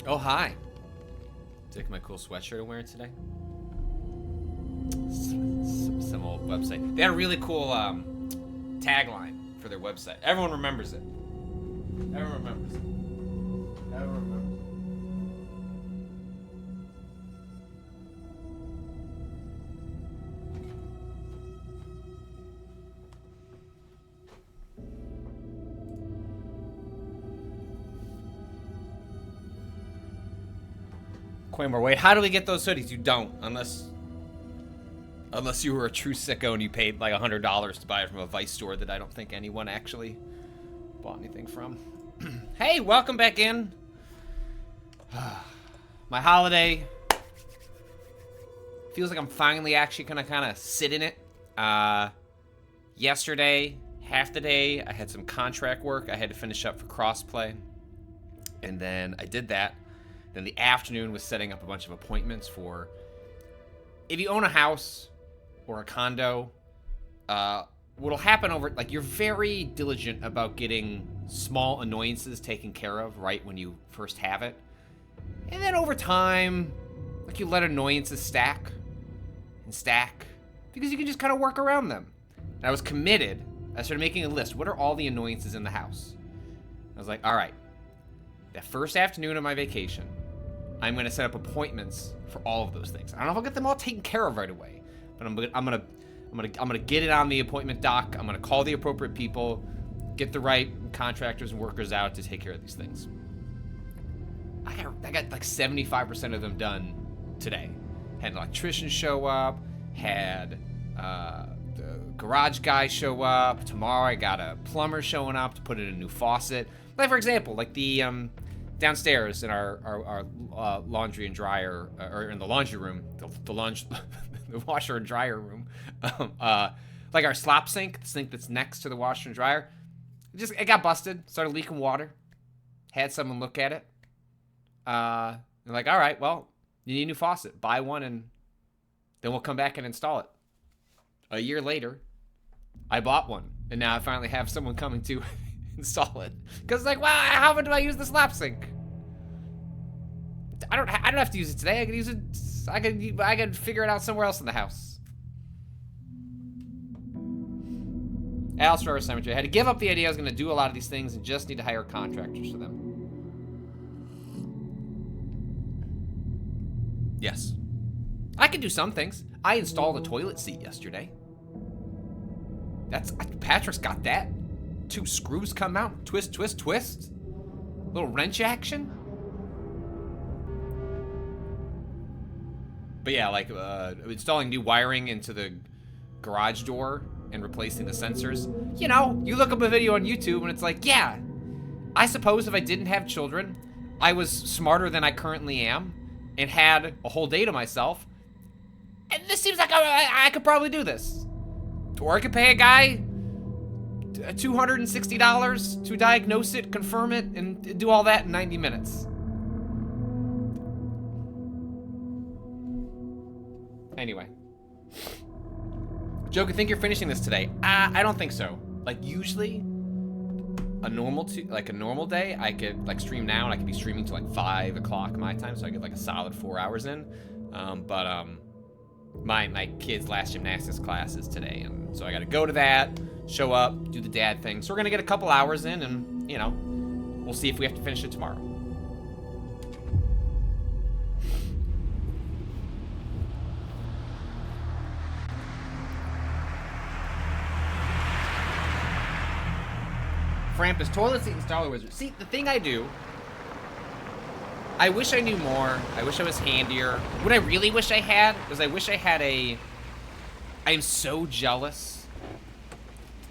Oh, hi. Take my cool sweatshirt I'm wearing today. Some old website. They had a really cool tagline for their website. Everyone remembers it. Everyone remembers it. Everyone remembers it. Quaymore, wait, how do we get those hoodies? You don't, unless you were a true sicko and you paid like $100 to buy it from a Vice store that I don't think anyone actually bought anything from. Hey, welcome back in. My holiday feels like I'm finally actually gonna kind of sit in it. Yesterday, half the day, I had some contract work I had to finish up for crossplay, and then I did that. Then the afternoon was setting up a bunch of appointments for, if you own a house or a condo, what'll happen over, like, you're very diligent about getting small annoyances taken care of right when you first have it. And then over time, like, you let annoyances stack and stack because you can just kind of work around them. And I was committed. I started making a list. What are all the annoyances in the house? I was like, all right, that first afternoon of my vacation, I'm going to set up appointments for all of those things. I don't know if I'll get them all taken care of right away, but I'm gonna get it on the appointment doc. I'm gonna call the appropriate people, get the right contractors and workers out to take care of these things. I got like 75% of them done today. Had an electrician show up, had the garage guy show up. Tomorrow I got a plumber showing up to put in a new faucet. Like, for example, like the downstairs in our laundry and dryer, or in the laundry room, the washer and dryer room, like our slop sink, the sink that's next to the washer and dryer, it got busted, started leaking water. Had someone look at it. They're like, all right, well, you need a new faucet. Buy one, and then we'll come back and install it. A year later, I bought one, and now I finally have someone coming to install it. Because it's like, wow, how do I use the slop sink? I don't have to use it today. I can use it. I can figure it out somewhere else in the house. Alice River Cemetery. I had to give up the idea I was going to do a lot of these things and just need to hire contractors for them. Yes. I can do some things. I installed a toilet seat yesterday. Patrick's got that. 2 screws come out. Twist, twist, twist. Little wrench action. But yeah, like installing new wiring into the garage door and replacing the sensors. You know, you look up a video on YouTube and it's like, yeah, I suppose if I didn't have children, I was smarter than I currently am and had a whole day to myself. And this seems like I could probably do this. Or I could pay a guy $260 to diagnose it, confirm it, and do all that in 90 minutes. Anyway. Joke, I think you're finishing this today. I don't think so. Like, usually, a normal day, I could, like, stream now, and I could be streaming till, like, 5 o'clock my time, so I get, like, a solid 4 hours in. My kid's last gymnastics class is today, and so I gotta go to that, show up, do the dad thing. So we're gonna get a couple hours in, and, you know, we'll see if we have to finish it tomorrow. Frampus, toilet seat installer wizard. See, the thing I do, I wish I knew more. I wish I was handier. What I really wish I had was I am so jealous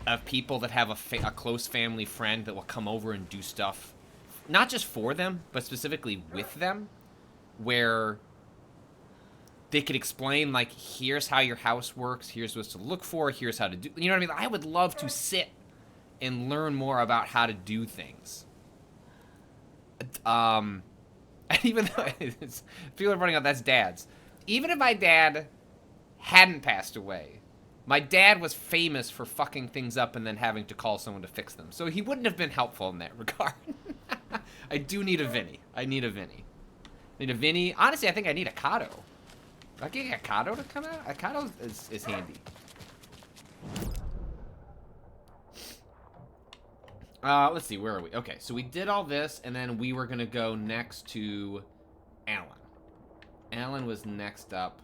of people that have a close family friend that will come over and do stuff, not just for them, but specifically with them, where they could explain, like, here's how your house works, here's what's to look for, here's how to do, you know what I mean? I would love to sit and learn more about how to do things. And even though people are running out, that's dads. Even if my dad hadn't passed away, my dad was famous for fucking things up and then having to call someone to fix them. So he wouldn't have been helpful in that regard. I do need a Vinny. I need a Vinny. Need a Vinny. Honestly, I think I need a Kato. I can get a Kato to come out. A Kato is handy. Let's see. Where are we? Okay, so we did all this, and then we were gonna go next to Alan. Alan was next up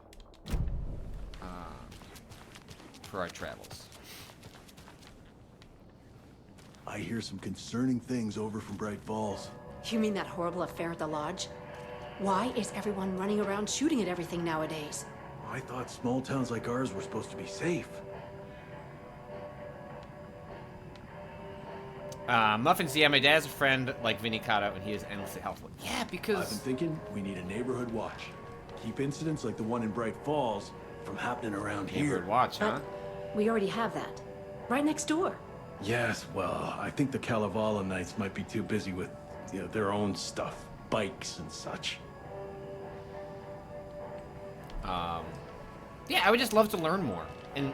for our travels. I hear some concerning things over from Bright Falls. You mean that horrible affair at the lodge? Why is everyone running around shooting at everything nowadays? I thought small towns like ours were supposed to be safe. Muffins, yeah, my dad has a friend like Vinny Kato, and he is endlessly helpful. Yeah, because... I've been thinking we need a neighborhood watch. Keep incidents like the one in Bright Falls from happening around here. Neighborhood watch, huh? But we already have that. Right next door. Yes, well, I think the Kalevala Knights might be too busy with, their own stuff. Bikes and such. Yeah, I would just love to learn more. And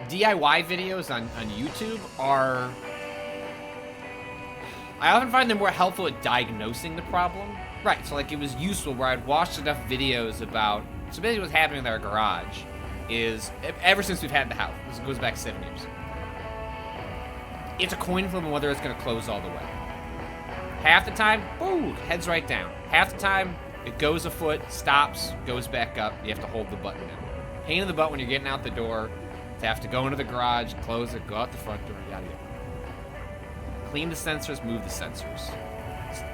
DIY videos on YouTube are... I often find them more helpful at diagnosing the problem. Right, so like it was useful where I'd watched enough videos about... So basically what's happening with our garage is, ever since we've had the house, this goes back 7 years, it's a coin flip on whether it's going to close all the way. Half the time, boom, heads right down. Half the time, it goes a foot, stops, goes back up. You have to hold the button down. Pain in the butt when you're getting out the door. To have to go into the garage, close it, go out the front door, yada yada. Clean the sensors, move the sensors.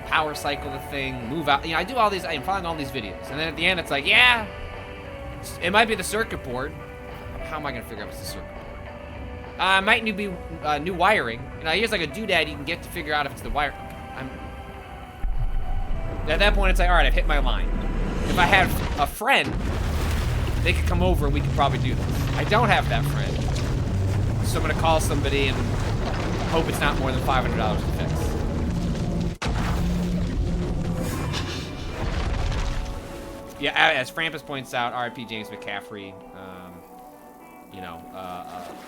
Power cycle the thing, move out. I do all these, I'm following all these videos. And then at the end, it's like, yeah, it might be the circuit board. How am I going to figure out what's the circuit board? Might need to be new wiring. Here's like a doodad you can get to figure out if it's the wire. At that point, it's like, all right, I've hit my line. If I had a friend, they could come over and we could probably do this. I don't have that friend. So I'm going to call somebody and hope it's not more than $500 to fix. Yeah, as Frampus points out, R.I.P. James McCaffrey,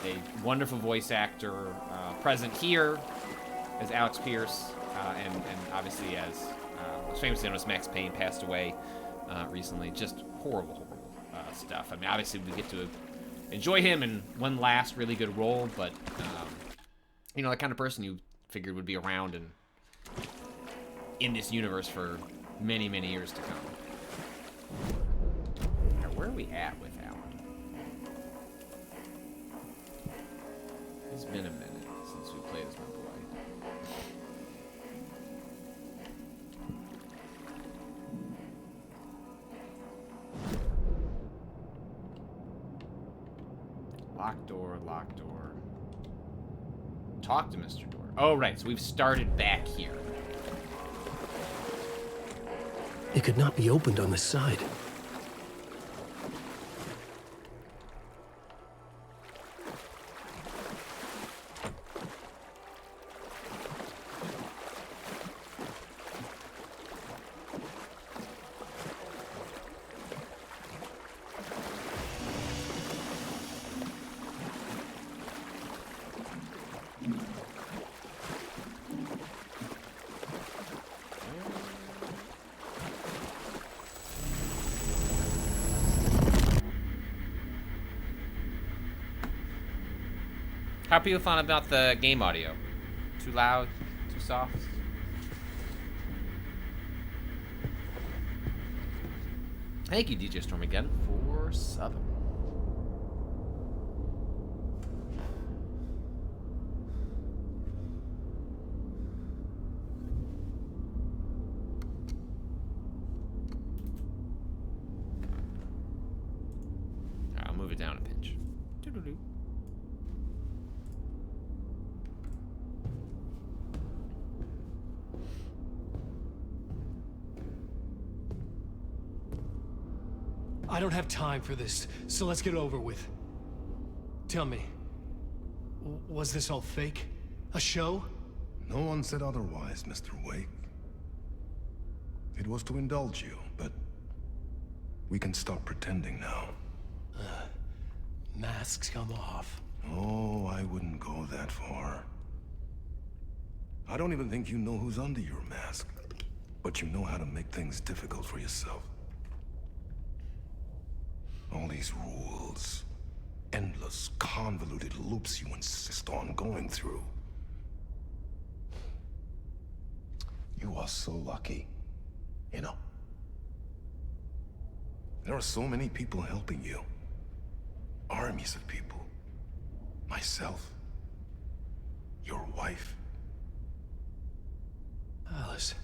a wonderful voice actor, present here as Alex Pierce, and obviously as was famous in Max Payne, passed away recently. Just horrible stuff. I mean, obviously we get to enjoy him in one last really good role, but the kind of person you figured would be around and in this universe for many, many years to come. Now, where are we at with Alan? It's been a minute since we played as my boy. Locked door, locked door. Talk to Mr. Door. Oh, right, so we've started back here. It could not be opened on the side. How are people feeling about the game audio? Too loud? Too soft? Thank you, DJ Storm, again, for subbing. Alright, I'll move it down a pinch. Doo-doo-doo. I don't have time for this, so let's get it over with. Tell me, was this all fake? A show? No one said otherwise, Mr. Wake. It was to indulge you, but we can stop pretending now. Masks come off. Oh, I wouldn't go that far. I don't even think you know who's under your mask. but you know how to make things difficult for yourself. All these rules, endless, convoluted loops you insist on going through. You are so lucky, you know. There are so many people helping you. Armies of people. Myself. Your wife. Alice.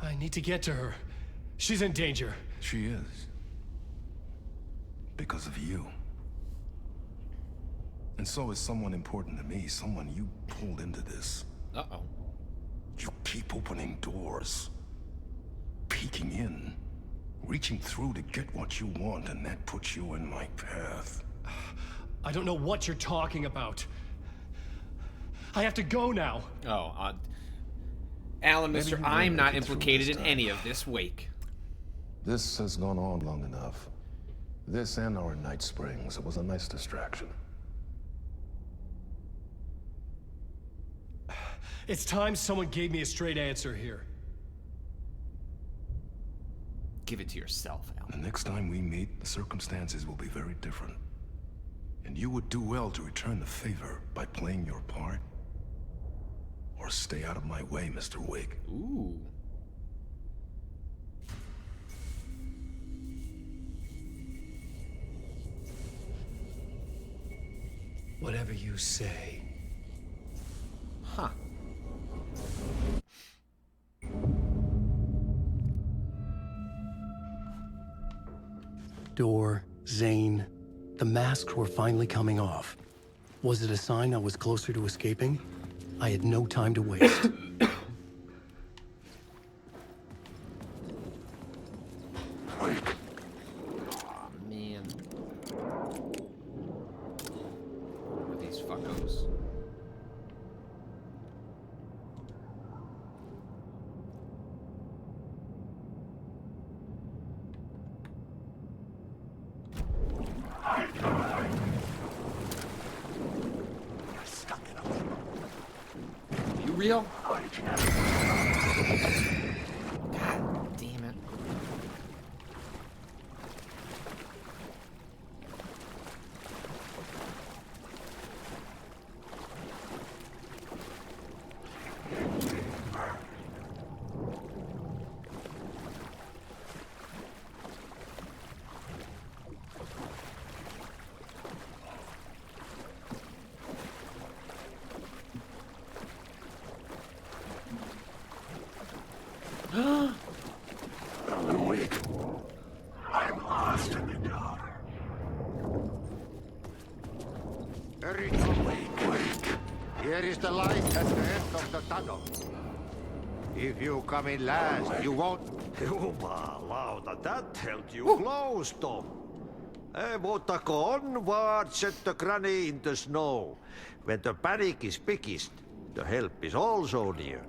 I need to get to her. She's in danger. She is. Because of you. And so is someone important to me, someone you pulled into this. Uh-oh. You keep opening doors. Peeking in. Reaching through to get what you want, and that puts you in my path. I don't know what you're talking about. I have to go now. Oh, Alan, Maybe mister, you I'm will not make it through implicated this in time. any of this. Wake. This has gone on long enough. This and our Night Springs. It was a nice distraction. It's time someone gave me a straight answer here. Give it to yourself, Alan. The next time we meet, the circumstances will be very different. And you would do well to return the favor by playing your part. Or stay out of my way, Mr. Wake. Ooh. Whatever you say. Huh. Door, Zane, the masks were finally coming off. Was it a sign I was closer to escaping? I had no time to waste. Aw, man. What are these fuckos? You real? God damn it. Wait. I'm lost in the dark. Hurry up, wake. Here is the light at the end of the tunnel. If you come in last, you won't... Jumalauta, that held you close, Tom. Mutta go onward, set the granny in the snow. When the panic is biggest, the help is also near.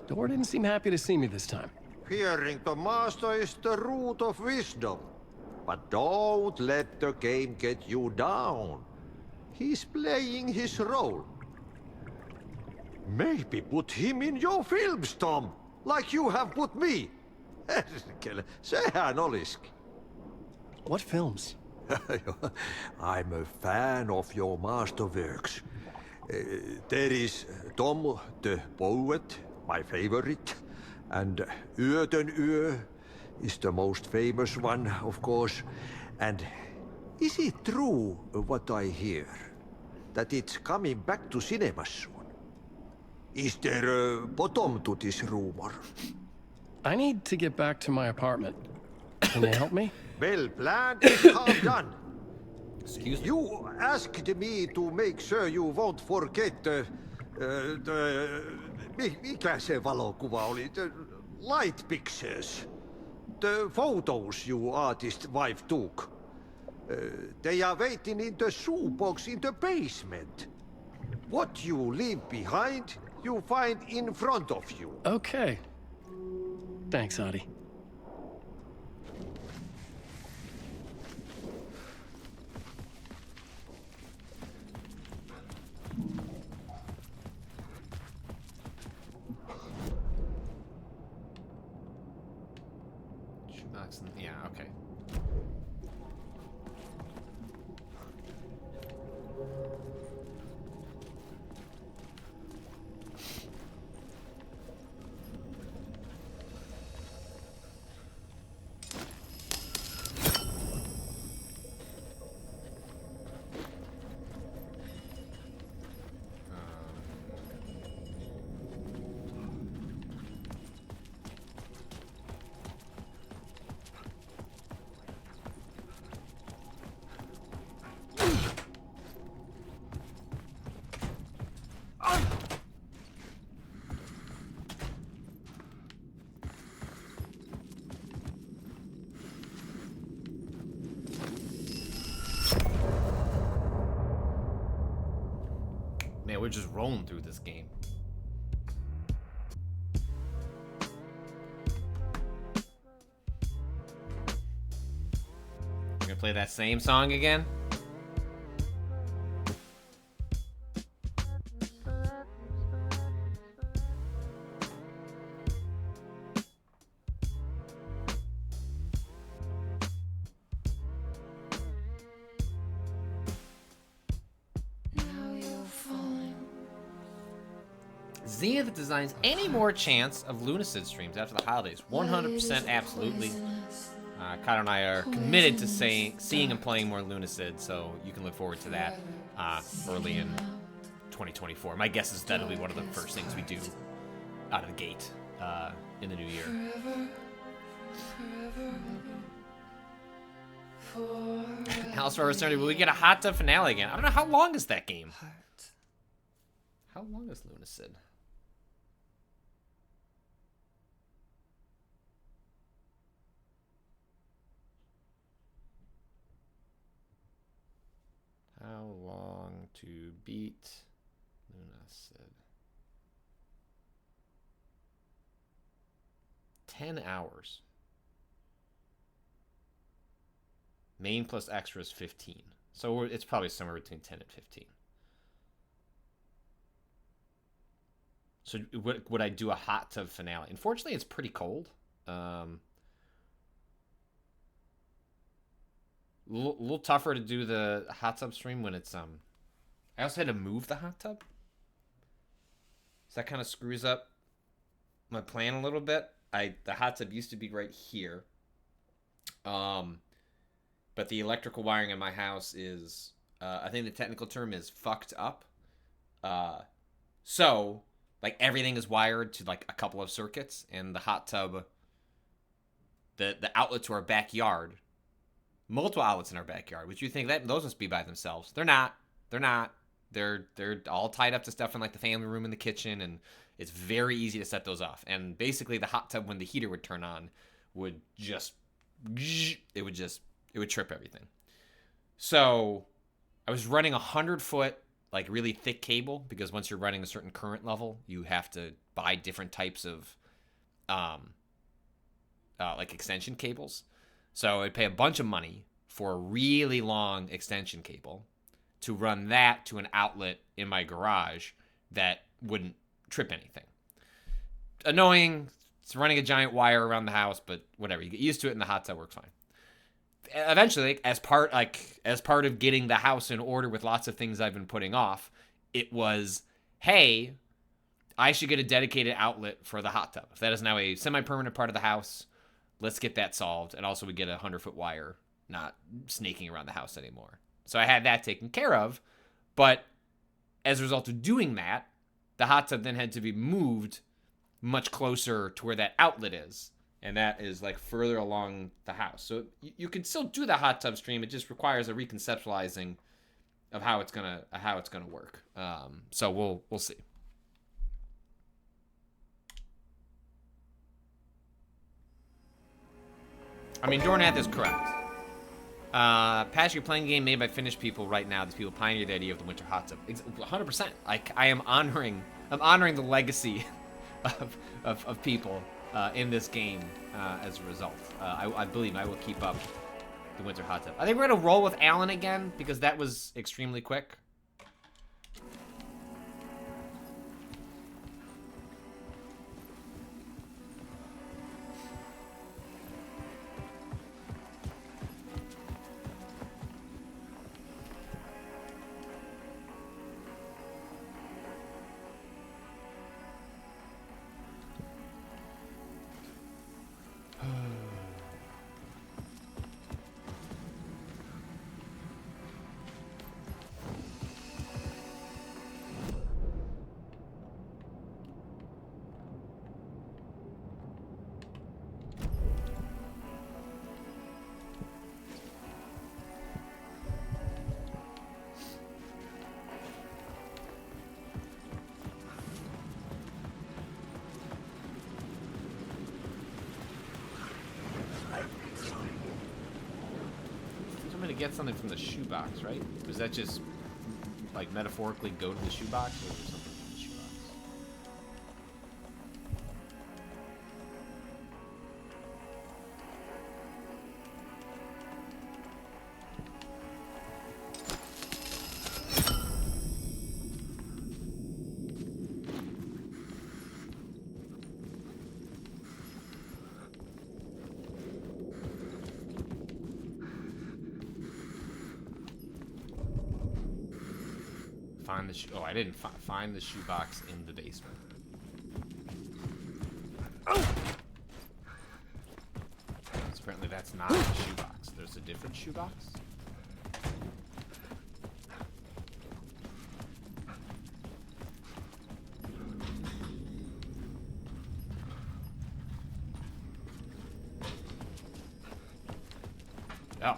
Door didn't seem happy to see me this time. Fearing the master is the root of wisdom. But don't let the game get you down. He's playing his role. Maybe put him in your films, Tom, like you have put me. Sehän olisikin. What films? I'm a fan of your masterworks. There is Tom the Poet, my favorite, and Yötön Yö is the most famous one, of course. And is it true what I hear, that it's coming back to cinemas soon? Is there a bottom to this rumor? I need to get back to my apartment. Can you help me? Well planned is half done. Excuse me. You asked me to make sure you won't forget mikä se valokuva oli? The light pictures. The photos your artist wife took. They are waiting in the shoebox in the basement. What you leave behind, you find in front of you. Okay. Thanks, Adi. house. Yeah, okay. Man, we're just rolling through this game. We're gonna play that same song again? Xenia that designs any more chance of Lunacid streams after the holidays? 100% absolutely. Kyle and I are committed to seeing and playing more Lunacid, so you can look forward to that early in 2024. My guess is that'll be one of the first things we do out of the gate in the new year. Housework Eternity, will we get a hot tub finale again? I don't know, how long is that game? How long is Lunacid? How long to beat Lunacid? 10 hours. Main plus extra is 15. So it's probably somewhere between 10 and 15. So would I do a hot tub finale? Unfortunately, it's pretty cold. Little tougher to do the hot tub stream when it's I also had to move the hot tub, so that kind of screws up my plan a little bit. The hot tub used to be right here, but the electrical wiring in my house is I think the technical term is fucked up. So like everything is wired to like a couple of circuits, and the hot tub, the outlet to our backyard. Multiple outlets in our backyard, which you think that those must be by themselves. They're not. They're all tied up to stuff in like the family room and the kitchen, and it's very easy to set those off. And basically, the hot tub, when the heater would turn on, would trip everything. So I was running 100-foot like really thick cable, because once you're running a certain current level, you have to buy different types of like extension cables. So I'd pay a bunch of money for a really long extension cable to run that to an outlet in my garage that wouldn't trip anything. Annoying. It's running a giant wire around the house, but whatever. You get used to it, and the hot tub works fine. Eventually, as part of getting the house in order with lots of things I've been putting off, it was, hey, I should get a dedicated outlet for the hot tub. If that is now a semi-permanent part of the house, let's get that solved. And also we get a 100-foot wire not snaking around the house anymore. So I had that taken care of. But as a result of doing that, the hot tub then had to be moved much closer to where that outlet is. And that is like further along the house. So you can still do the hot tub stream. It just requires a reconceptualizing of how it's gonna work. So we'll see. I mean, Dornath is correct. Patch, you're playing a game made by Finnish people right now. These people pioneered the idea of the winter hot tub. 100%. I am honoring the legacy of people in this game as a result. I believe I will keep up the winter hot tub. I think we're gonna roll with Alan again, because that was extremely quick. to get something from the shoebox, right? Was that just, like, metaphorically go to the shoebox, or was there something from the shoebox? Find the oh, I didn't find the shoebox in the basement. So apparently that's not the shoebox. There's a different shoebox. Oh.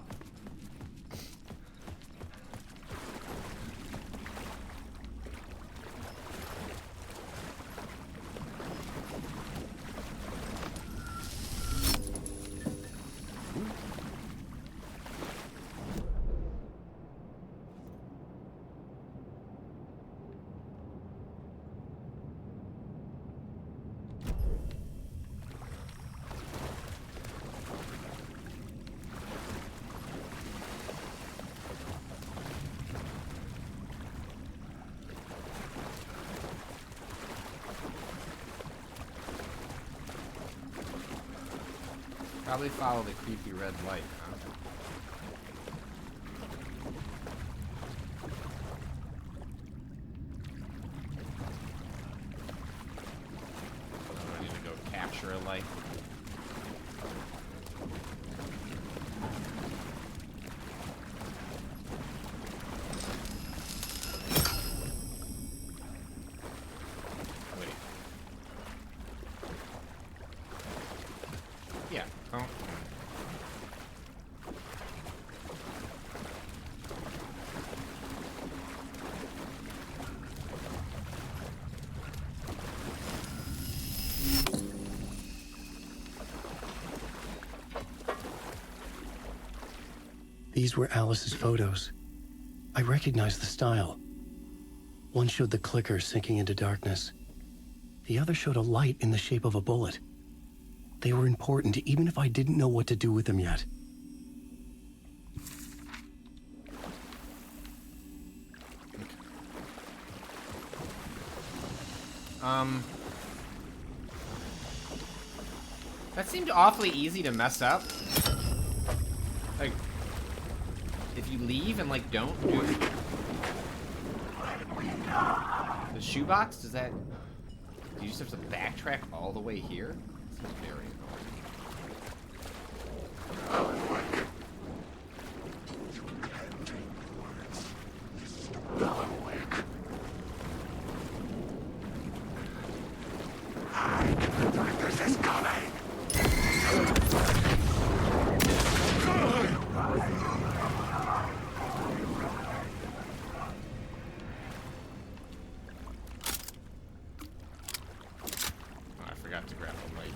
Probably follow the creepy red light, huh? I need to go capture a light. Yeah. Oh. These were Alice's photos. I recognized the style. One showed the clicker sinking into darkness. The other showed a light in the shape of a bullet. They were important, even if I didn't know what to do with them yet. That seemed awfully easy to mess up. Like, if you leave and, like, don't do the shoebox, does that... Do you just have to backtrack all the way here? Seems very to grab the light.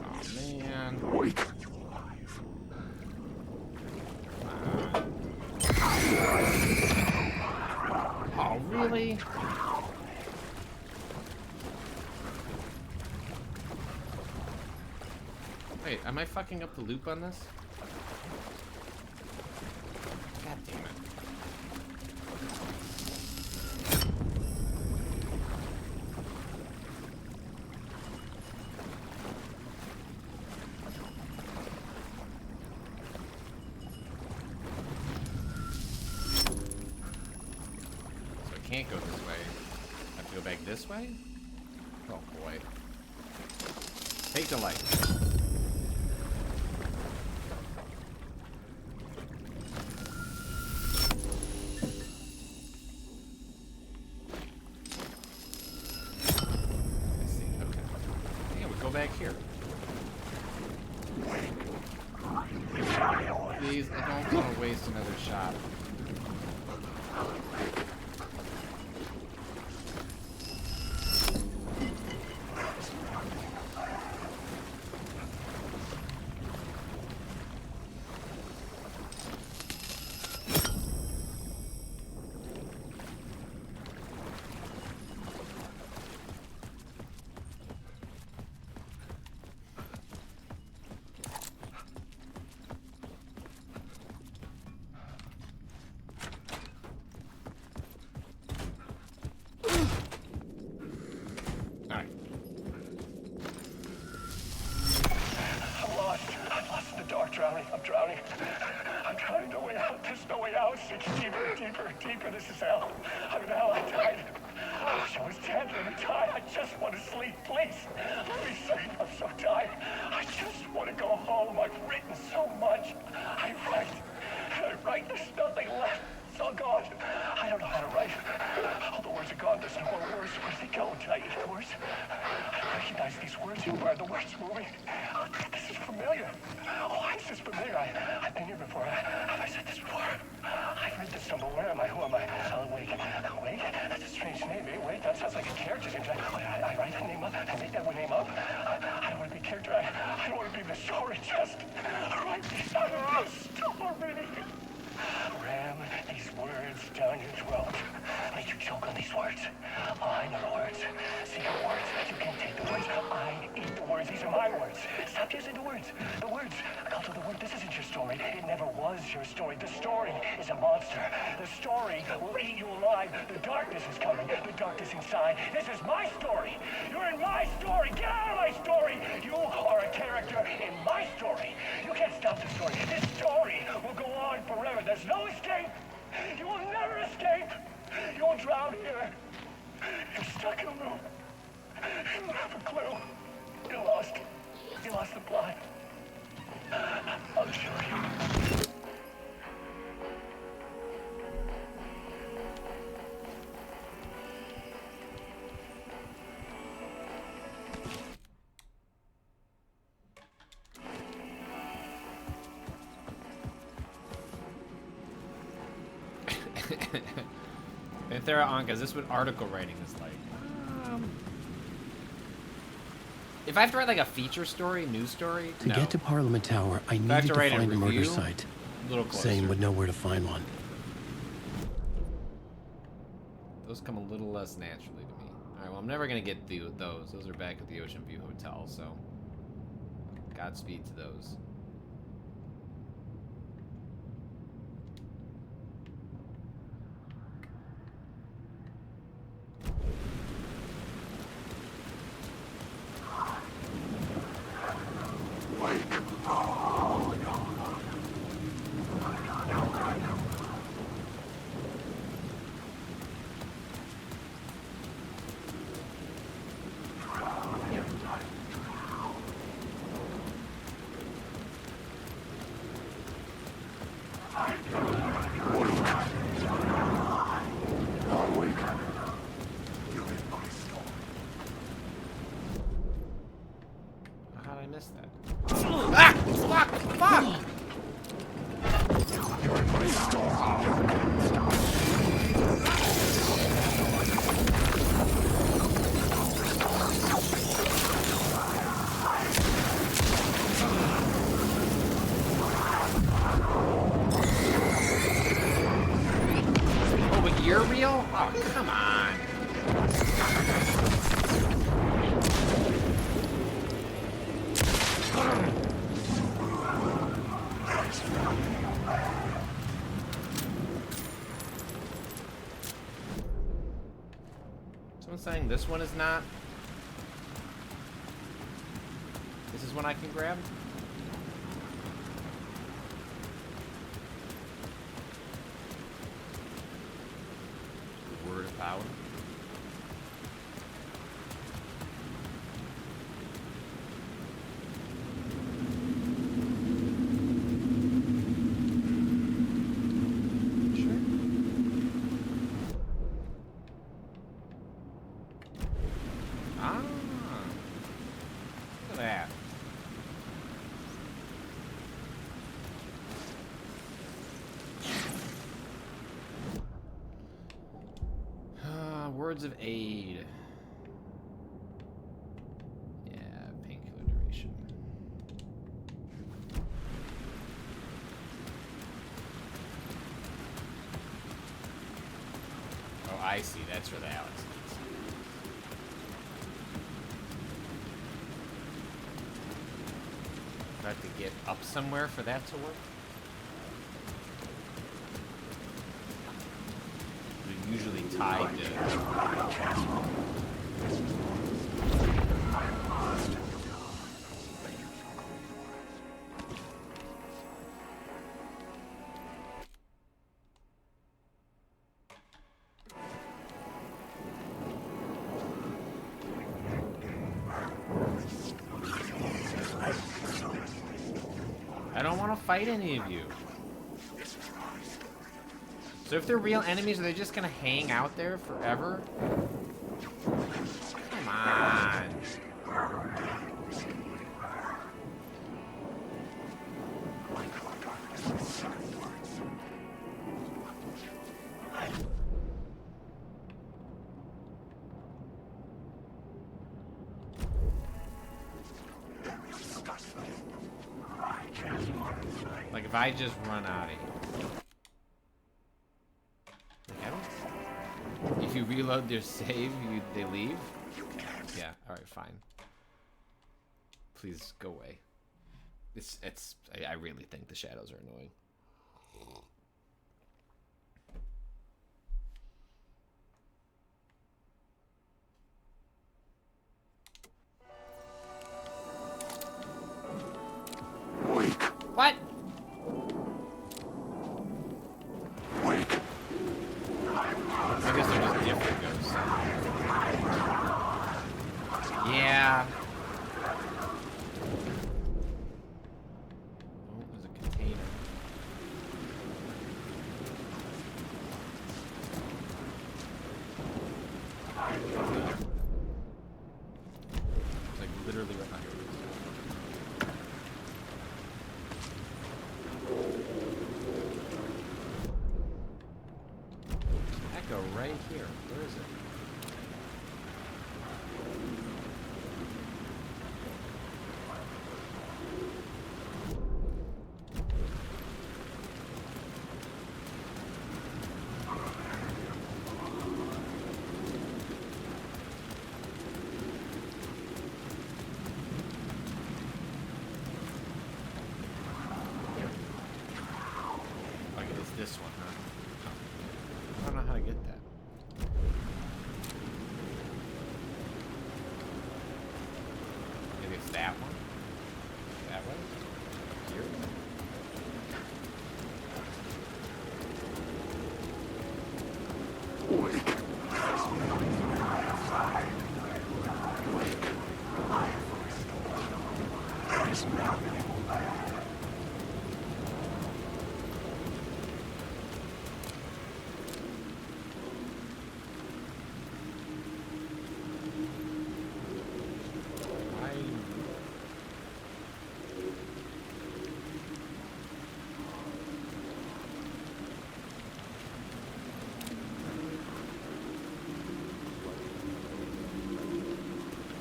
Oh man. Wait. Oh really? Wait, am I fucking up the loop on this? God damn it. So I can't go this way. I have to go back this way? Oh boy. Take the light. Back here. waste another shot. Deeper, this is hell. I'm in hell, I died. I wish I was dead. Let me die. I just want to sleep, please. Let me sleep. I'm so tired. I just want to go home. I've written so much. I write. There's nothing left. It's all gone. I don't know how to write. All the words are gone. There's no more words. Where did they go? Did I eat the words? I recognize these words. Where are the words moving? Oh, this is familiar. Oh, why is this familiar? I've been here before. Have I said this before? I've read this somewhere. Where am I? Who am I? Wake. Wake? That's a strange name, eh? Wake? That sounds like a character's name. I write a name up. I make that name up. I don't want to be a character. I don't want to be the story. Just write these out of the story. Ram these words down your throat. Make you choke on these words. Oh, I know the words. Secret words. You can't take the words. I eat the words. These are my words. Stop using the words. The words. Alto, the word. This isn't your story. It never was your story. The story is a monster. The story will eat you alive. The darkness is coming. The darkness inside. This is my story. You're in my story. Get out of my story. You are a character in my story. You can't stop the story. This story will go on forever. There's no escape. You will never escape. You will drown here. You're stuck in a loop. You don't have a clue. You're lost. You lost the plot. I'll show you. Panthera Anka, is this what article writing is like? If I have to write like a feature story, news story, To get to Parliament Tower, I have needed to to write a find a murder review, site. a little closer. Zane would know where to find one. Those come a little less naturally to me. Alright, well I'm never gonna get those. Those are back at the Ocean View Hotel, so Godspeed to those. How did I miss that? Ah! Fuck! Fuck! Oh, but you're real? Oh, come on. Someone's saying this one is not. This is one I can grab? The word of power. Words of aid. Yeah, painkiller duration. Oh, I see. That's where the Alex is. I have to get up somewhere for that to work. They're usually tied to. I don't want to fight any of you. So if they're real enemies, are they just gonna hang out there forever? Come on. Like if I just run out of here. If you reload their save, they leave? Yeah, alright, fine. Please go away. I really think the shadows are annoying. What? I guess they're just different ghosts. Yeah. Oh, there's a container. It's like literally right behind you. Echo right here. Where is it? Okay, it's this one, huh? I don't know how to get that. Maybe it's that one? That way? Here?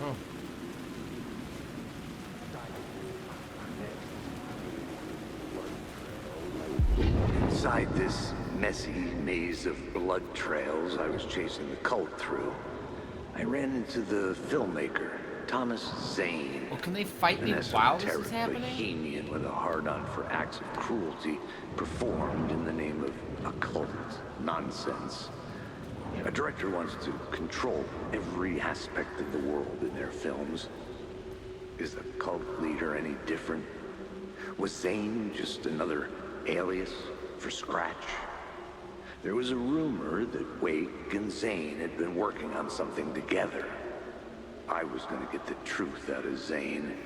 Oh. Inside this messy maze of blood trails I was chasing the cult through, I ran into the filmmaker, Thomas Zane. Well, can they fight me An while this is esoteric happening? bohemian with a hard-on for acts of cruelty performed in the name of occult nonsense. A director wants to control every aspect of the world in their films. Is the cult leader any different? Was Zane just another alias for Scratch? There was a rumor that Wake and Zane had been working on something together. I was going to get the truth out of Zane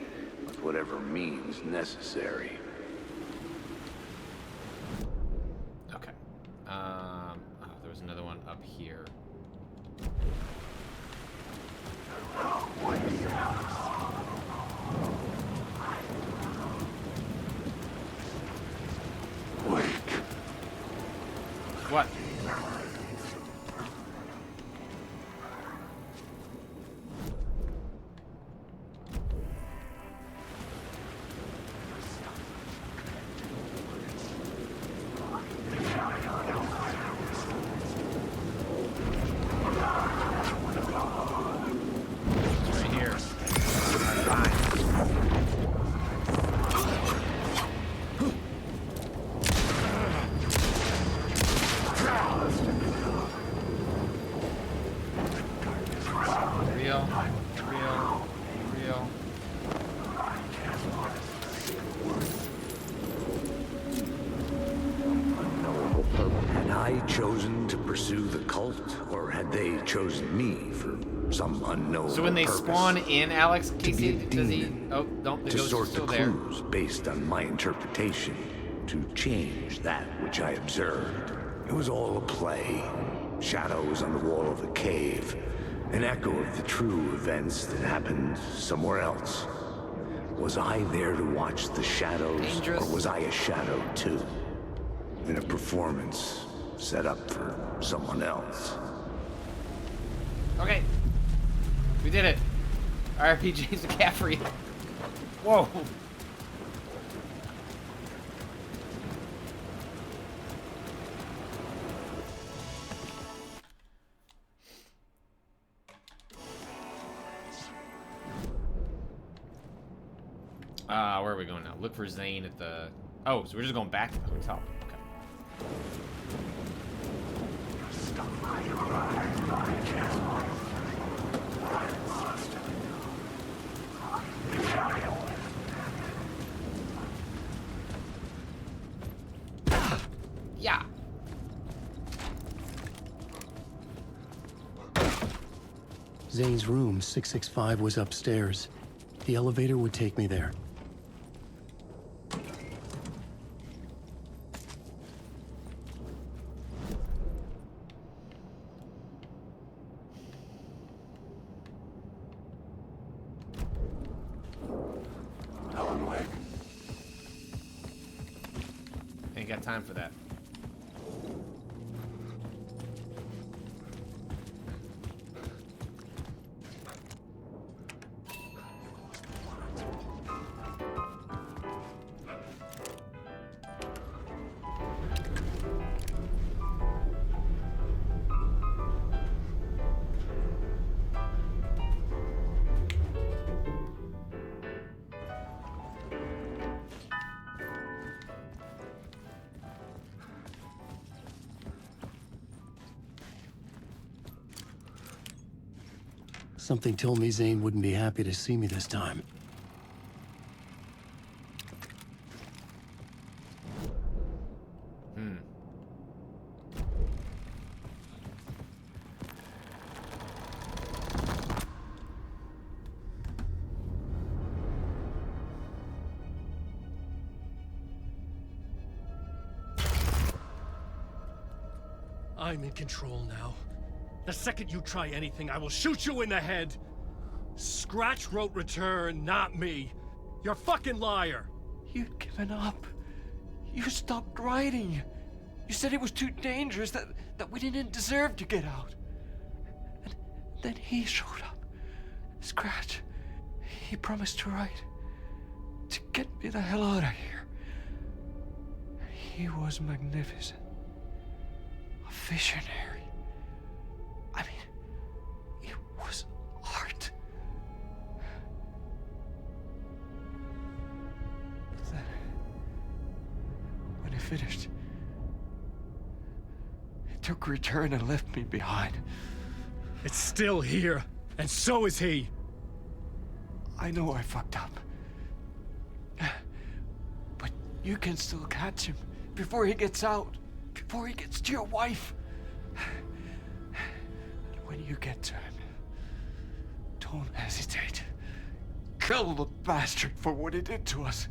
with whatever means necessary. Okay. Oh, there was another one up here. What? real. Real. Had I chosen to pursue the cult, or had they chosen me for some unknown So when they purpose? spawn in, Alex, Casey, To be a does he? demon, Oh, no, the to ghost sort is the still there. clues based on my interpretation, to change that which I observed. It was all a play. Shadows on the wall of a cave, an echo of the true events that happened somewhere else. Was I there to watch the shadows, Dangerous. or was I a shadow too? In a performance set up for someone else. Okay. We did it. RPG's McCaffrey. Whoa. Where are we going now? Look for Zane at the... Oh, so we're just going back to the hotel. Okay. Yeah. Zane's room, 665, was upstairs. The elevator would take me there. Ain't got time for that. Something told me Zane wouldn't be happy to see me this time. I'm in control now. The second you try anything, I will shoot you in the head! Scratch wrote return, not me. You're a fucking liar! You'd given up. You stopped writing. You said it was too dangerous, that we didn't deserve to get out. And then he showed up. Scratch. He promised to write. To get me the hell out of here. He was magnificent. A visionary. I mean, it was art. Then, when he finished, he took return and left me behind. It's still here, and so is he. I know I fucked up. But you can still catch him before he gets out, before he gets to your wife. When you get to him, don't hesitate. Kill the bastard for what he did to us.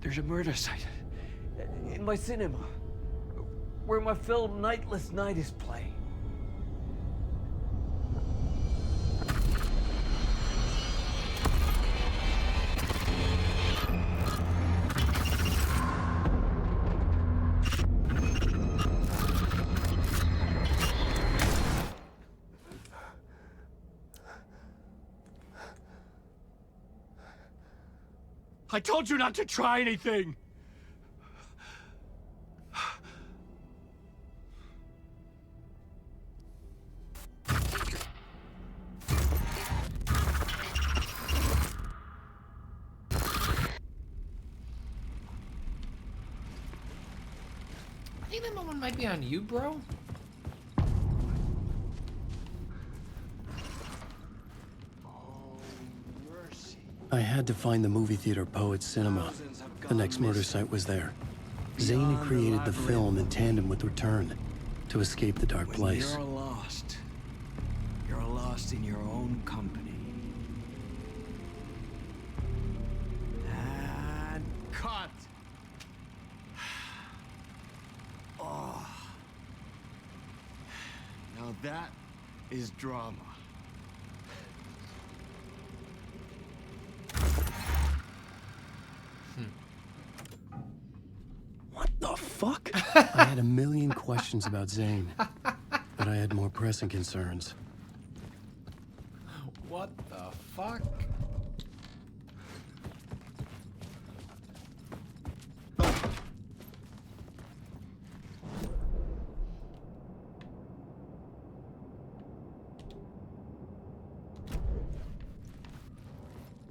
There's a murder site in my cinema where my film Nightless Night is playing. I told you not to try anything! I think that one might be on you, bro. I had to find the movie theater Poet Cinema. The next murder site was there. Zane had created the film in tandem with Return to escape the dark place. You're lost. You're lost in your own company. And cut! Oh. Now that is drama. What the fuck? I had a million questions about Zane, but I had more pressing concerns. What the fuck?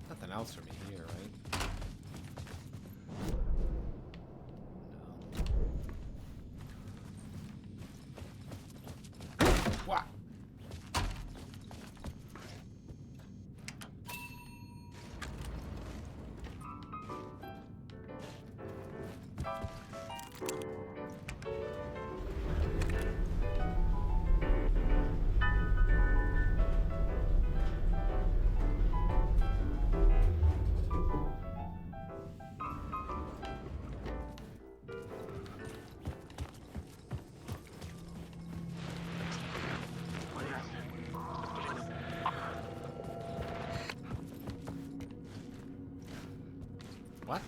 Nothing else for me here, right? No. What? What?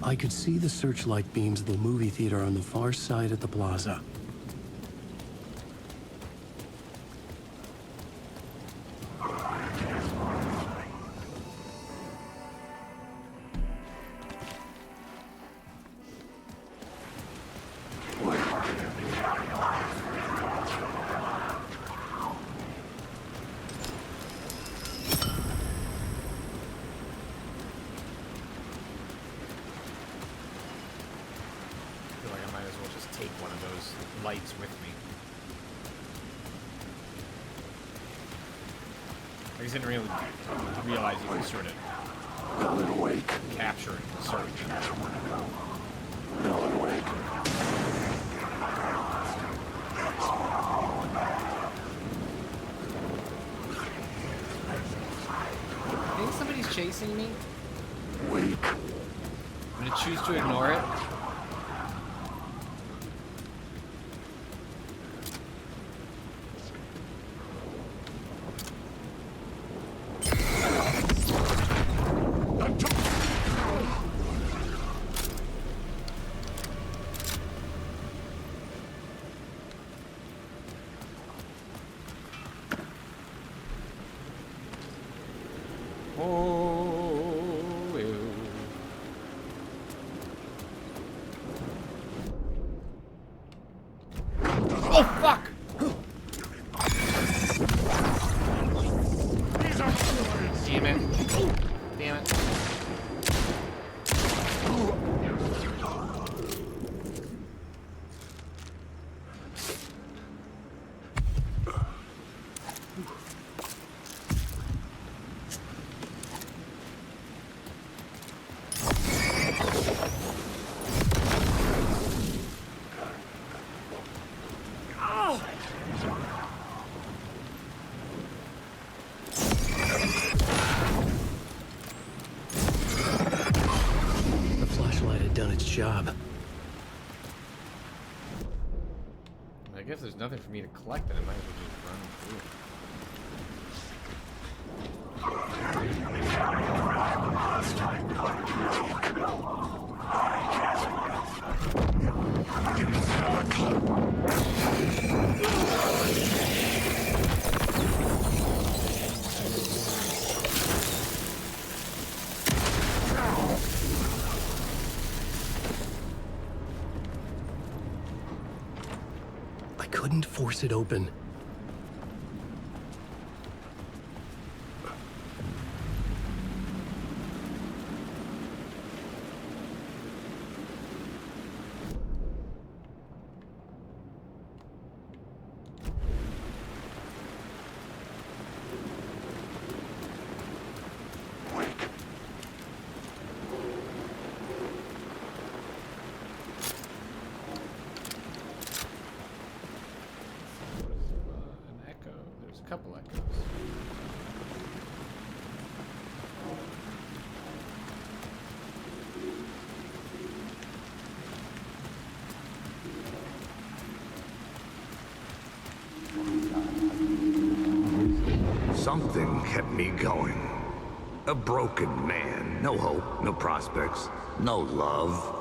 I could see the searchlight beams of the movie theater on the far side of the plaza. I feel like I might as well just take one of those lights with me. I just didn't really realize you could sort of capture it and search. I think somebody's chasing me. I'm gonna choose to ignore it. Oh, fuck! Damn it. Damn it. Job. I guess there's nothing for me to collect, then I might as well just run through. I couldn't force it open. a couple echoes. Something kept me going. A broken man. No hope, no prospects, no love.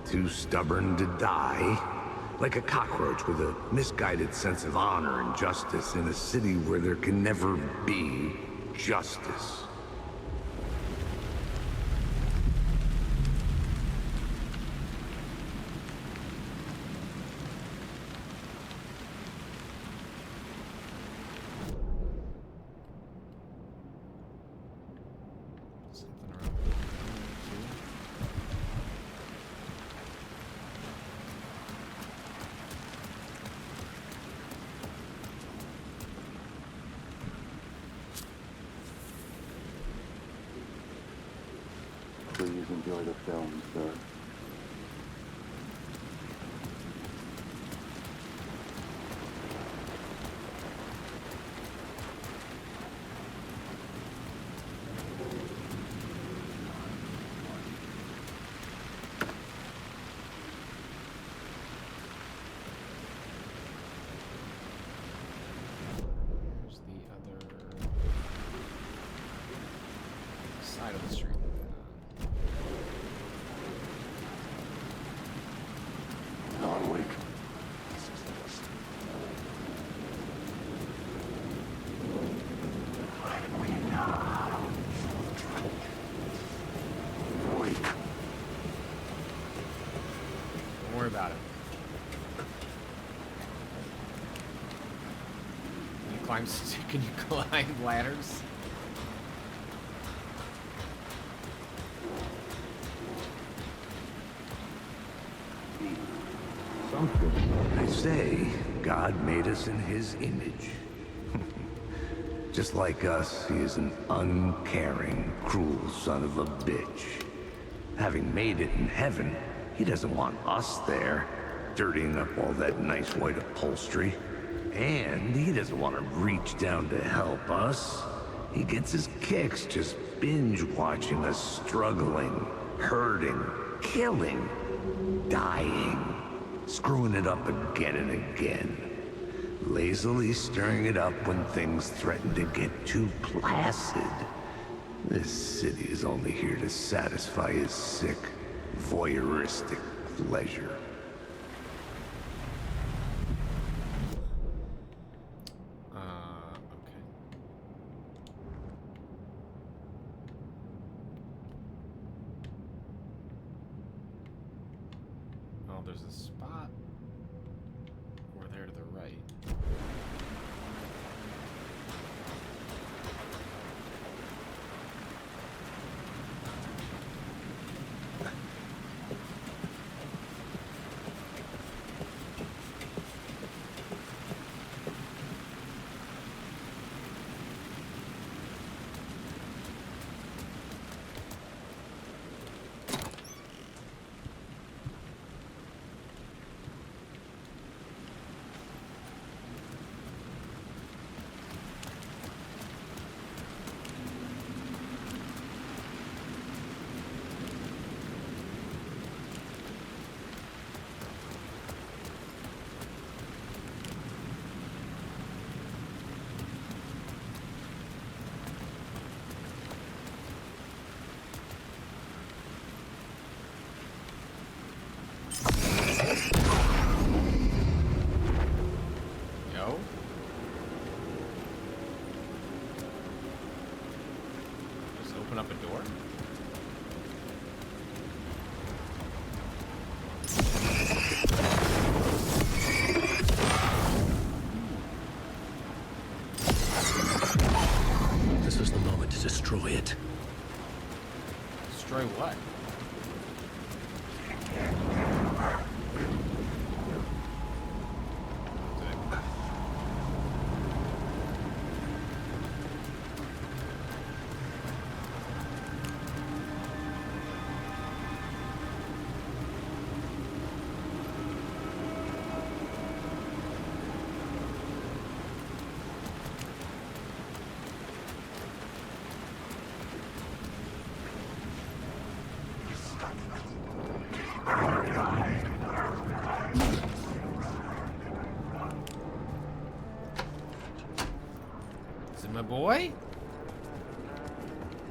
Too stubborn to die. Like a cockroach with a misguided sense of honor and justice in a city where there can never be justice. Something around Please enjoy the film, sir. There's the other side of the street. Not awake. Don't worry about it. Can you climb ladders? They say God made us in his image. Just like us, he is an uncaring, cruel son of a bitch. Having made it in heaven, he doesn't want us there, dirtying up all that nice white upholstery. And he doesn't want to reach down to help us. He gets his kicks just binge watching us struggling, hurting, killing, dying, screwing it up again and again. Lazily stirring it up when things threaten to get too placid. This city is only here to satisfy his sick, voyeuristic pleasure. Okay. Oh, there's a spot over there to the right. Yo. Just open up a door. This is the moment to destroy it. Destroy what? my boy?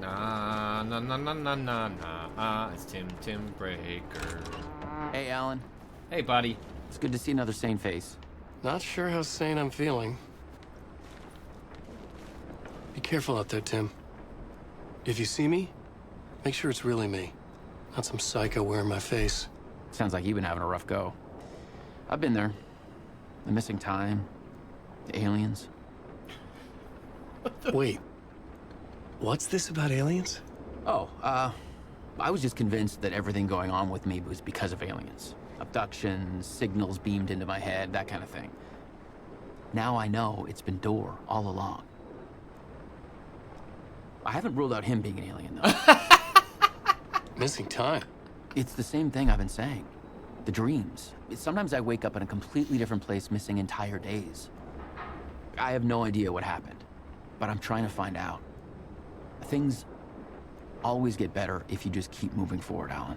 Nah, nah, nah, nah, nah, nah, nah. It's Tim Breaker. Hey, Alan. Hey, buddy. It's good to see another sane face. Not sure how sane I'm feeling. Be careful out there, Tim. If you see me, make sure it's really me, not some psycho wearing my face. Sounds like you've been having a rough go. I've been there. The missing time, the aliens. Wait, what's this about aliens? Oh, I was just convinced that everything going on with me was because of aliens. Abductions, signals beamed into my head, that kind of thing. Now I know it's been Door all along. I haven't ruled out him being an alien, though. Missing time? It's the same thing I've been saying. The dreams. Sometimes I wake up in a completely different place, missing entire days. I have no idea what happened, but I'm trying to find out. Things always get better if you just keep moving forward, Alan.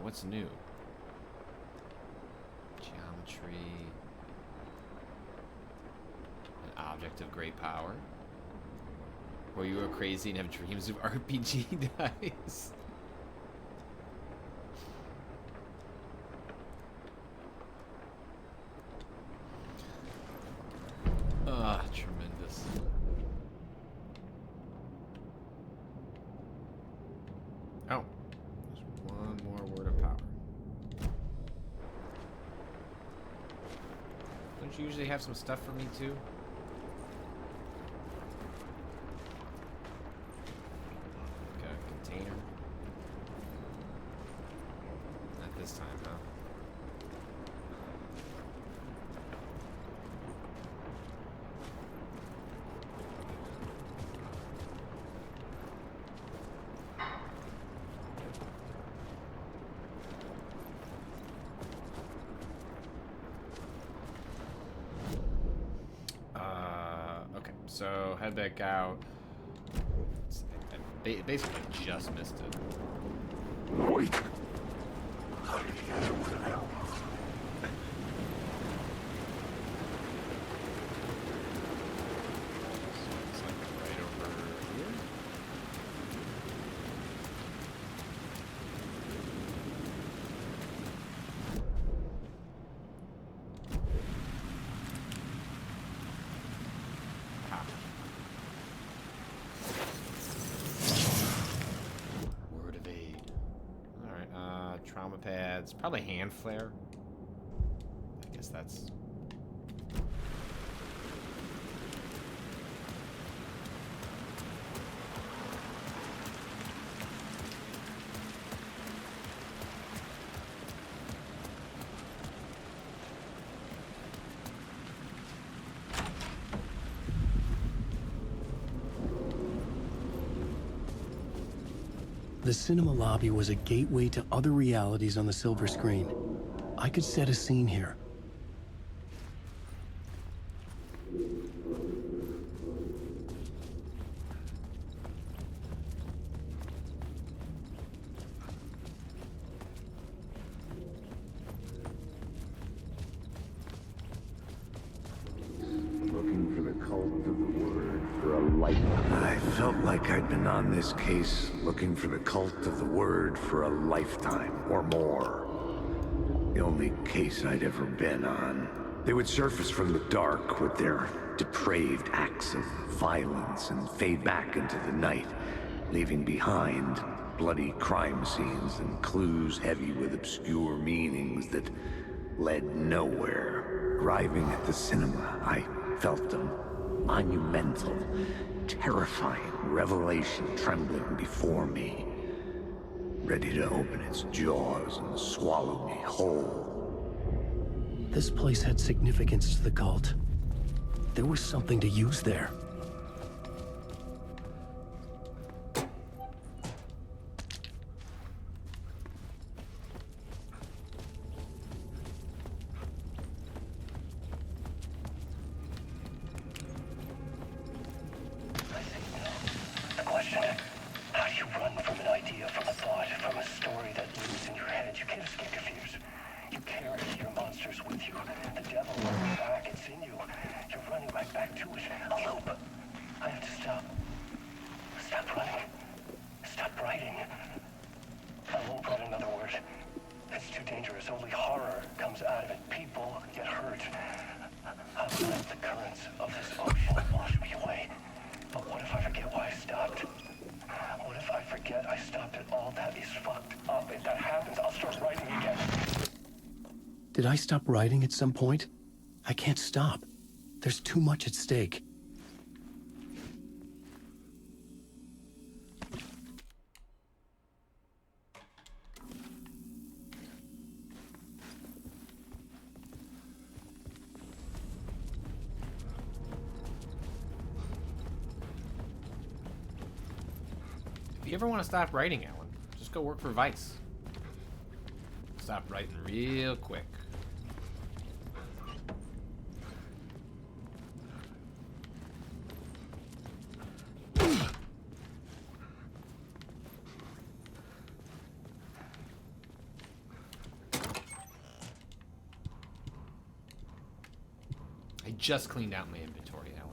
What's new? Geometry. An object of great power. Or you are crazy and have dreams of RPG dice. Ah, tremendous. Oh, there's one more word of power. Don't you usually have some stuff for me too? Like a container? Not this time, huh? So head back out. I basically just missed it. Wait. It's like right over here. Word of aid. Alright, trauma pads. Probably hand flare. I guess that's... The cinema lobby was a gateway to other realities on the silver screen. I could set a scene here. Looking for the cult of the word for a lifetime. I felt like I'd been on this case looking for the cult of the word for a lifetime or more. The only case I'd ever been on. They would surface from the dark with their depraved acts of violence and fade back into the night, leaving behind bloody crime scenes and clues heavy with obscure meanings that led nowhere. Arriving at the cinema, I felt a monumental, terrifying revelation trembling before me, ready to open its jaws and swallow me whole. This place had significance to the cult. There was something to use there. The question, how do you run from an idea, from a thought, from a story that lives in your head? You can't escape your fears. You carry your monster Let the currents of this ocean wash me away. But what if I forget why I stopped? What if I forget I stopped at all that is fucked up? If that happens, I'll start writing again. Did I stop writing at some point? I can't stop. There's too much at stake. If you ever want to stop writing, Alan, just go work for Vice. Stop writing real quick. I just cleaned out my inventory, Alan.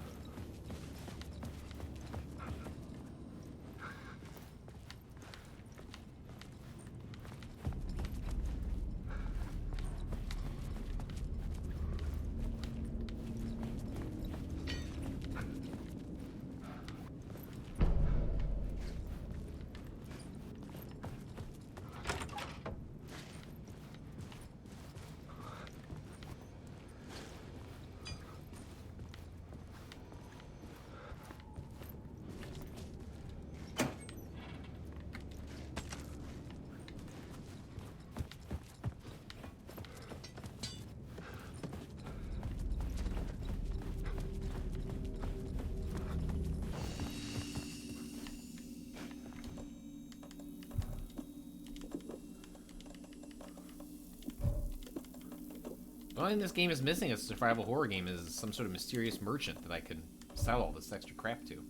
The only thing this game is missing as a survival horror game is some sort of mysterious merchant that I could sell all this extra crap to.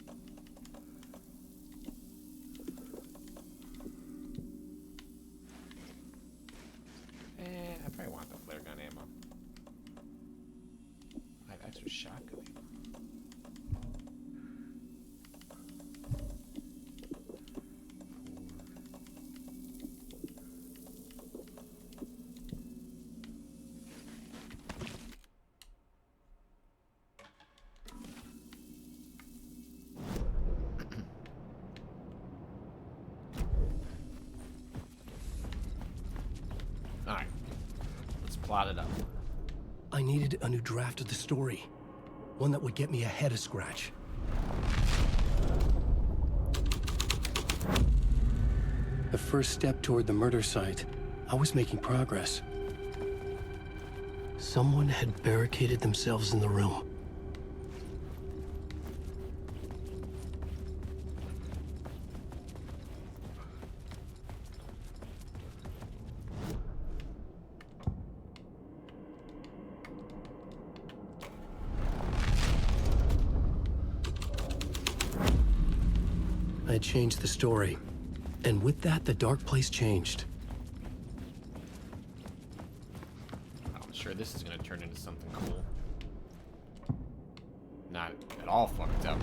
I probably want the flare gun ammo. I have extra shotgun ammo. Alright, let's plot it up. I needed a new draft of the story. One that would get me ahead of Scratch. The first step toward the murder site, I was making progress. Someone had barricaded themselves in the room. I had changed the story, and with that, the dark place changed. I'm sure this is going to turn into something cool. Not at all fucked up.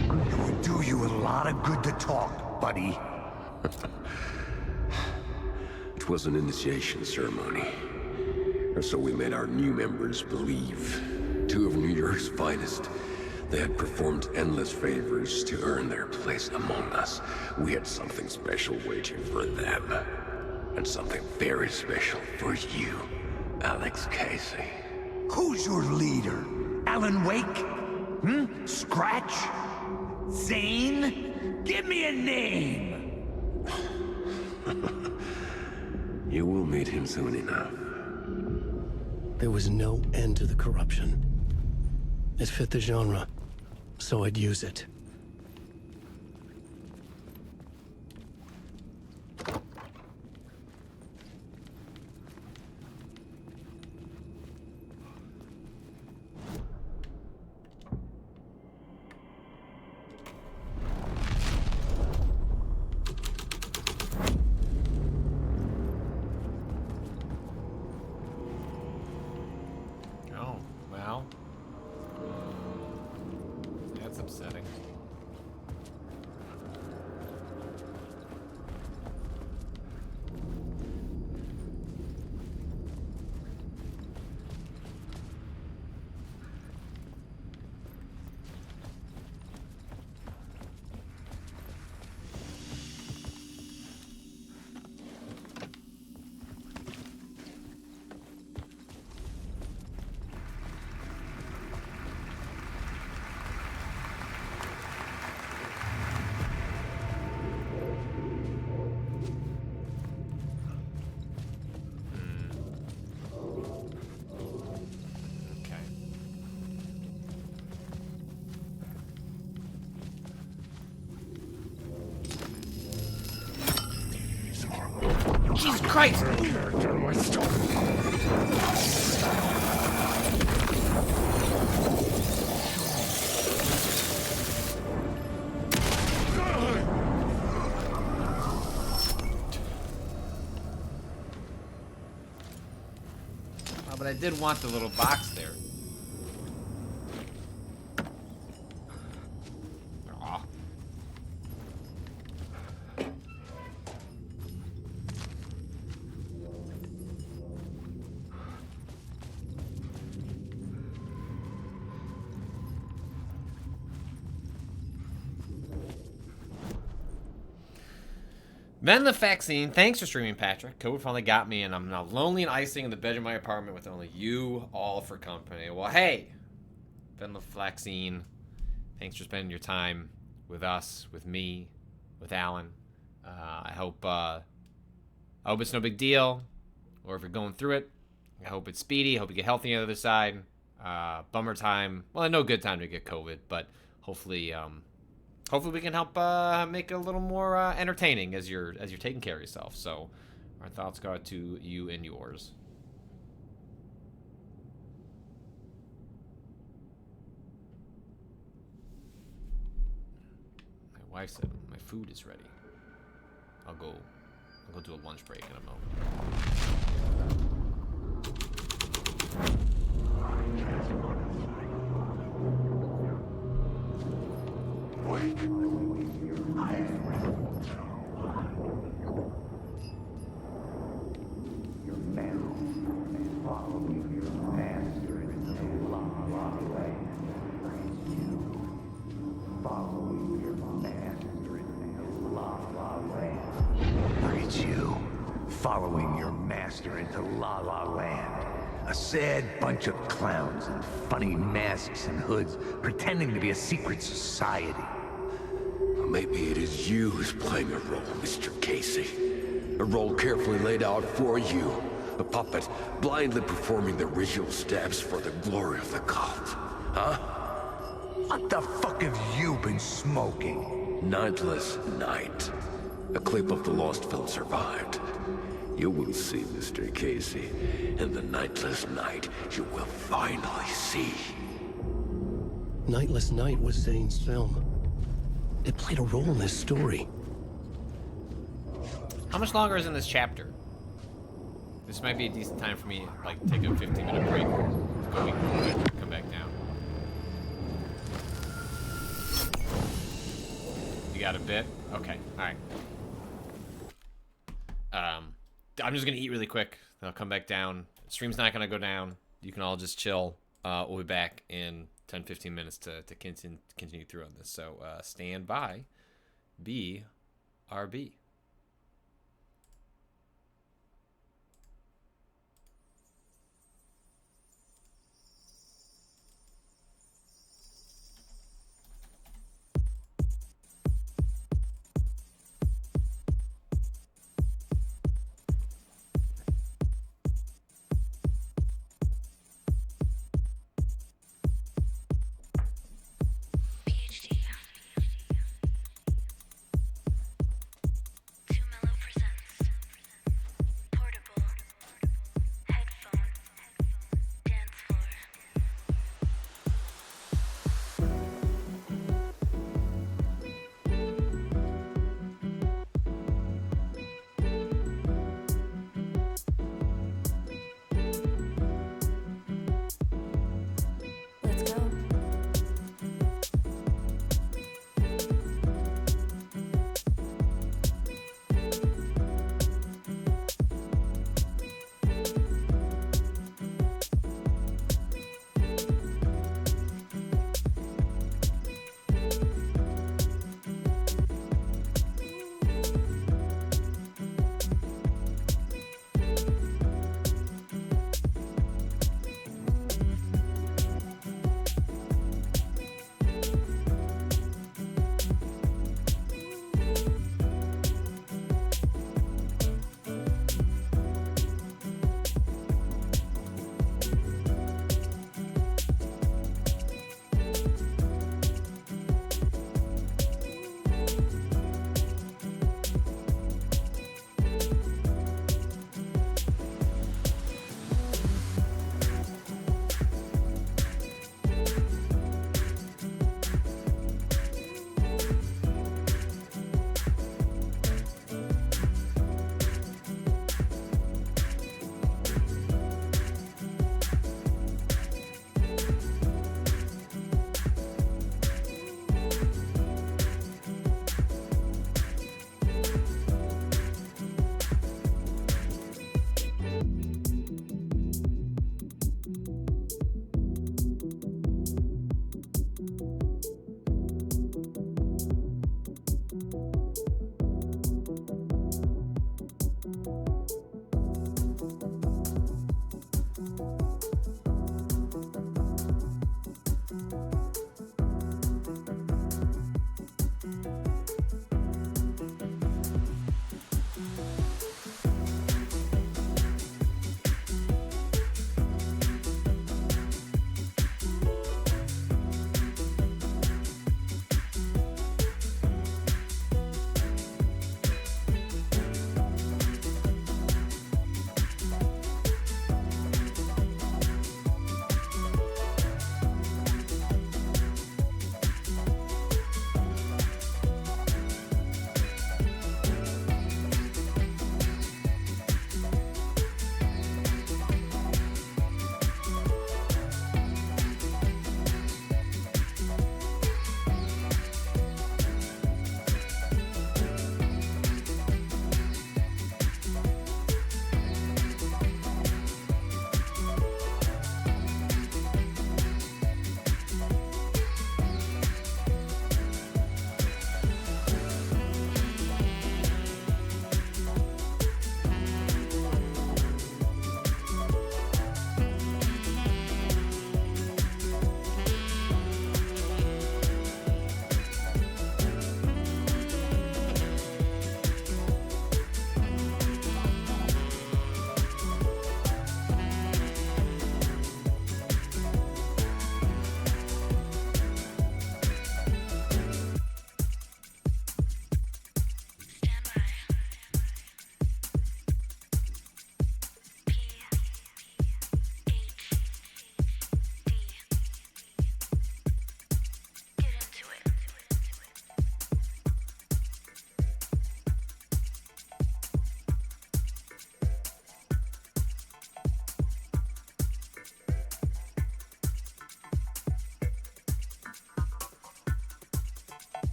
It would do you a lot of good to talk, buddy. It was an initiation ceremony. Or so we made our new members believe. Two of New York's finest. They had performed endless favors to earn their place among us. We had something special waiting for them. And something very special for you, Alex Casey. Who's your leader? Alan Wake? Scratch? Zane? Give me a name! You will meet him soon enough. There was no end to the corruption. It fit the genre, so I'd use it. Christ! Oh, but I did want the little box there. Aw. Then the vaccine. Thanks for streaming, Patrick. COVID finally got me, and I'm now lonely and icing in the bed of my apartment with only you all for company. Well, hey, Ben the vaccine. Thanks for spending your time with us, with me, with Alan. I hope it's no big deal, or if you're going through it, I hope it's speedy. I hope you get healthy on the other side. Bummer time. Well, no good time to get COVID, but hopefully we can help make it a little more entertaining as you're taking care of yourself. So, our thoughts go out to you and yours. My wife said my food is ready. I'll go do a lunch break in a moment. It's you, following your master into La La Land. A sad bunch of clowns in funny masks and hoods, pretending to be a secret society. Maybe it is you who's playing a role, Mr. Casey. A role carefully laid out for you. A puppet blindly performing the ritual steps for the glory of the cult. Huh? What the fuck have you been smoking? Nightless Night. A clip of the lost film survived. You will see, Mr. Casey. In the Nightless Night, you will finally see. Nightless Night was Zane's film. It played a role in this story. How much longer is in this chapter? This might be a decent time for me to, like, take a 15-minute break. Come back down. You got a bit? Okay, alright. I'm just gonna eat really quick. Then I'll come back down. Stream's not gonna go down. You can all just chill. We'll be back in 10-15 minutes to continue through on this. So stand by. BRB.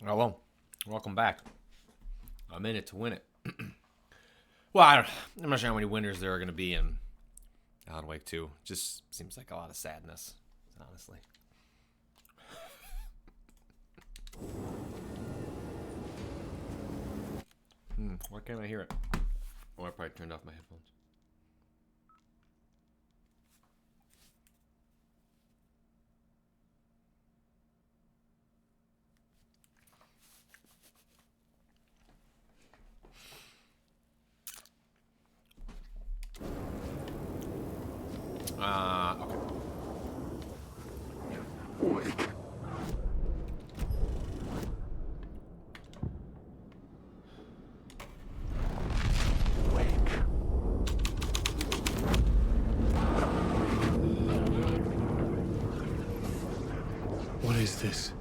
Hello. Welcome back. I'm in it to win it. Well, I'm not sure how many winners there are going to be in Alan Wake 2. Just seems like a lot of sadness, honestly. Why can't I hear it? Oh, I probably turned off my headphones. Okay. Wake. What is this?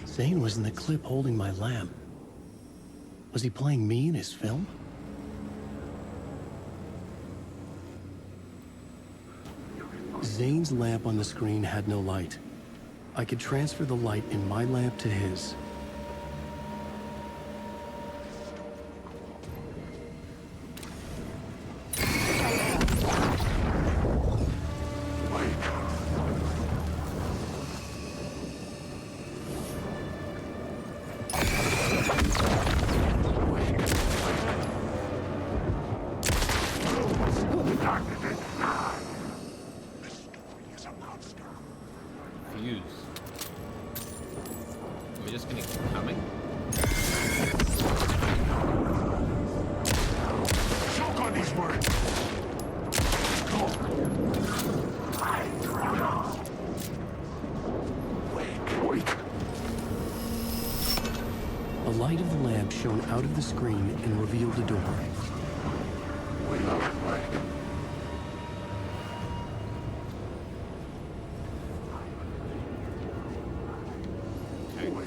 Zane was in the clip holding my lamp. Was he playing me in his film? Zane's lamp on the screen had no light. I could transfer the light in my lamp to his. Shone out of the screen and revealed a door. Okay,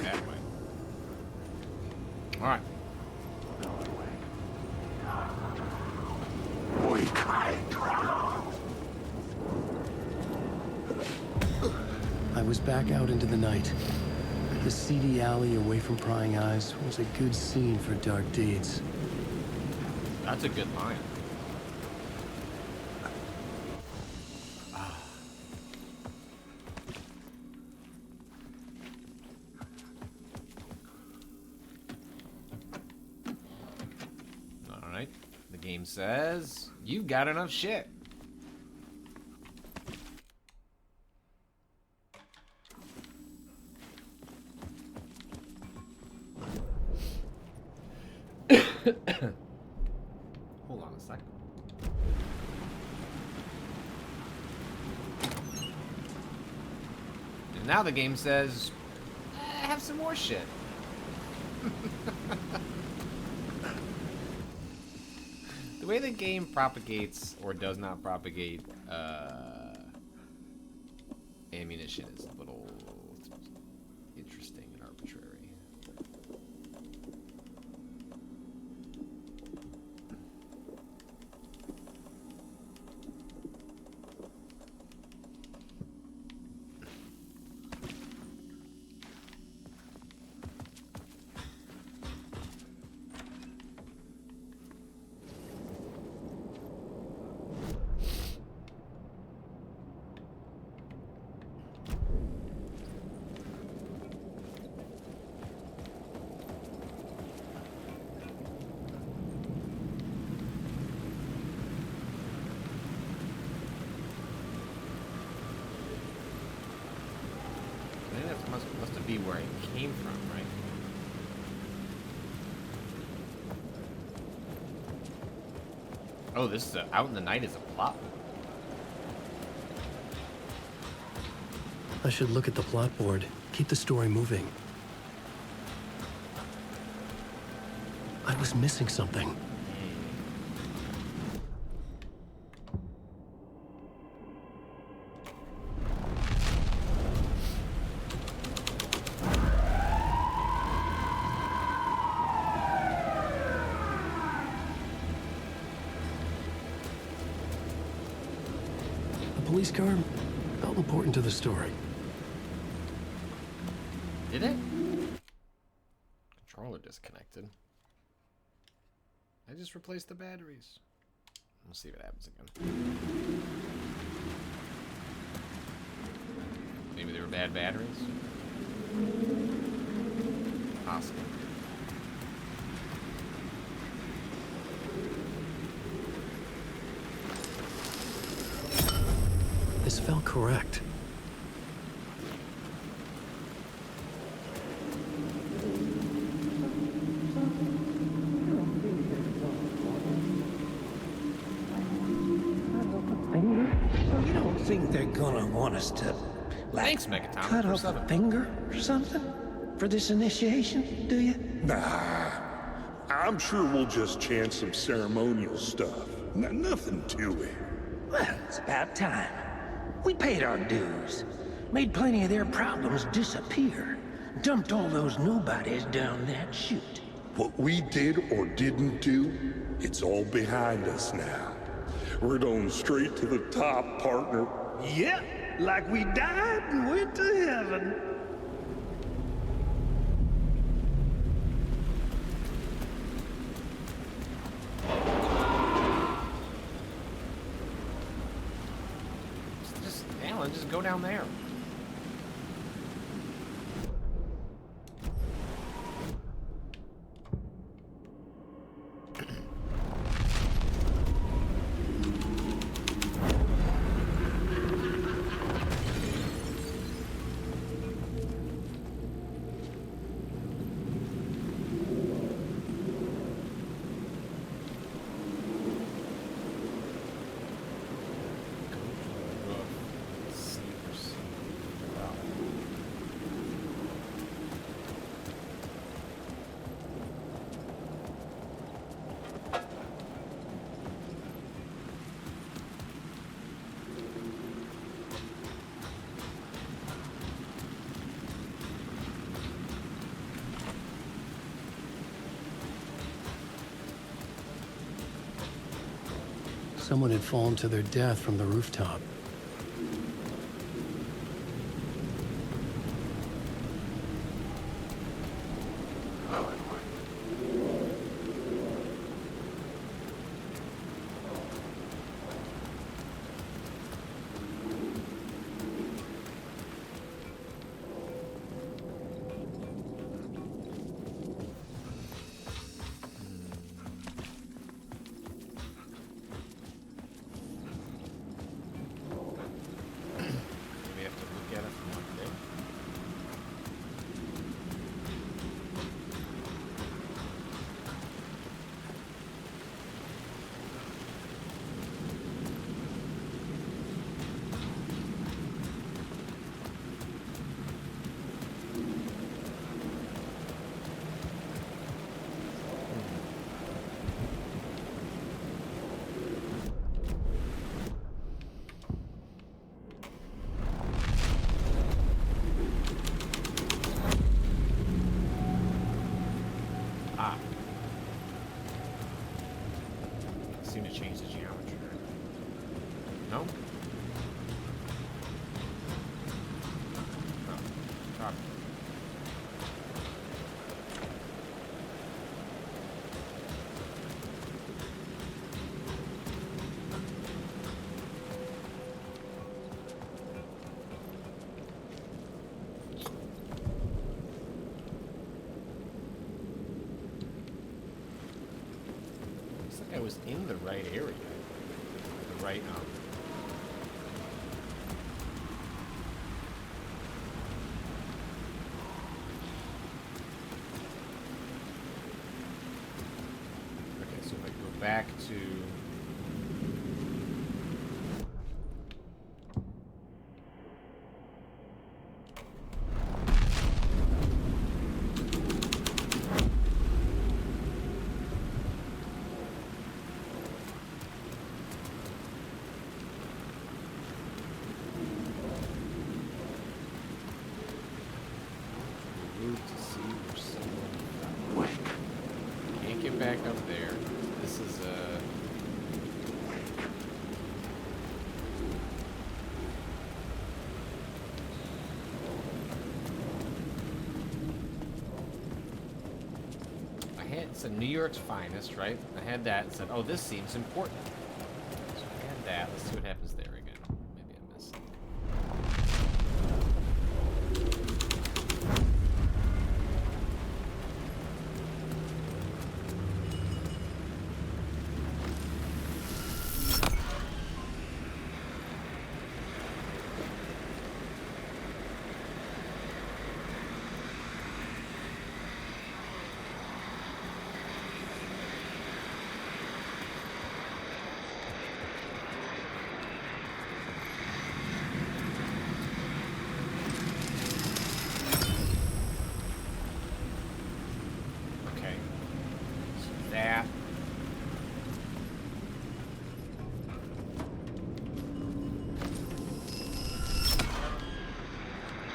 that way. All right. I was back out into the night. The seedy alley away from prying eyes was a good scene for dark deeds. That's a good line. All right. The game says you've got enough shit. Hold on a second. And now the game says, have some more shit. The way the game propagates or does not propagate ammunition is a little interesting and arbitrary. Must be where it came from, right? Oh, this is Out in the Night is a plot. I should look at the plot board, keep the story moving. I was missing something. police car felt important to the story. Did it? Controller disconnected. I just replaced the batteries. We'll see what happens again. Maybe they were bad batteries? Possible. This felt correct. You don't think they're gonna want us to, like, Thanks, Megaton, cut for off a subbing. finger or something for this initiation, do you? Nah, I'm sure we'll just chant some ceremonial stuff. Nothing to it. Well, it's about time. We paid our dues, made plenty of their problems disappear, dumped all those nobodies down that chute. What we did or didn't do, it's all behind us now. We're going straight to the top, partner. Yep, like we died and went to heaven. Just, Alan, just go down there. Someone had fallen to their death from the rooftop. Seem to change the geometry. No? No. Probably. I was in the right area. The right, okay, so if I go back to... Can't get back up there. This is said New York's finest, right? I had that and said, oh, this seems important. So I had that. Let's see what happens there again. Maybe I missed it.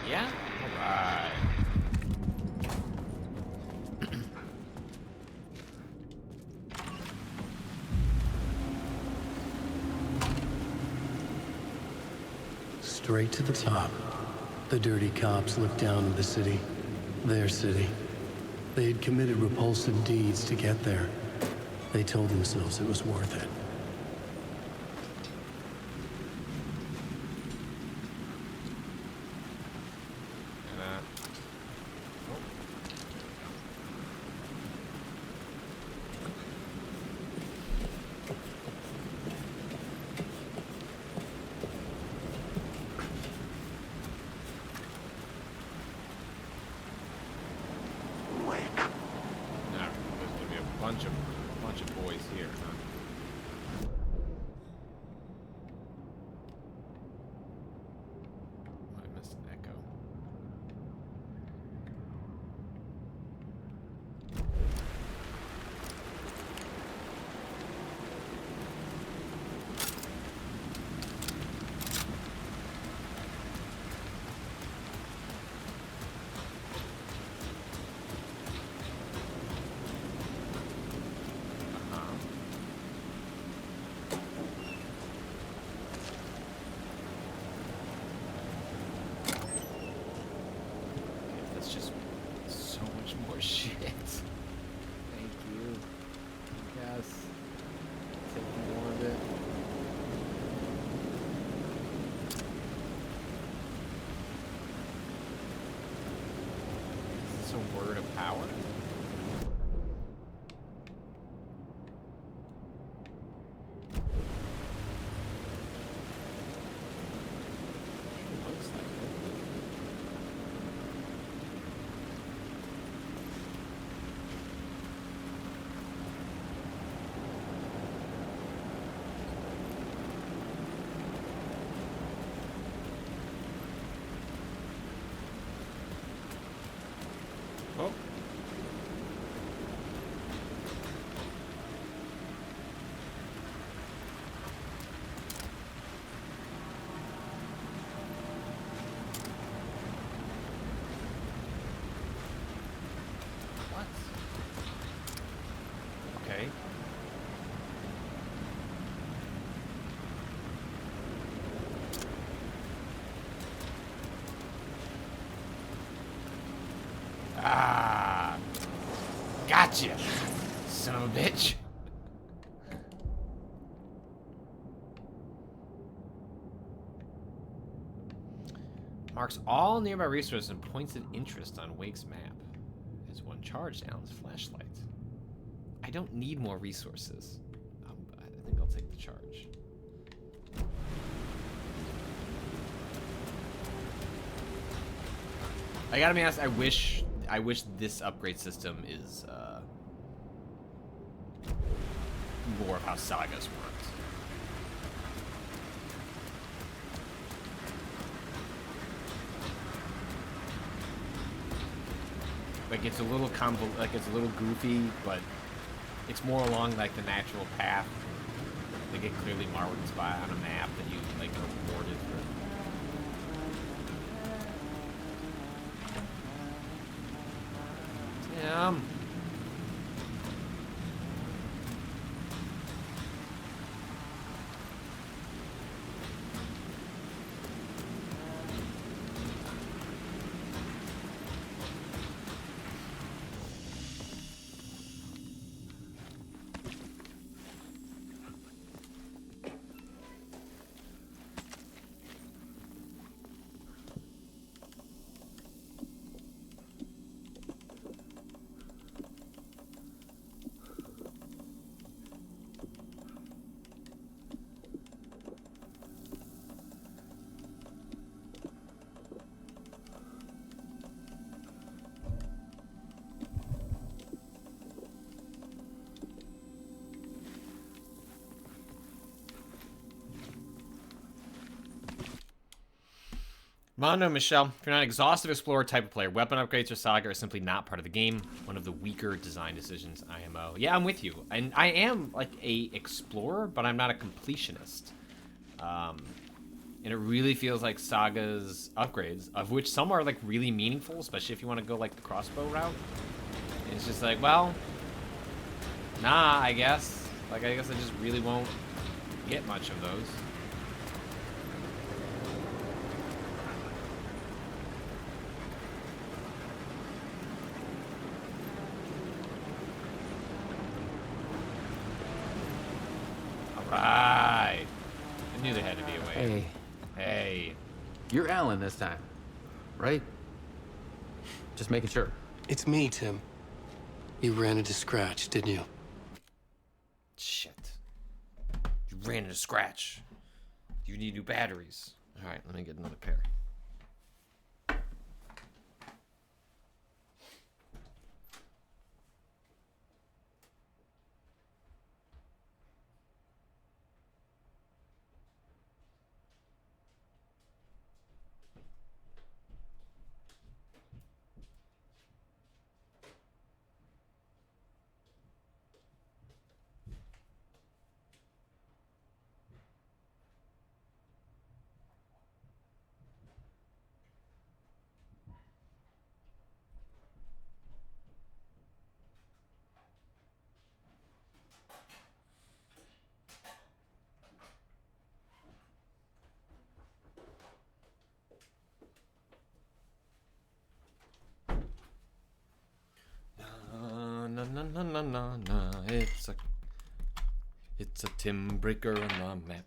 Yeah? Alright. Straight to the top. The dirty cops looked down on the city. Their city. They had committed repulsive deeds to get there. They told themselves it was worth it. Bunch of boys here, huh? Oh, I missed an echo. Shit. Thank you. Yes. Take more of it. Is this a word of power? Oh. What? Okay. Ah, gotcha, son of a bitch. Marks all nearby resources and points of interest on Wake's map. There's one charged Alan's flashlight. I don't need more resources. I think I'll take the charge. I gotta be honest, I wish this upgrade system is more of how sagas worked. Like it's a little it's a little goofy, but it's more along like the natural path. Like it clearly marked spot on a map that you like are rewarded for. Damn. Mondo Michelle, if you're not an exhaustive explorer type of player, weapon upgrades or Saga are simply not part of the game. One of the weaker design decisions, IMO. Yeah, I'm with you. And I am like a explorer, but I'm not a completionist. And it really feels like Saga's upgrades, of which some are like really meaningful, especially if you want to go like the crossbow route. It's just like, well, nah, I guess. Like, I guess I just really won't get much of those. Alright. I knew there had to be a way. Hey. Hey. You're Alan this time, right? Just making sure. It's me, Tim. You ran into Scratch, didn't you? Shit. You ran into Scratch. You need new batteries. Alright, let me get another pair. Na. It's a Tim breaker on the map.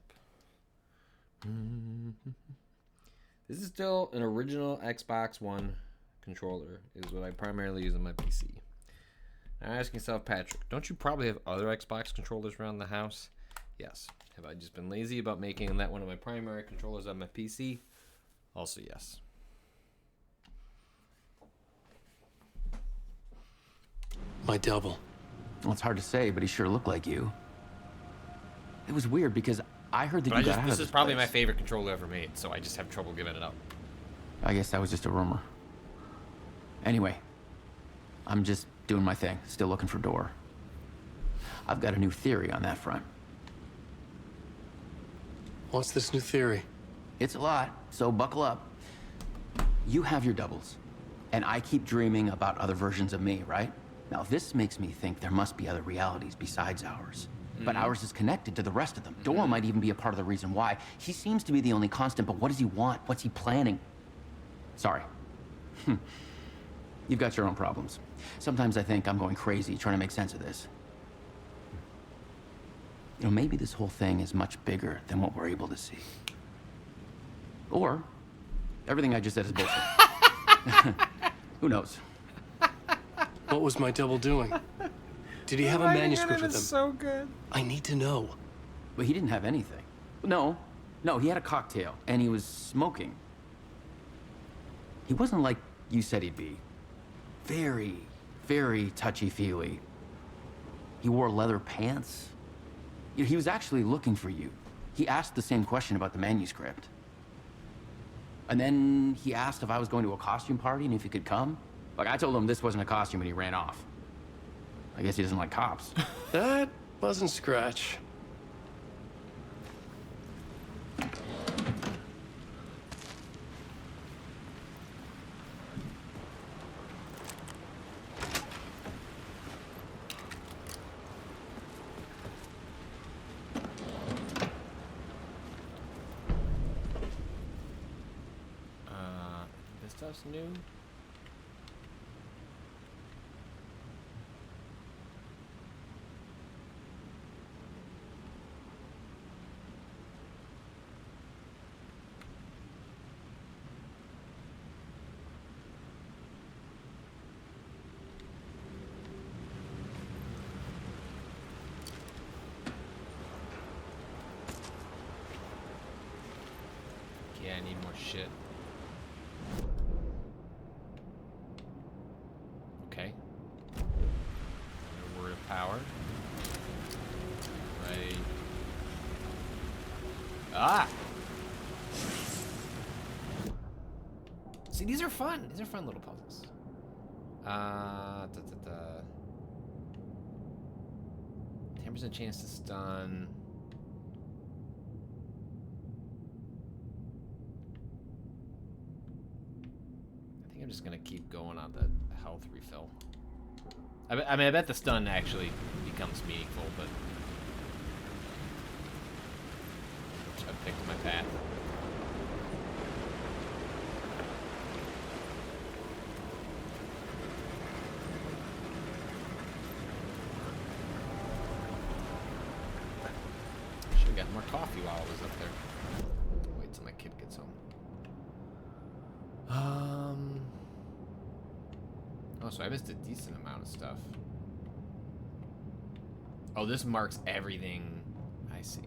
This is still an original Xbox One controller. Is what I primarily use on my PC. Now ask yourself, Patrick, don't you probably have other Xbox controllers around the house? Yes. Have I just been lazy about making that one of my primary controllers on my PC? Also yes. My double. Well, it's hard to say, but he sure looked like you. It was weird because I heard that you got out of this is probably place. my favorite controller ever made, so I just have trouble giving it up. I guess that was just a rumor. Anyway, I'm just doing my thing, still looking for Door. I've got a new theory on that front. What's this new theory? It's a lot, so buckle up. You have your doubles, and I keep dreaming about other versions of me, right? Now, this makes me think there must be other realities besides ours. But ours is connected to the rest of them. Door might even be a part of the reason why. He seems to be the only constant, but what does he want? What's he planning? Sorry. You've got your own problems. Sometimes I think I'm going crazy trying to make sense of this. You know, maybe this whole thing is much bigger than what we're able to see. Or everything I just said is bullshit. Who knows? What was my double doing? Did he have a manuscript with him? So good. I need to know. But he didn't have anything. No, he had a cocktail, and he was smoking. He wasn't like you said he'd be. Very, very touchy-feely. He wore leather pants. You know, he was actually looking for you. He asked the same question about the manuscript. And then he asked if I was going to a costume party and if he could come. Like, I told him this wasn't a costume and he ran off. I guess he doesn't like cops. That wasn't Scratch. This stuff's new. Yeah, I need more shit. Okay. Another word of power. Right. Ah! See, these are fun. These are fun little puzzles. 10% chance to stun. I think I'm just gonna keep going on the health refill. I mean, I bet the stun actually becomes meaningful, but I've picked my path. Should've got more coffee while I was up there. Wait till my kid gets home. Oh, so I missed a decent amount of stuff. Oh, this marks everything. I see.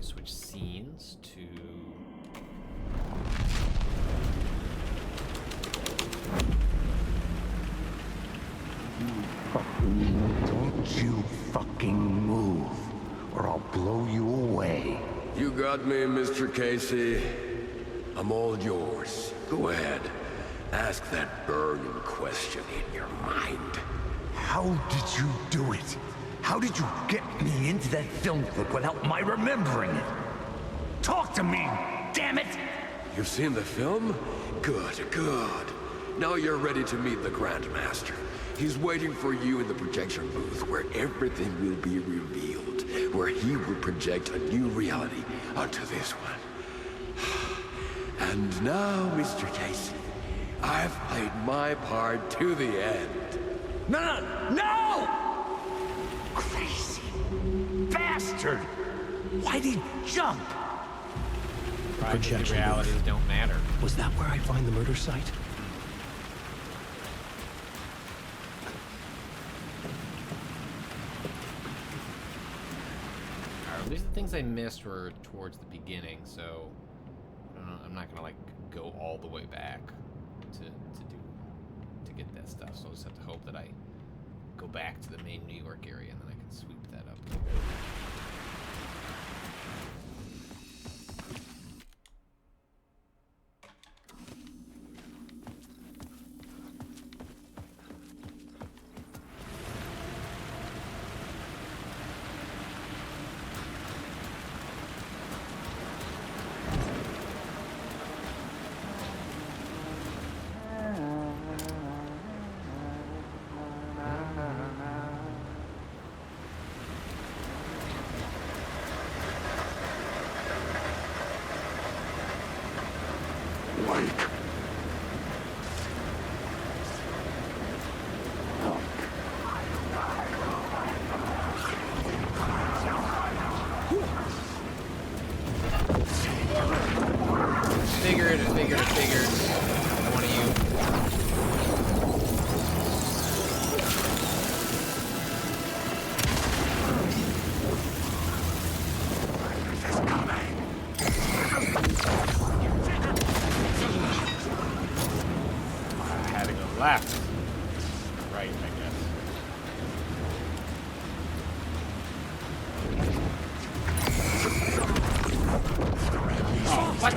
Switch scenes to Don't you fucking move, or I'll blow you away. You got me, Mr. Casey. I'm all yours. Go ahead. Ask that burning question in your mind. How did you do it? How did you get me into that film clip without my remembering it? Talk to me, damn it! You've seen the film? Good, good. Now you're ready to meet the Grandmaster. He's waiting for you in the projection booth where everything will be revealed, where he will project a new reality onto this one. And now, Mr. Casey, I've played my part to the end. No! Crazy bastard! Why'd he jump? Projection realities don't matter. Was that where I find the murder site? Alright, at least the things I missed were towards the beginning, so I'm not gonna like go all the way back to get that stuff. So I'll just have to hope that I go back to the main New York area and then I can sweep that up. Figured. One of you. I had to go left. Right, I guess. Oh, what?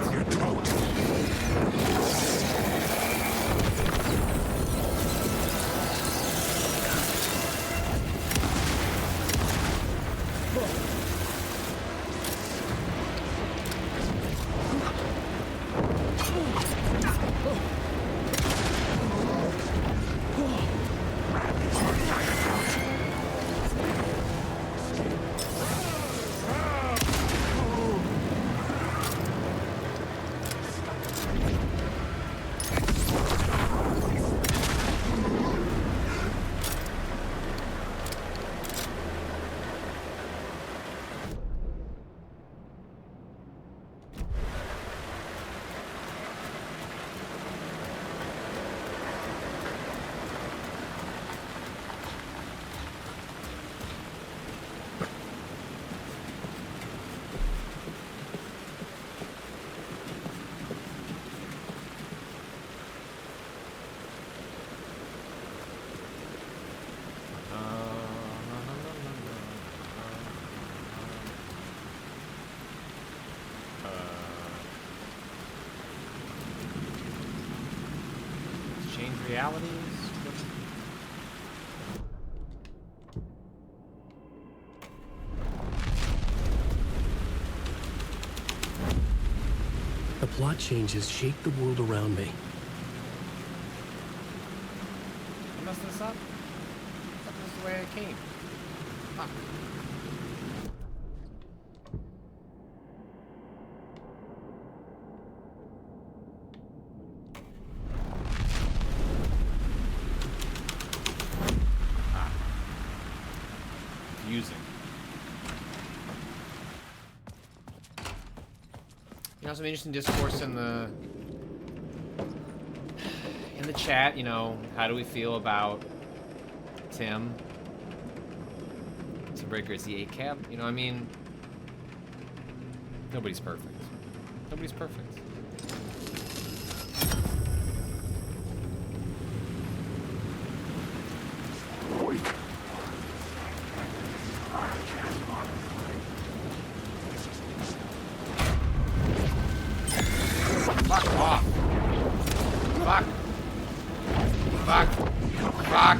realities. The plot changes shake the world around me. I messed this up? I thought this is the way I came. Fuck. Using. You know, some interesting discourse in the chat. You know, how do we feel about Tim? Breaker is the 8 cab. You know, I mean, nobody's perfect. Nobody's perfect. Fuck off. Fuck. Fuck. Fuck.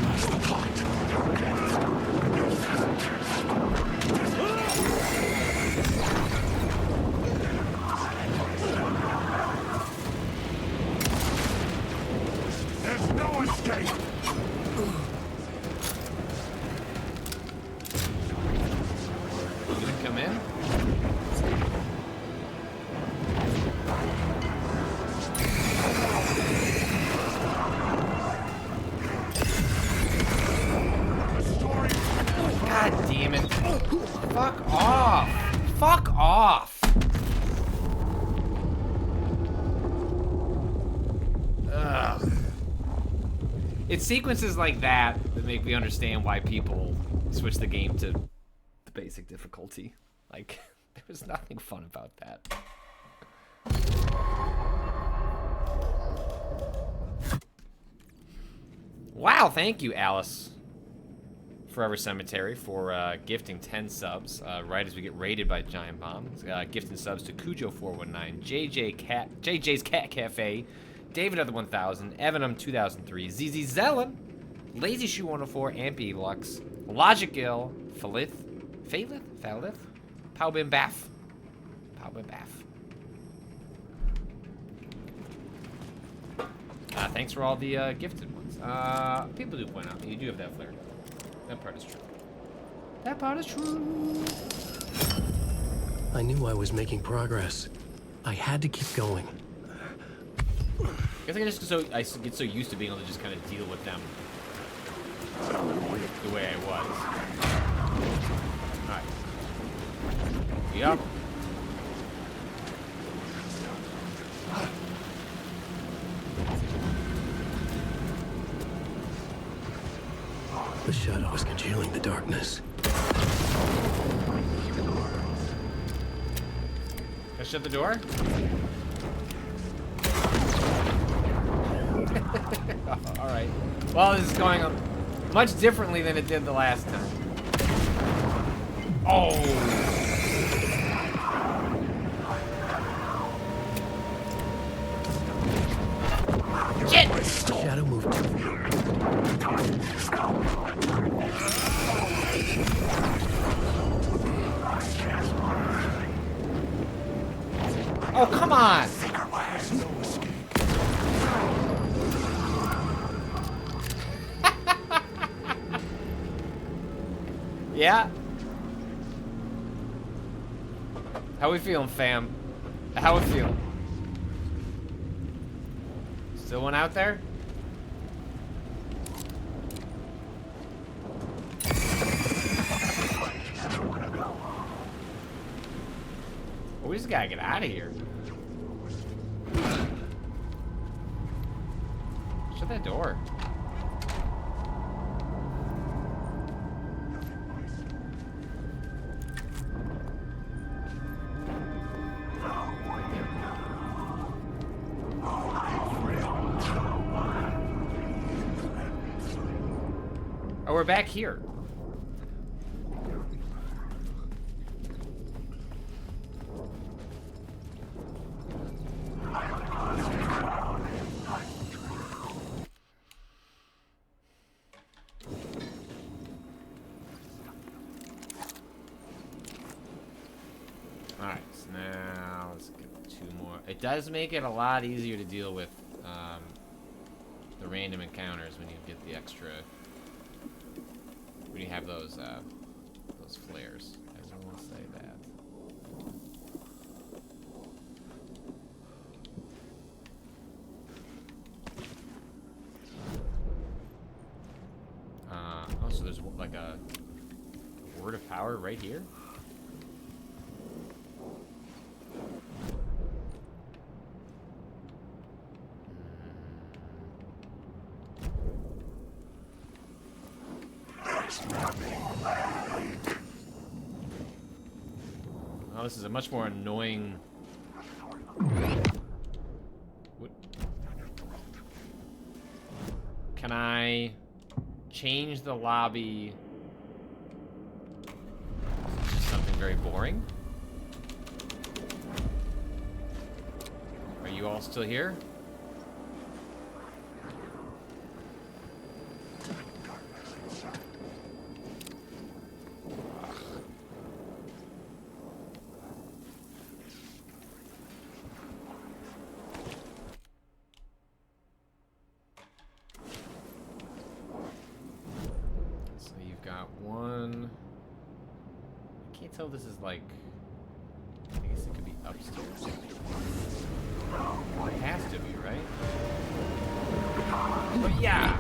There's no escape. You gonna come in? God damn it. Fuck off. Fuck off. Ugh. It's sequences like that that make me understand why people switch the game to the basic difficulty. Like, there was nothing fun about that. Wow, thank you, Alice. Forever Cemetery for gifting 10 subs right as we get raided by Giant Bomb. Gifting subs to Cujo419, JJ's Cat Cafe, David Other 1000, Evanum 2003, ZZ Zellen, Lazy Shoe 104, Ampy Lux, Logic Gill, Falith, Powbin Baff. Thanks for all the gifted ones. People do point out that you do have that flair. That part is true. That part is true. I knew I was making progress. I had to keep going. I guess I get so used to being able to just kind of deal with them the way I was. Alright. Yep. The shadow was congealing the darkness. Can I shut the door? Alright. Well, this is going much differently than it did the last time. Oh! Shit! Shadow moved too. Oh, come on! Yeah? How we feeling, fam? How we feeling? Still one out there? Well, we just gotta get out of here. Shut that door. Oh, we're back here. It does make it a lot easier to deal with the random encounters when you get the extra, when you have those flares. I will say that. Oh, so there's like a word of power right here? Oh, this is a much more annoying... What? Can I change the lobby? It's just something very boring. Are you all still here? Tell this is like, I guess it could be upstairs. It has to be, right? But yeah.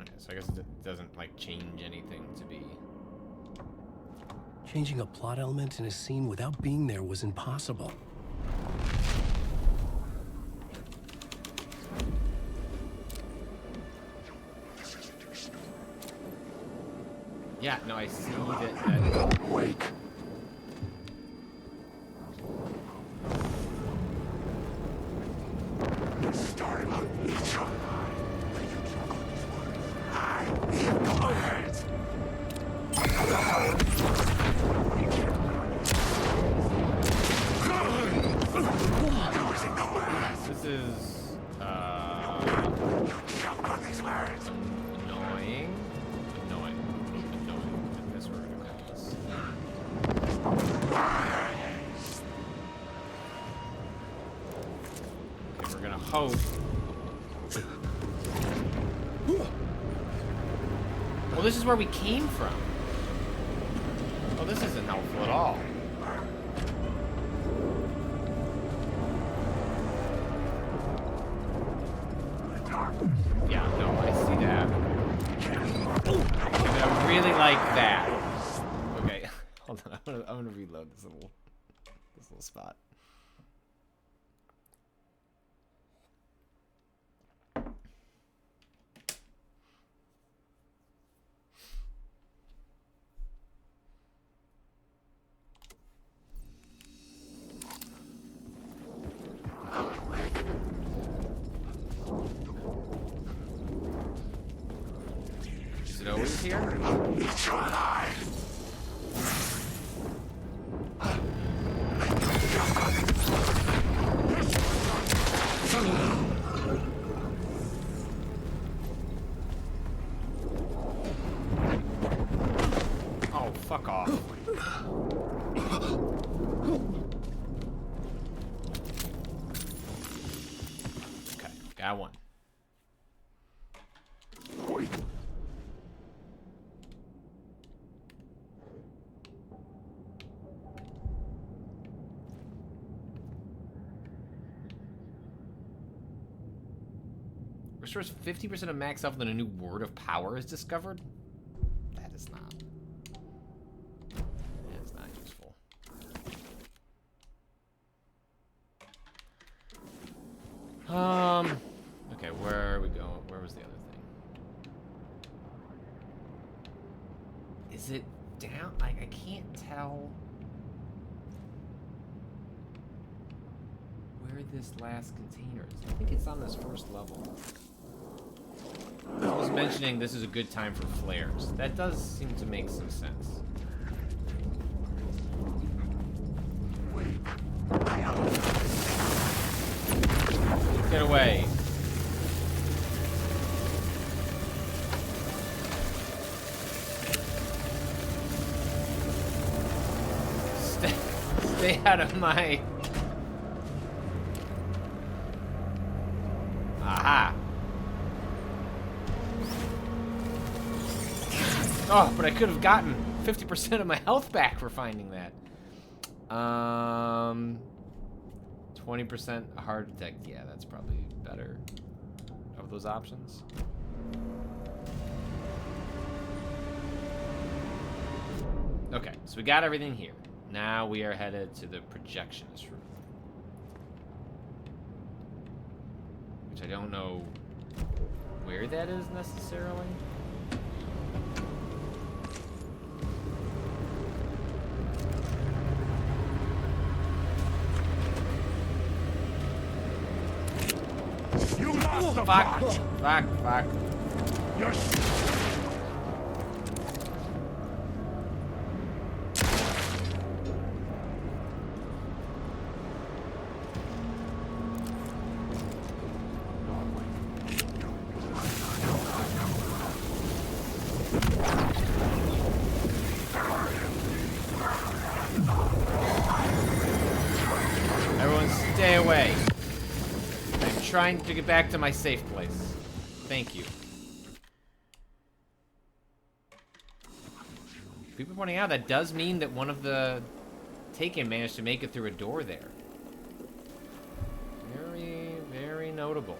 Okay, so I guess it doesn't like change anything to be. Changing a plot element in a scene without being there was impossible. Yeah, no, I see that. Wake. Starting on each other. I need the words. This is jump on these words. Annoying. That's where we're gonna go. Okay, we're gonna hope. Well, this is where we came from. Oh, this isn't helpful at all. Yeah, no, I see that. I really like that. Okay, hold on. I'm gonna reload this little spot. Is it always here? Oh, fuck off. Okay, got one. Restores 50% of max health when a new word of power is discovered? That is not useful. Okay, where are we going? Where was the other thing? Is it down? Like, I can't tell where this last container is. I think it's on this first level. I was mentioning this is a good time for flares. That does seem to make some sense. Get away. Stay out of my... Aha. Oh, but I could have gotten 50% of my health back for finding that. 20% hard detect. Yeah, that's probably better of those options. Okay, so we got everything here. Now we are headed to the projectionist room. Which I don't know where that is necessarily. You lost the Fuck. plot. Fuck. You're... Everyone stay away. I'm trying to get back to my safe place. Thank you. People pointing out that does mean that one of the Taken managed to make it through a door there. Very notable.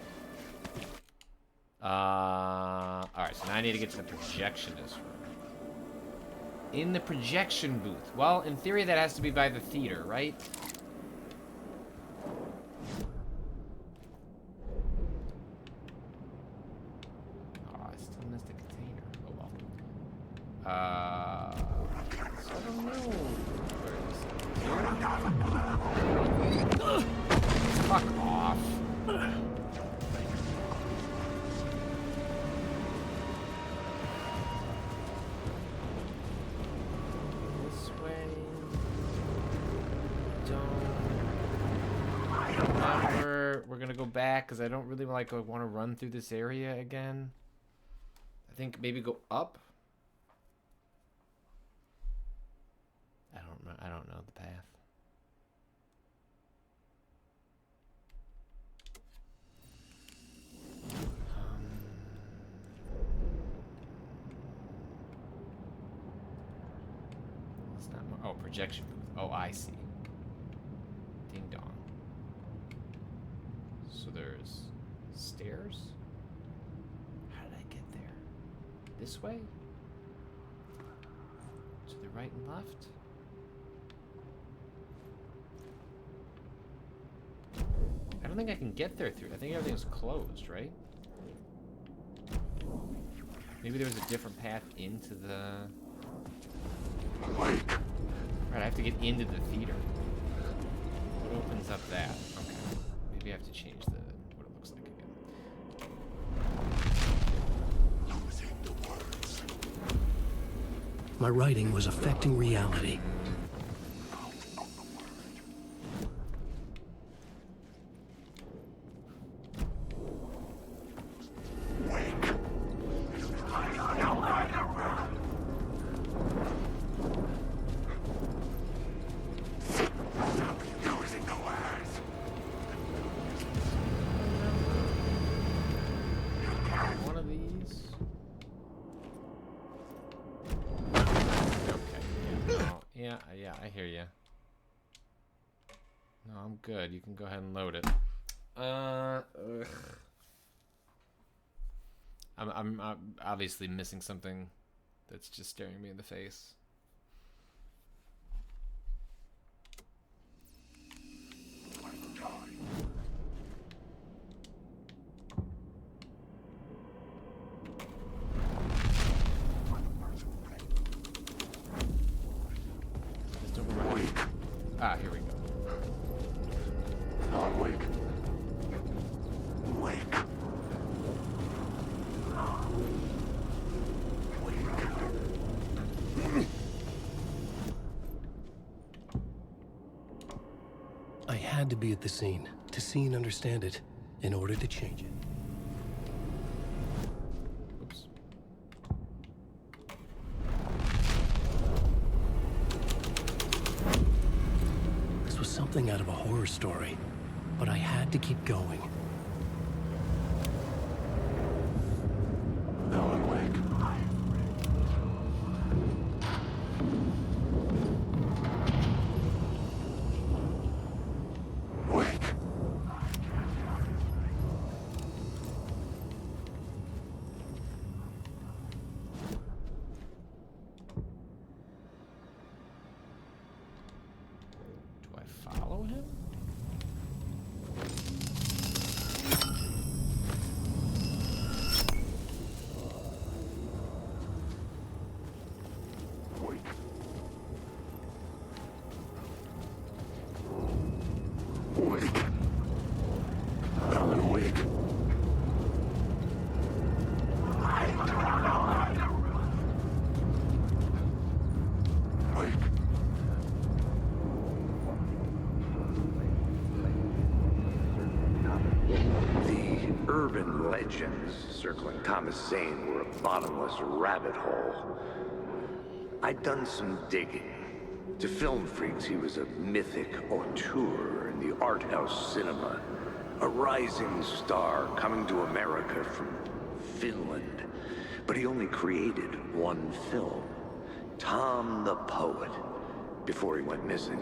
Alright, so now I need to get to the projectionist room. In the projection booth. Well, in theory that has to be by the theater, right? Oh, I still missed the container. Oh well. So I don't know where this is. Fuck off. This way. We're gonna go back because I don't really want to run through this area again. I think maybe go up. I don't know the path. It's not more. Oh, projection booth. Oh, I see. Ding dong. So there's stairs? How did I get there? This way? To the right and left? I don't think I can get there through. I think everything's closed, right? Maybe there was a different path into the... Right, I have to get into the theater. What opens up that? Okay. Maybe I have to change what it looks like again. My writing was affecting reality. One of these. Okay. Yeah, I hear you. No, I'm good. You can go ahead and load it. I'm obviously missing something that's just staring me in the face. Ah, here we go. Wake. I had to be at the scene, to see and understand it, in order to change it. Oops. something out of a horror story, but I had to keep going. Alan Wake. Follow him? Wake. Alan Wake. The urban legends circling Thomas Zane were a bottomless rabbit hole. I'd done some digging. To film freaks, he was a mythic auteur in the art house cinema. A rising star coming to America from Finland. But he only created one film, Tom the Poet, before he went missing,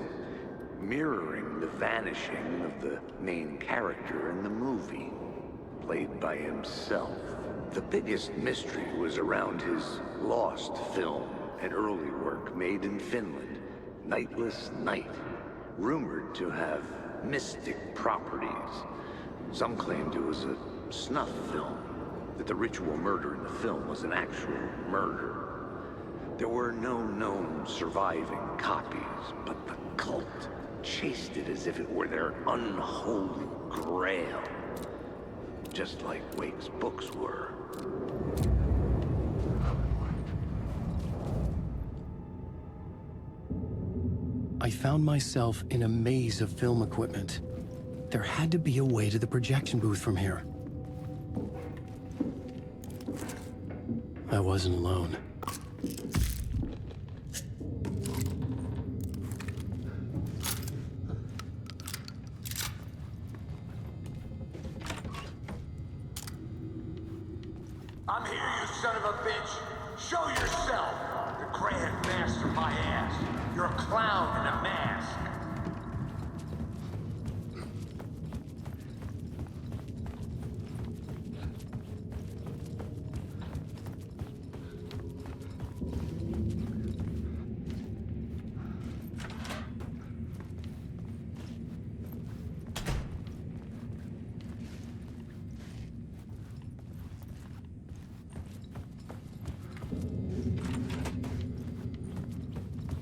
mirroring the vanishing of the main character in the movie, played by himself. The biggest mystery was around his lost film, an early work made in Finland, Nightless Night, rumored to have mystic properties. Some claimed it was a snuff film, that the ritual murder in the film was an actual murder. There were no known surviving copies, but the cult chased it as if it were their unholy grail. Just like Wake's books were. I found myself in a maze of film equipment. There had to be a way to the projection booth from here. I wasn't alone. I'm here, you son of a bitch! Show yourself! The Grand Master, my ass! You're a clown in a mask!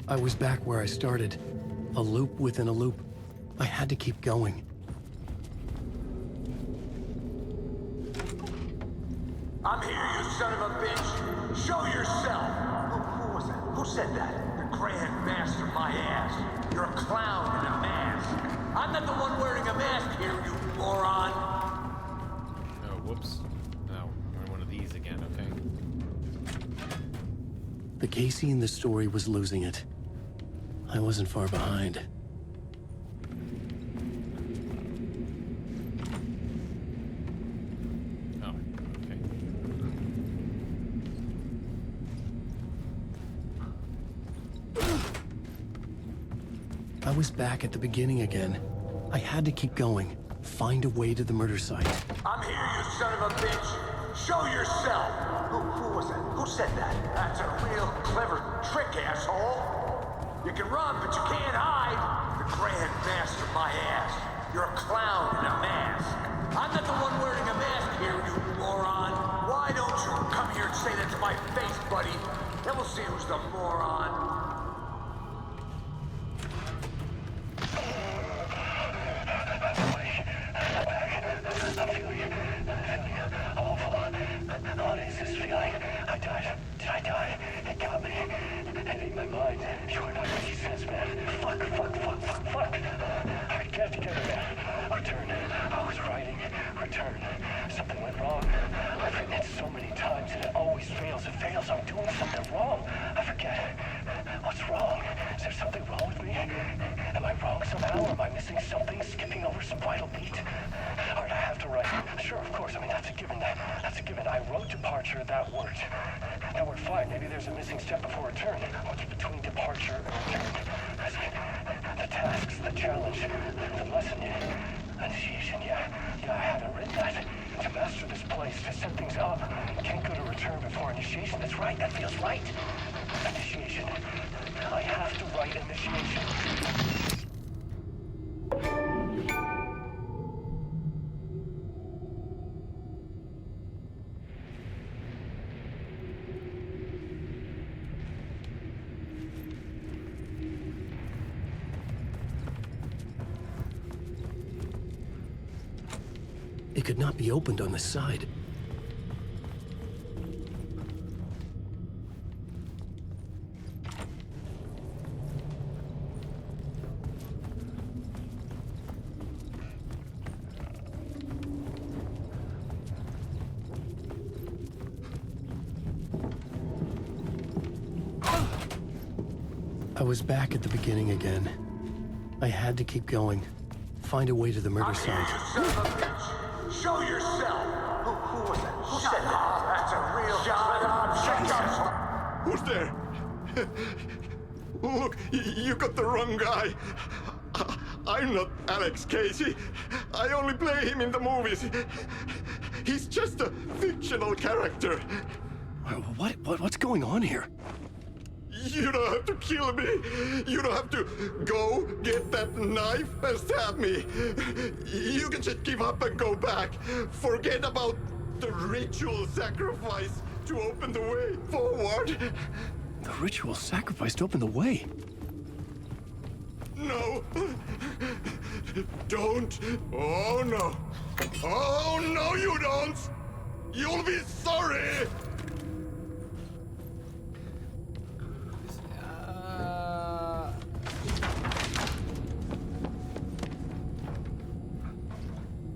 I was back where I started. A loop within a loop. I had to keep going. I'm here, you son of a bitch! Show yourself! Who was that? Who said that? The Grand Master, my ass! You're a clown in a mask! I'm not the one wearing a mask here, you moron! Oh, whoops. No, we're one of these again, okay? The Casey in the story was losing it. I wasn't far behind. Oh, okay. I was back at the beginning again. I had to keep going. Find a way to the murder site. I'm here, you son of a bitch! Show yourself! Who was that? Who said that? That's a real clever trick, asshole! You can run, but you can't hide! The Grand Master, my ass! You're a clown in a mask! I'm not the one wearing a mask here, you moron! Why don't you come here and say that to my face, buddy? Then we'll see who's the moron! What is this feeling? I died. Did I die? It got me. It ate my mind. You are not making sense, man. Fuck. Alright, get it together, man. Return. I was writing. Return. Something went wrong. I've written it so many times and it always fails. It fails. I'm doing something wrong. I forget. What's wrong? Is there something wrong with me? Am I wrong somehow? Or am I missing there's a missing step before return. What's between departure and return? The tasks, the challenge, the lesson, initiation, yeah, I haven't written that. To master this place, to set things up. Can't go to return before initiation. That's right, that feels right. Initiation. I have to write initiation. It could not be opened on the side. I was back at the beginning again. I had to keep going. Find a way to the murder site. Son of a bitch! Show yourself! Who was that? Who said that? That's a real... Shut up! Who's there? Look, you got the wrong guy. I'm not Alex Casey. I only play him in the movies. He's just a fictional character. What's going on here? You don't have to kill me. You don't have to go get that knife and stab me. You can just give up and go back. Forget about the ritual sacrifice to open the way forward. The ritual sacrifice to open the way? No. Don't. Oh, no. Oh, no, you don't. You'll be sorry.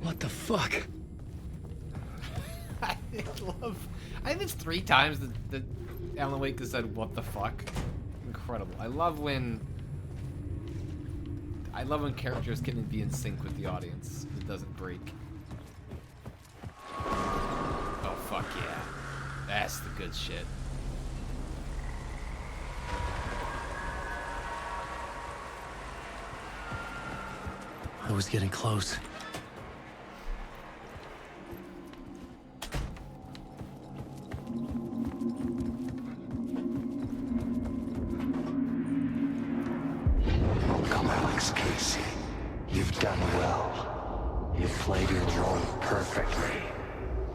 What the fuck? I think it's 3 times that Alan Wake has said, "What the fuck?" Incredible. I love when characters can be in sync with the audience. It doesn't break. Oh fuck yeah. That's the good shit. I was getting close. Welcome, Alex Casey. You've done well. You've played your role perfectly.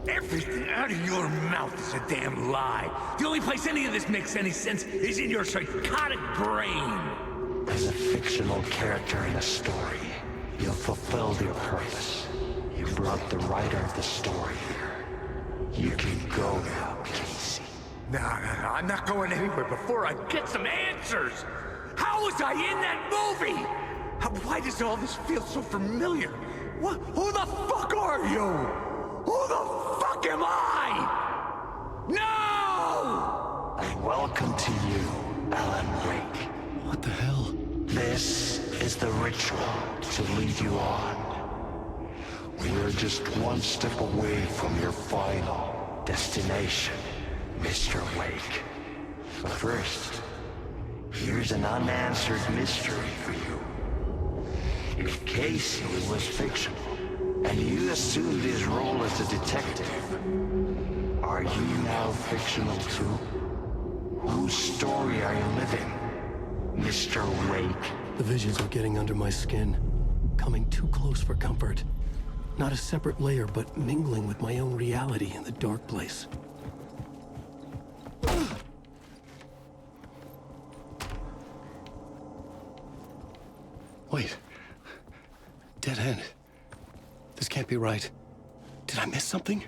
Everything out of your mouth is a damn lie. The only place any of this makes any sense is in your psychotic brain. As a fictional character in a story, you've fulfilled your purpose. You brought the writer of the story here. You can go now, Casey. No, I'm not going anywhere before I get some answers. How was I in that movie? Why does all this feel so familiar? Who the fuck are you? Who the fuck am I? No! And welcome to you, Alan Wake. What the hell? This is the ritual to lead you on. We're just one step away from your final destination, Mr. Wake. But first, here's an unanswered mystery for you. If Casey was fictional, and you assumed his role as a detective, are you now fictional too? Whose story are you living, Mr. Wake? The visions are getting under my skin, coming too close for comfort. Not a separate layer, but mingling with my own reality in the dark place. Wait. Dead end. This can't be right. Did I miss something?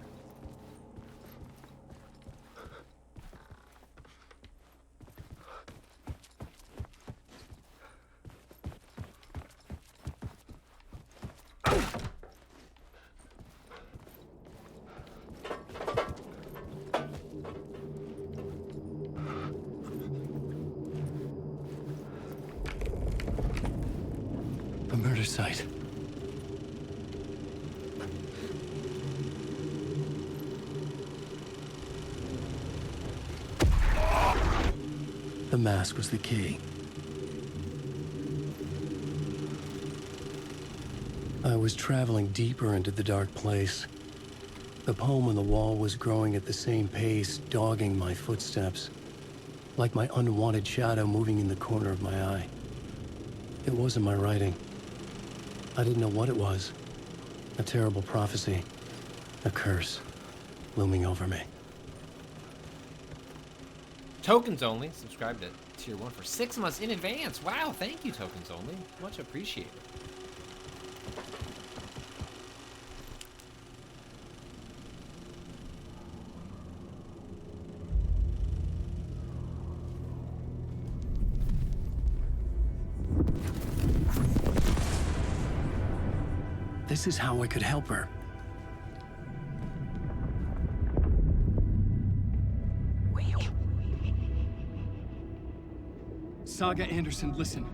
A murder site. The mask was the key. I was traveling deeper into the dark place. The poem on the wall was growing at the same pace, dogging my footsteps, like my unwanted shadow moving in the corner of my eye. It wasn't my writing. I didn't know what it was. A terrible prophecy, a curse, looming over me. Tokens Only, subscribe to Tier 1 for 6 months in advance. Wow, thank you, Tokens Only. Much appreciated. This is how I could help her. Saga Anderson, listen.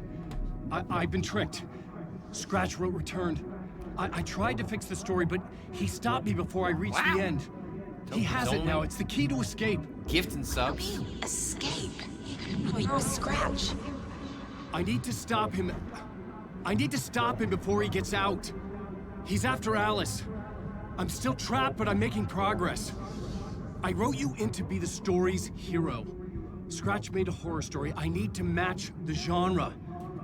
I've been tricked. Scratch wrote returned. I tried to fix the story, but he stopped me before I reached the end. He has it now. It's the key to escape. Gift and subs. Escape? You're a Scratch. I need to stop him. I need to stop him before he gets out. He's after Alice. I'm still trapped, but I'm making progress. I wrote you in to be the story's hero. Scratch made a horror story. I need to match the genre.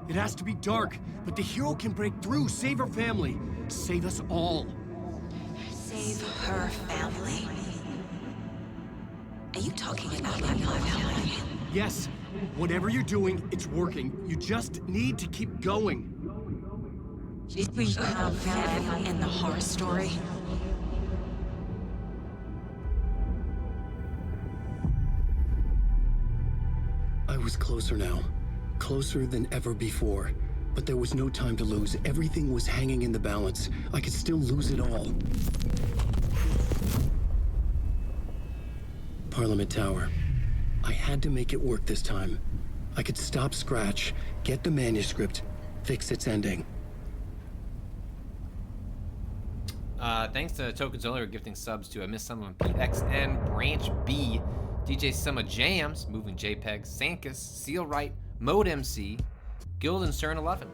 It has to be dark, but the hero can break through, save her family, save us all. Save her family? Are you talking about my family? Yes. Whatever you're doing, it's working. You just need to keep going. Did we have family in the horror story? I was closer now. Closer than ever before. But there was no time to lose. Everything was hanging in the balance. I could still lose it all. Parliament Tower. I had to make it work this time. I could stop Scratch, get the manuscript, fix its ending. Thanks to Tokens Only for gifting subs to Miss Someone PXN, Branch B, DJ Summer Jams, Moving JPEG, Sankus, Seal Right, Mode MC, Guild and CERN 11.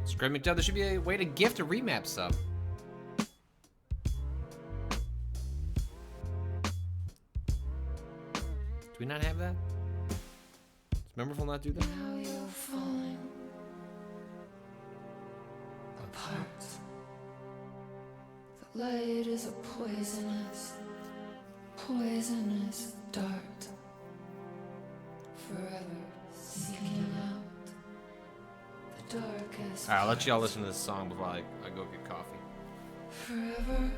Scrim McDuff, there should be a way to gift a remap sub. Do we not have that? Does Memberful not do that? Now you're falling apart. The light is a poisonous, poisonous dart. Forever seeking out the darkest. Alright, I'll let y'all listen to this song before I go get coffee. Forever,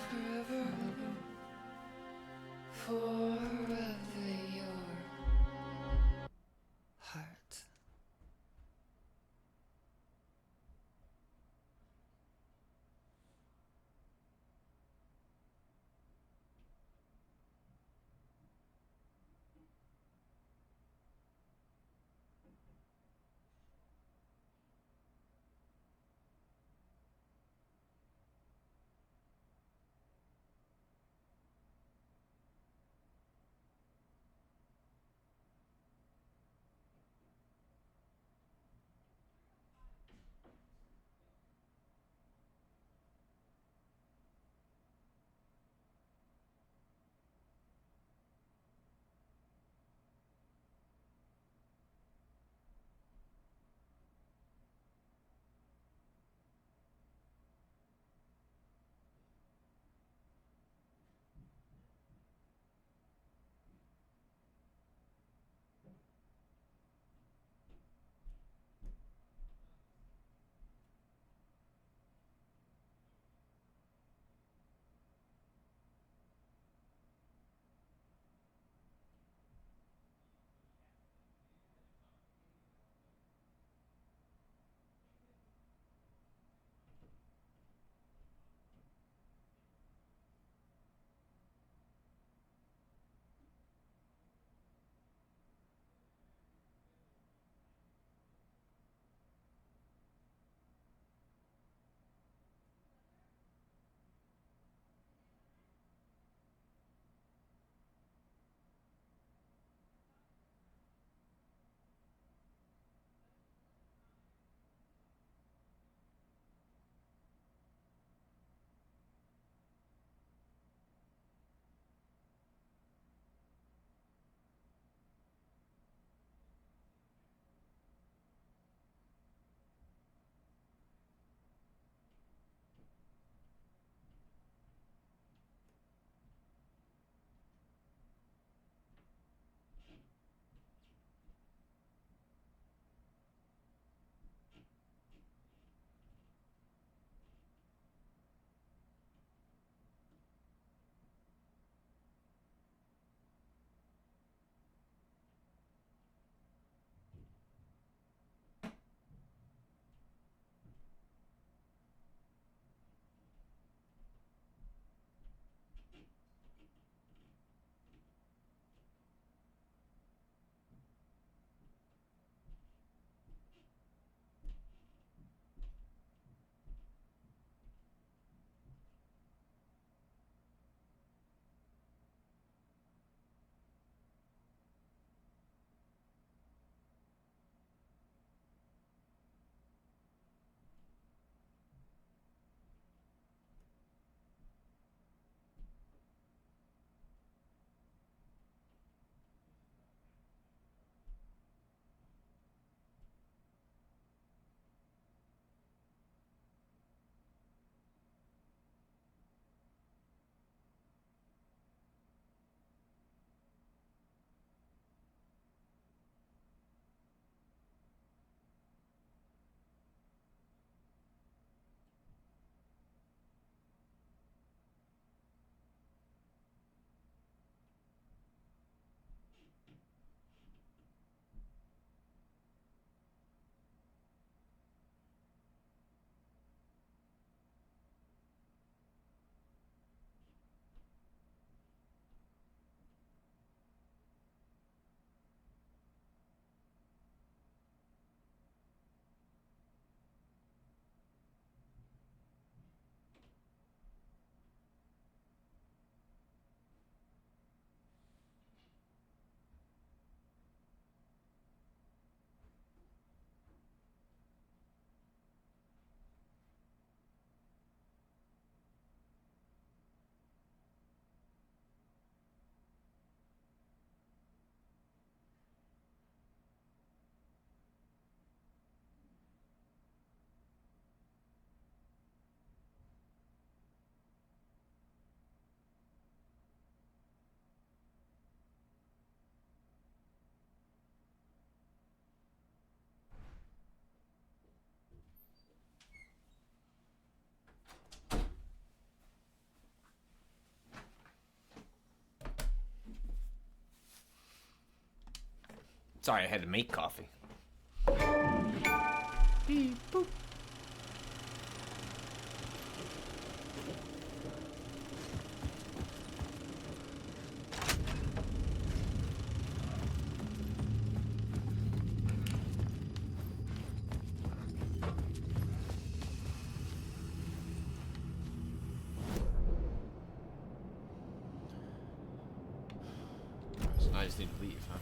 forever, forever your heart. Sorry, I had to make coffee. Beep, boop. So I just need to leave, huh?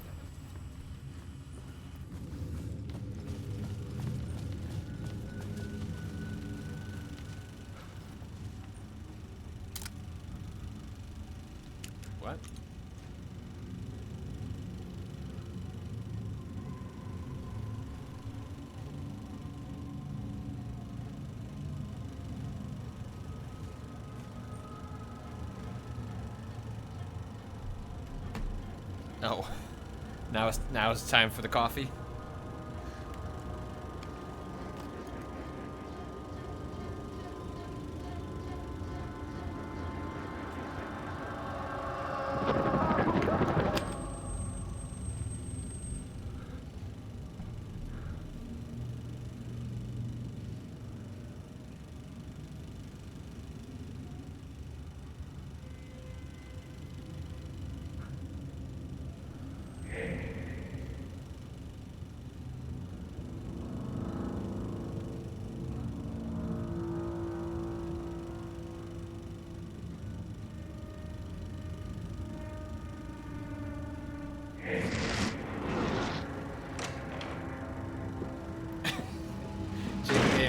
What? Oh. Now it's time for the coffee.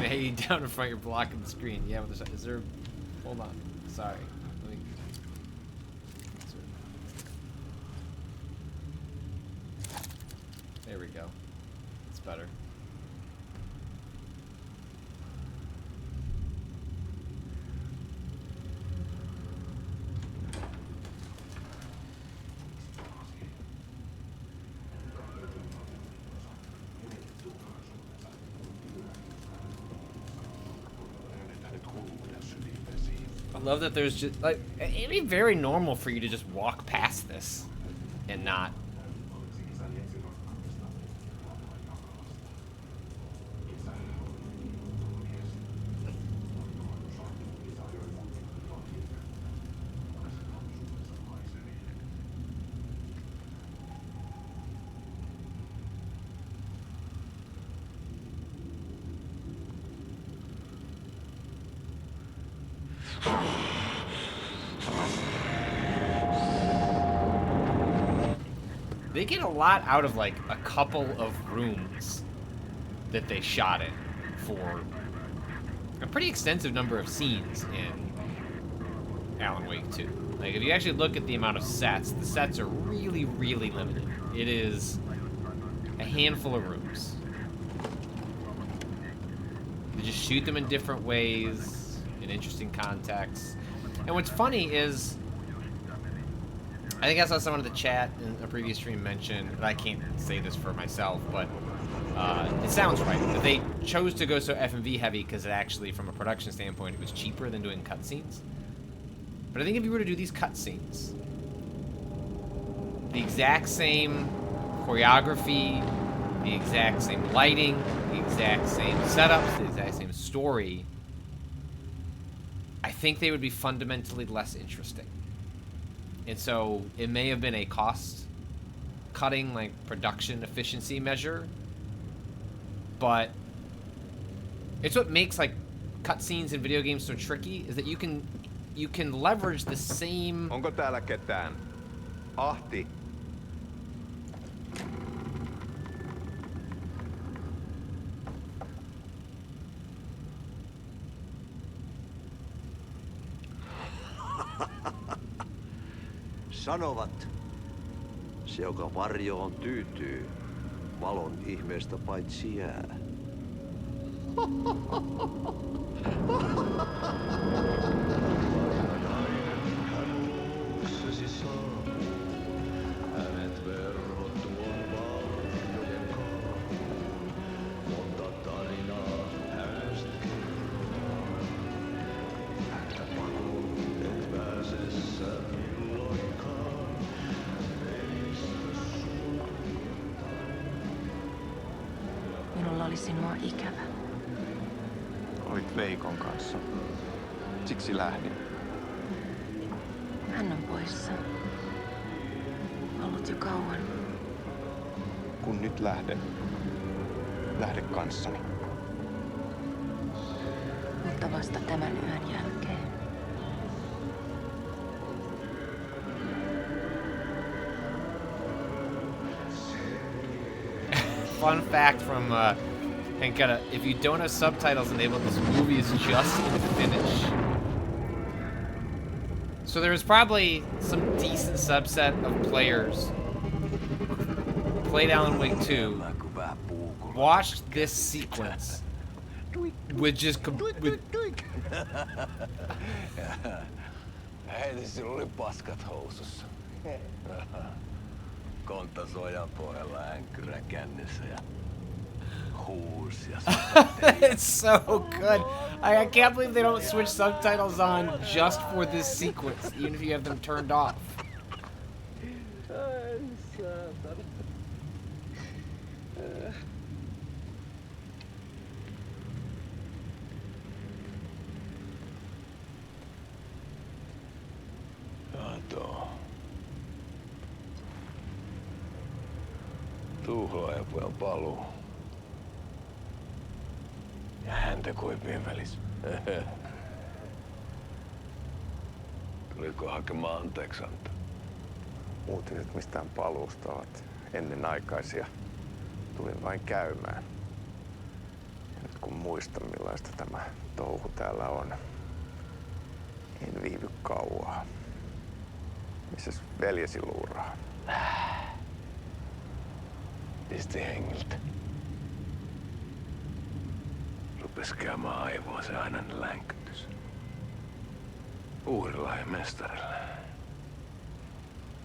Hey, down in front, you're blocking the screen. Yeah, is there? Hold on. Sorry. Let me. There we go. It's better. I love that there's just like it'd be very normal for you to just walk past this and not. They get a lot out of like a couple of rooms that they shot in for a pretty extensive number of scenes in Alan Wake 2. Like if you actually look at the amount of sets, the sets are really, really limited. It is a handful of rooms. They just shoot them in different ways, in interesting contexts. And what's funny is, I think I saw someone in the chat in a previous stream mention, and I can't say this for myself, but it sounds right, that they chose to go so FMV heavy because it actually, from a production standpoint, it was cheaper than doing cutscenes. But I think if you were to do these cutscenes, the exact same choreography, the exact same lighting, the exact same setups, the exact same story, I think they would be fundamentally less interesting. And so it may have been a cost-cutting, like, production efficiency measure, but it's what makes, like, cutscenes in video games so tricky, is that you can leverage the same... Onko täällä ketään? Ahti. Sanovat, se joka varjoon tyytyy, valon ihmeestä paitsi jää. sinua ikävä. Olit Veikon kanssa. Siksi lähdin. Hän on poissa. Ollut jo kauan. Kun nyt lähden, lähde kanssani. Mutta vasta tämän yön jälkeen. Fun fact from Henkata, if you don't have subtitles enabled, this movie is just in Finnish. So there was probably some decent subset of players who played Alan Wake 2, watched this sequence with just with Hei, sillä oli paskat housussa. Kontta sojan pohjalla änkyrä kännissä ja huusi ja It's so good. I can't believe they don't switch subtitles on just for this sequence, even if you have them turned off. Tuhlaajapojan paluu. Ja häntä koipien välis. Tuliko hakemaan anteeksianto? Uutiset mistään paluusta ovat ennenaikaisia. Tulin vain käymään. Ja nyt kun muistan millaista tämä touhu täällä on, en viivy kauaa. Missäs veljesi luuraa? Pisti hengiltä. Rupes käymään aivoa se ainainen länkytys. Uhrilla ja mestarilla.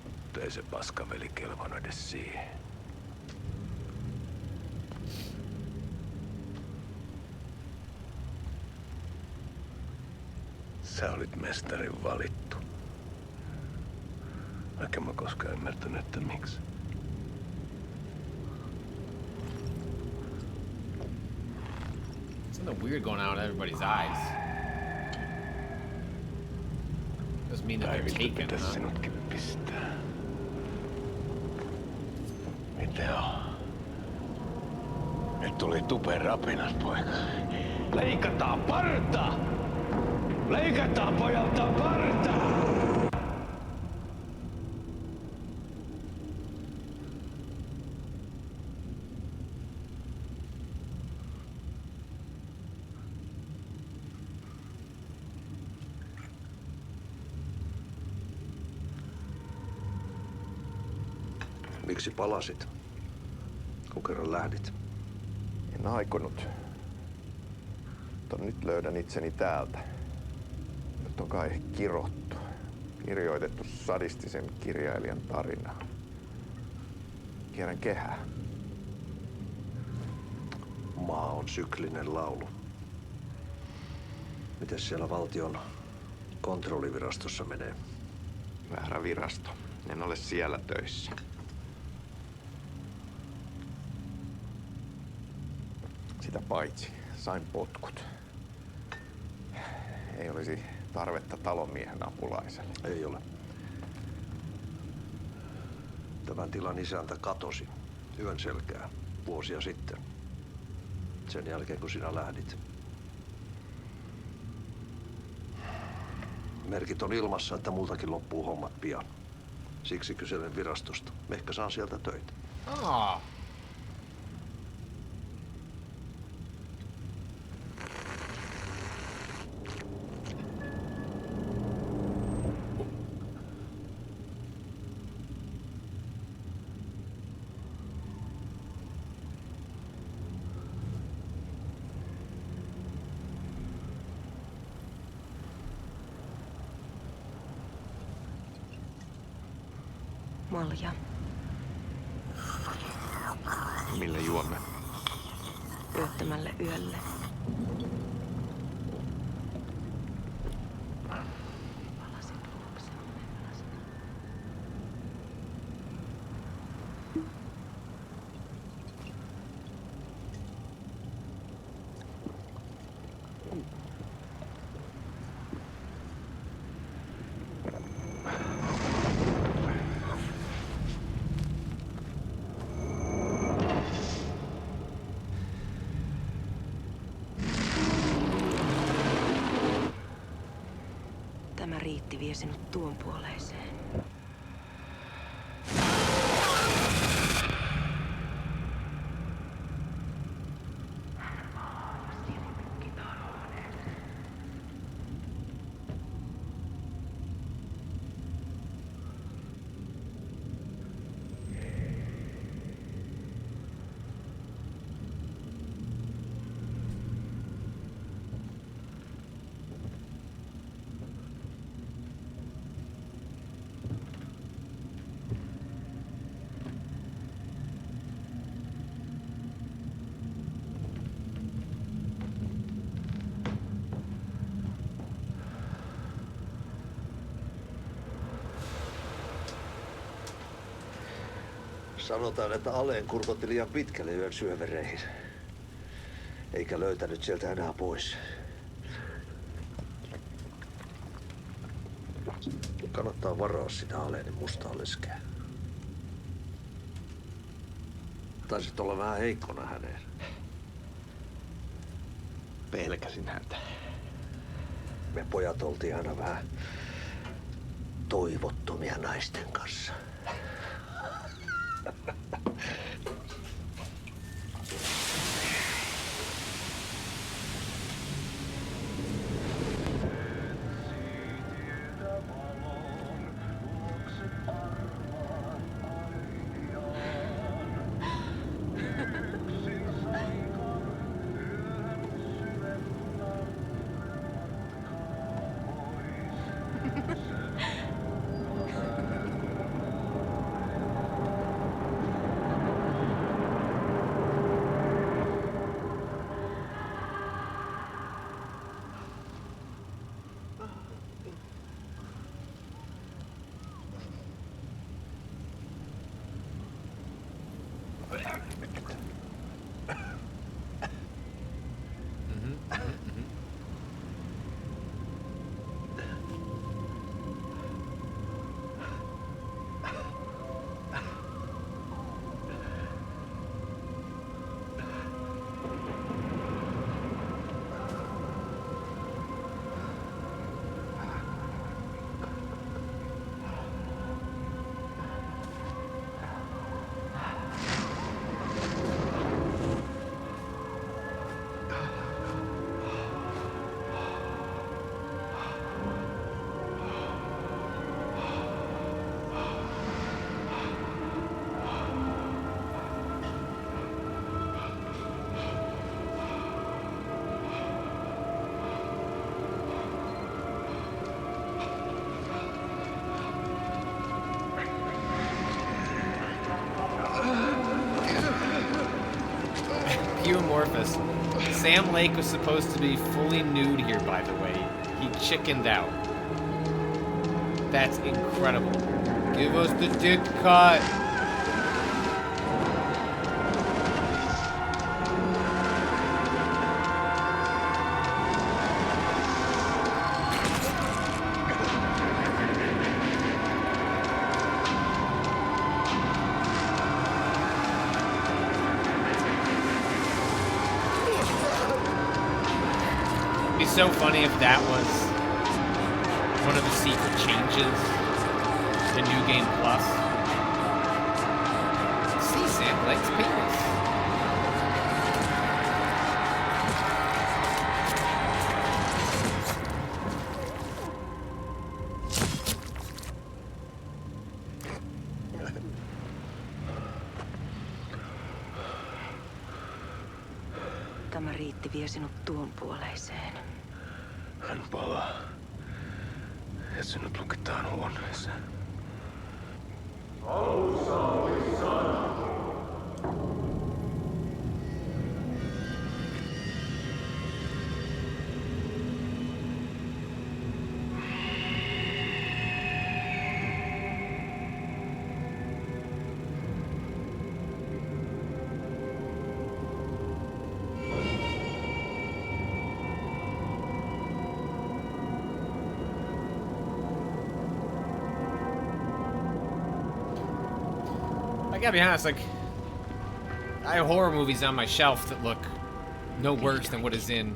Mutta ei se paskaveli kelvannut edes siihen. Sä olit mestarin valittu. Vaikka mä koskaan ymmärtänyt, että miksi. Something weird going on in everybody's eyes. Doesn't mean that they're taken, huh? Sinutkin pistää. Mitä on? Nyt tuli tupen rapinat, poika. Leikataan partaa! Leikataan pojalta partaa! Miksi palasit, kun kerran lähdit? En aikonut. Mutta nyt löydän itseni täältä. Nyt on kai kirottu. Kirjoitettu sadistisen kirjailijan tarinaa. Kierrän kehää. Maa on syklinen laulu. Mites siellä valtion kontrollivirastossa menee? Väärä virasto. En ole siellä töissä. Sitä paitsi sain potkut. Ei olisi tarvetta talonmiehen apulaiselle. Ei ole. Tämän tilan isäntä katosi yön selkää vuosia sitten. Sen jälkeen kun sinä lähdit. Merkit on ilmassa, että multakin loppuu hommat pian. Siksi kyselen virastosta. Ehkä saan sieltä töitä. Malja. Millä juomme? Yöttömälle yölle. riitti vie sinut tuon puoleiseen. Sanotaan, että Aleen kurkotti liian pitkälle yön syövereihin. Eikä löytänyt sieltä enää pois. Kannattaa varoa sitä Aleenin mustaa leskeä. Taisit olla vähän heikkona häneen. Pelkäsin häntä. Me pojat oltiin aina vähän toivottomia naisten kanssa. Amorphous. Sam Lake was supposed to be fully nude here, by the way. He chickened out. That's incredible. Give us the dick cut. So funny if that was one of the secret changes to New Game Plus. See Sam Lake's penis. Tämä riitti vie sinut tuon puoleiseen. Hän palaa. Ja sinut lukitaan huoneeseen. Alussa oli sana. I gotta be honest, like, I have horror movies on my shelf that look no worse than what is in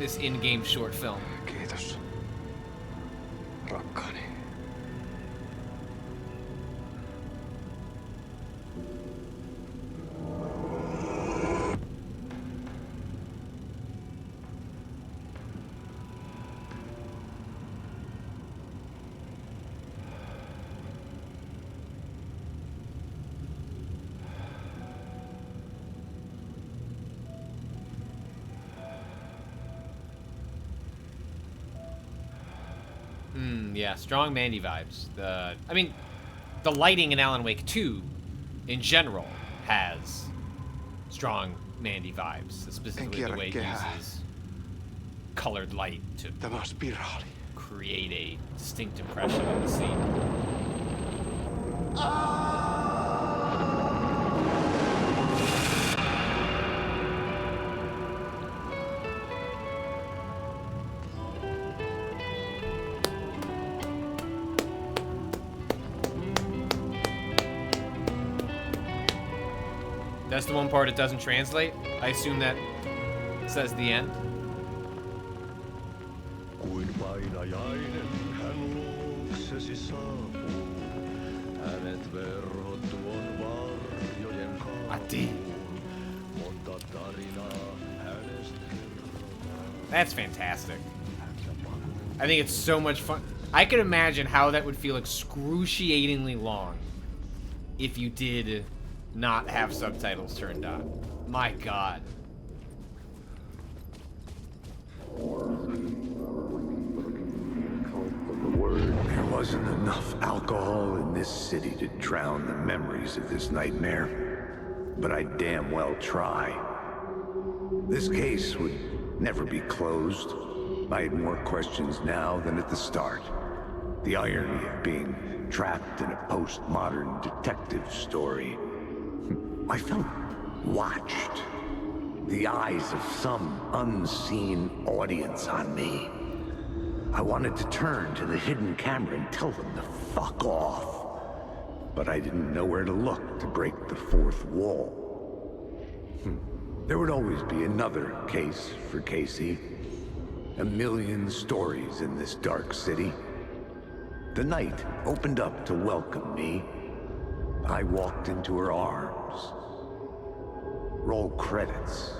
this in-game short film. Kiitos. rakkaani. Yeah, strong Mandy vibes. The lighting in Alan Wake 2, in general, has strong Mandy vibes. Specifically the way it uses colored light to create a distinct impression of the scene. That's the one part it doesn't translate. I assume that says the end. Kuin painajainen hän luoksesi saapuu. Hänet verhottu on varjojen kaupuun. Monta tarinaa hänestä. That's fantastic. I think it's so much fun. I could imagine how that would feel excruciatingly long if you did not have subtitles turned on. My God. There wasn't enough alcohol in this city to drown the memories of this nightmare, but I'd damn well try. This case would never be closed. I had more questions now than at the start. The irony of being trapped in a postmodern detective story. I felt watched. The eyes of some unseen audience on me. I wanted to turn to the hidden camera and tell them to fuck off. But I didn't know where to look to break the fourth wall. There would always be another case for Casey. A million stories in this dark city. The night opened up to welcome me. I walked into her arms. Roll credits.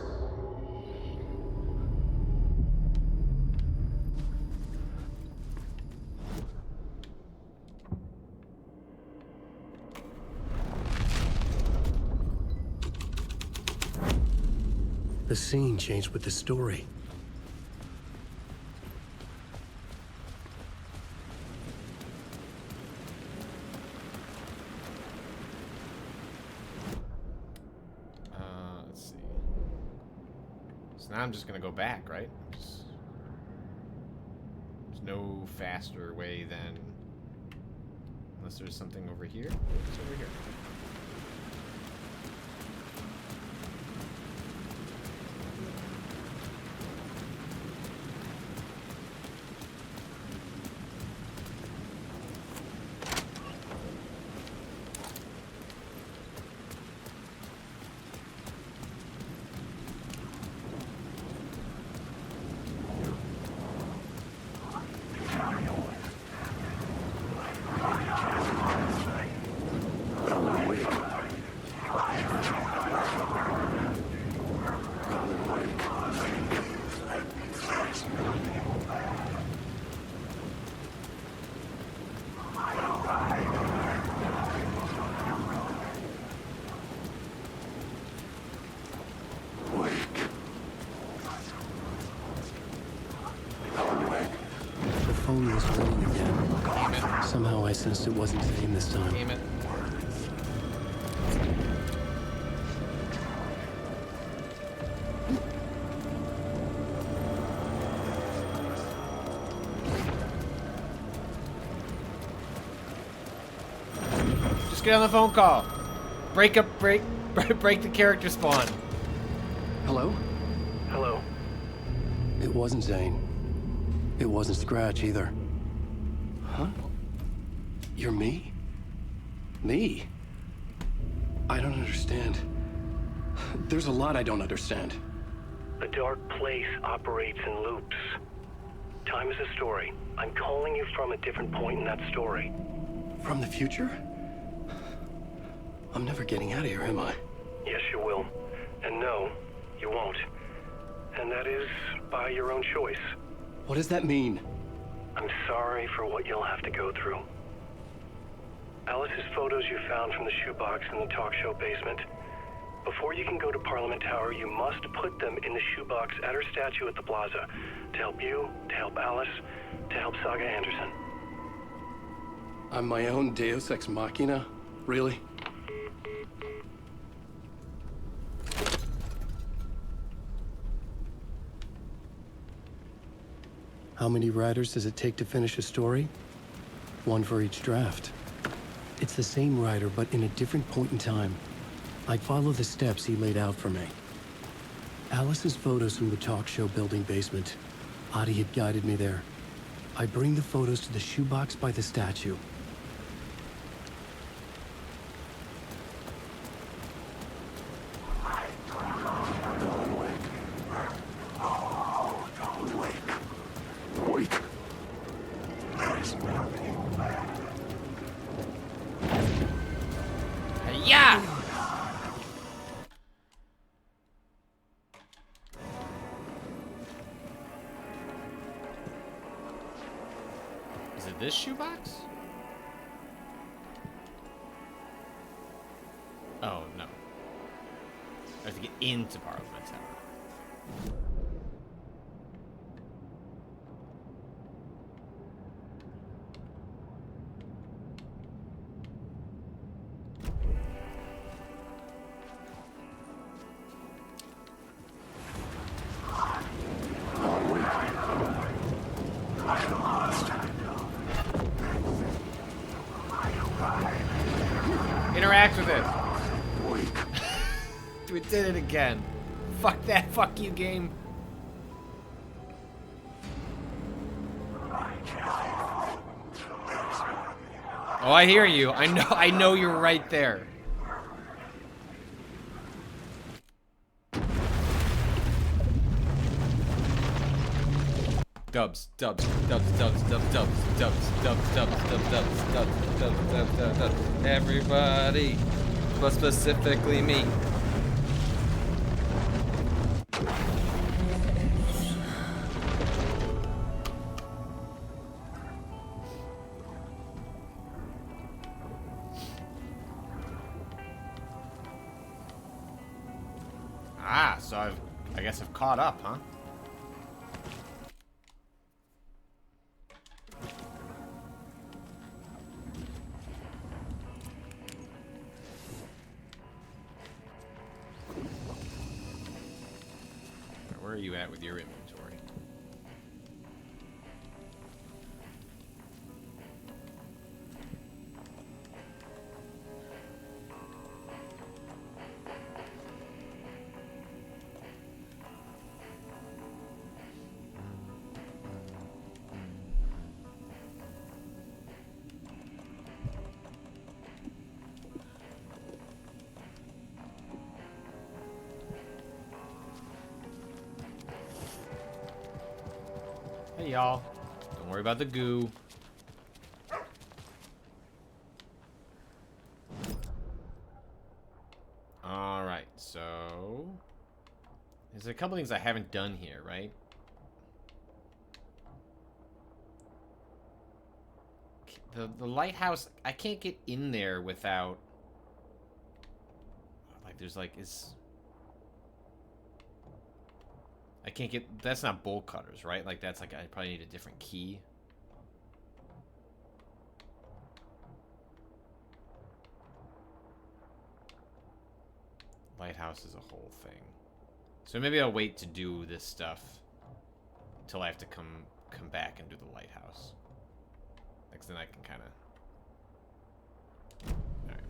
The scene changed with the story. Let's see. So now I'm just gonna go back, right? There's no faster way than... Unless there's something over here. What's over here? phone was ringing again. Somehow I sensed it wasn't Zane this time. Damn it. Just get on the phone call. Break the character spawn. Hello? Hello. It wasn't Zane. It wasn't Scratch either. Huh? You're me? Me? I don't understand. There's a lot I don't understand. The dark place operates in loops. Time is a story. I'm calling you from a different point in that story. From the future? I'm never getting out of here, am I? Yes, you will. And no, you won't. And that is by your own choice. What does that mean? I'm sorry for what you'll have to go through. Alice's photos you found from the shoebox in the talk show basement. Before you can go to Parliament Tower, you must put them in the shoebox at her statue at the plaza. To help you, to help Alice, to help Saga Anderson. I'm my own Deus Ex Machina? Really? How many writers does it take to finish a story? One for each draft. It's the same writer, but in a different point in time. I'd follow the steps he laid out for me. Alice's photos from the talk show building basement. Adi had guided me there. I bring the photos to the shoebox by the statue. Yeah! Is it this shoebox? Oh, no. I have to get into Parliament Tower. Interact with it. We did it again. Fuck that. Fuck you, game. Oh, I hear you. I know you're right there. Dubs, dubs, dubs, dubs, dubs, dubs, dubs, dubs, dubs, dubs, dubs, dubs, dubs, dubs, dubs, dubs. Everybody, but specifically me. Ah, so I guess I've caught up, huh? Where are you at with your inventory? Hey, y'all. Don't worry about the goo. Alright, so... There's a couple things I haven't done here, right? The lighthouse, I can't get in there without... Like, there's like, I can't get... That's not bolt cutters, right? Like, that's like... I probably need a different key. Lighthouse is a whole thing. So maybe I'll wait to do this stuff until I have to come back and do the lighthouse. Because then I can kind of... Alright.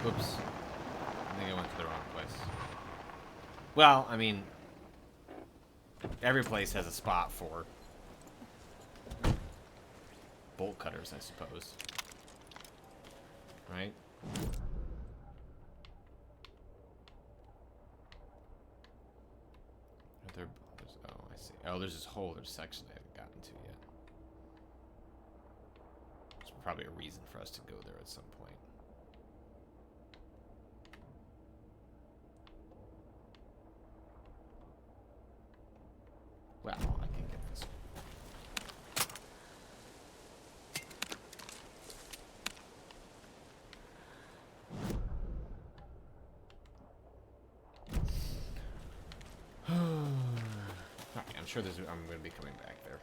Whoops. I think I went to the wrong place. Well, I mean, every place has a spot for bolt cutters, I suppose. Right? Oh, I see. Oh, there's this whole other section I haven't gotten to yet. There's probably a reason for us to go there at some point. Well, I can get this. Alright, I'm sure I'm going to be coming back there.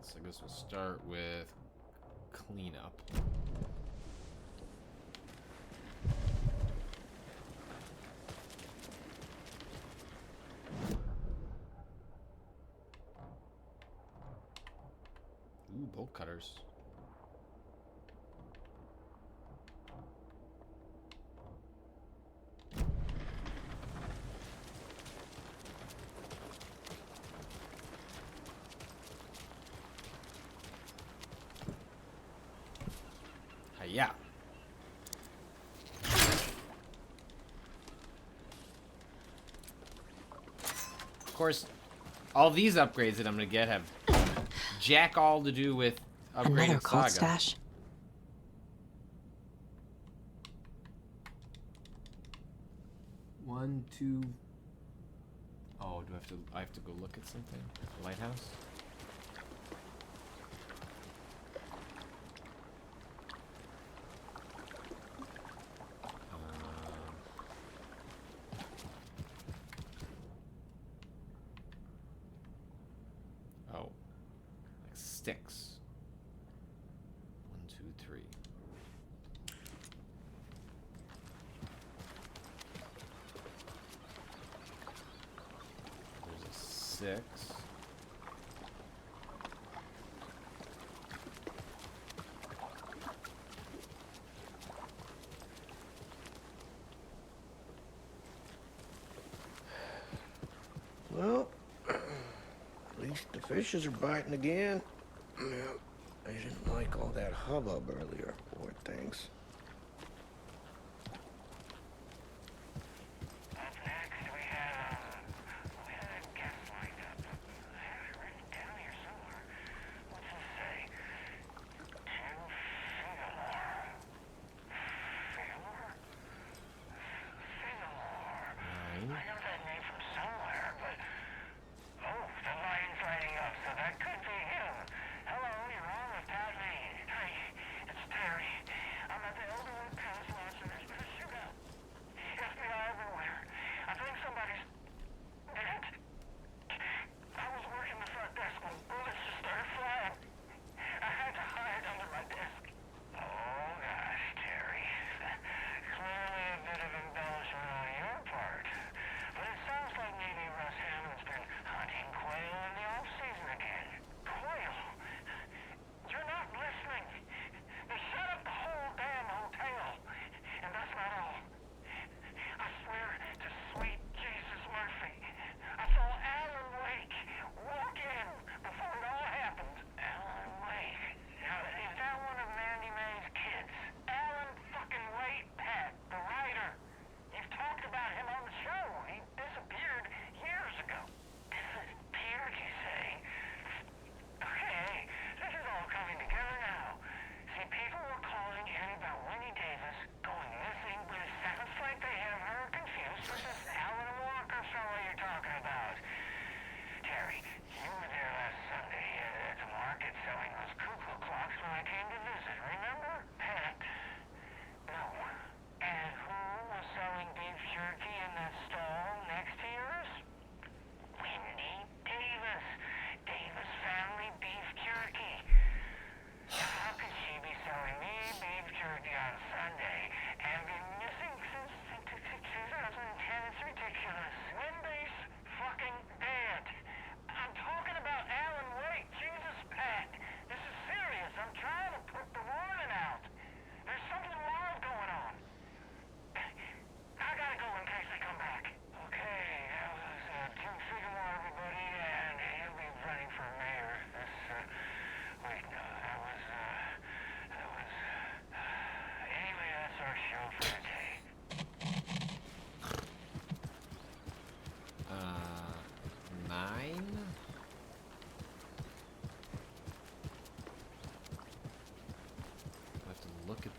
So I guess we'll start with cleanup. Ooh, bolt cutters. Yeah. Of course, all these upgrades that I'm gonna get have jack all to do with upgrading Another cult Saga. stash. One, two. Oh, do I have to go look at something? Lighthouse? Sticks. 1, 2, 3. There's a 6. Well, at least the fishes are biting again. I didn't like all that hubbub earlier, poor things.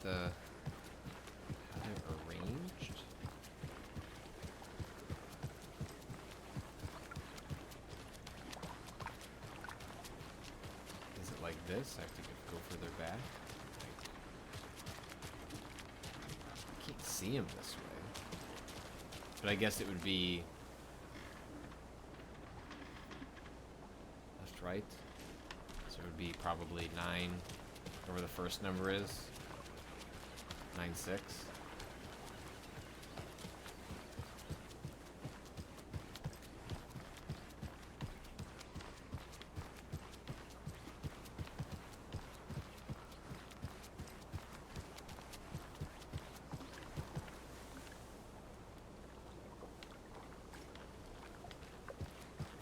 how they're arranged. Is it like this? I have to go further back. I can't see him this way. But I guess it would be left, right. So it would be probably 9, whatever the first number is. 9, 6.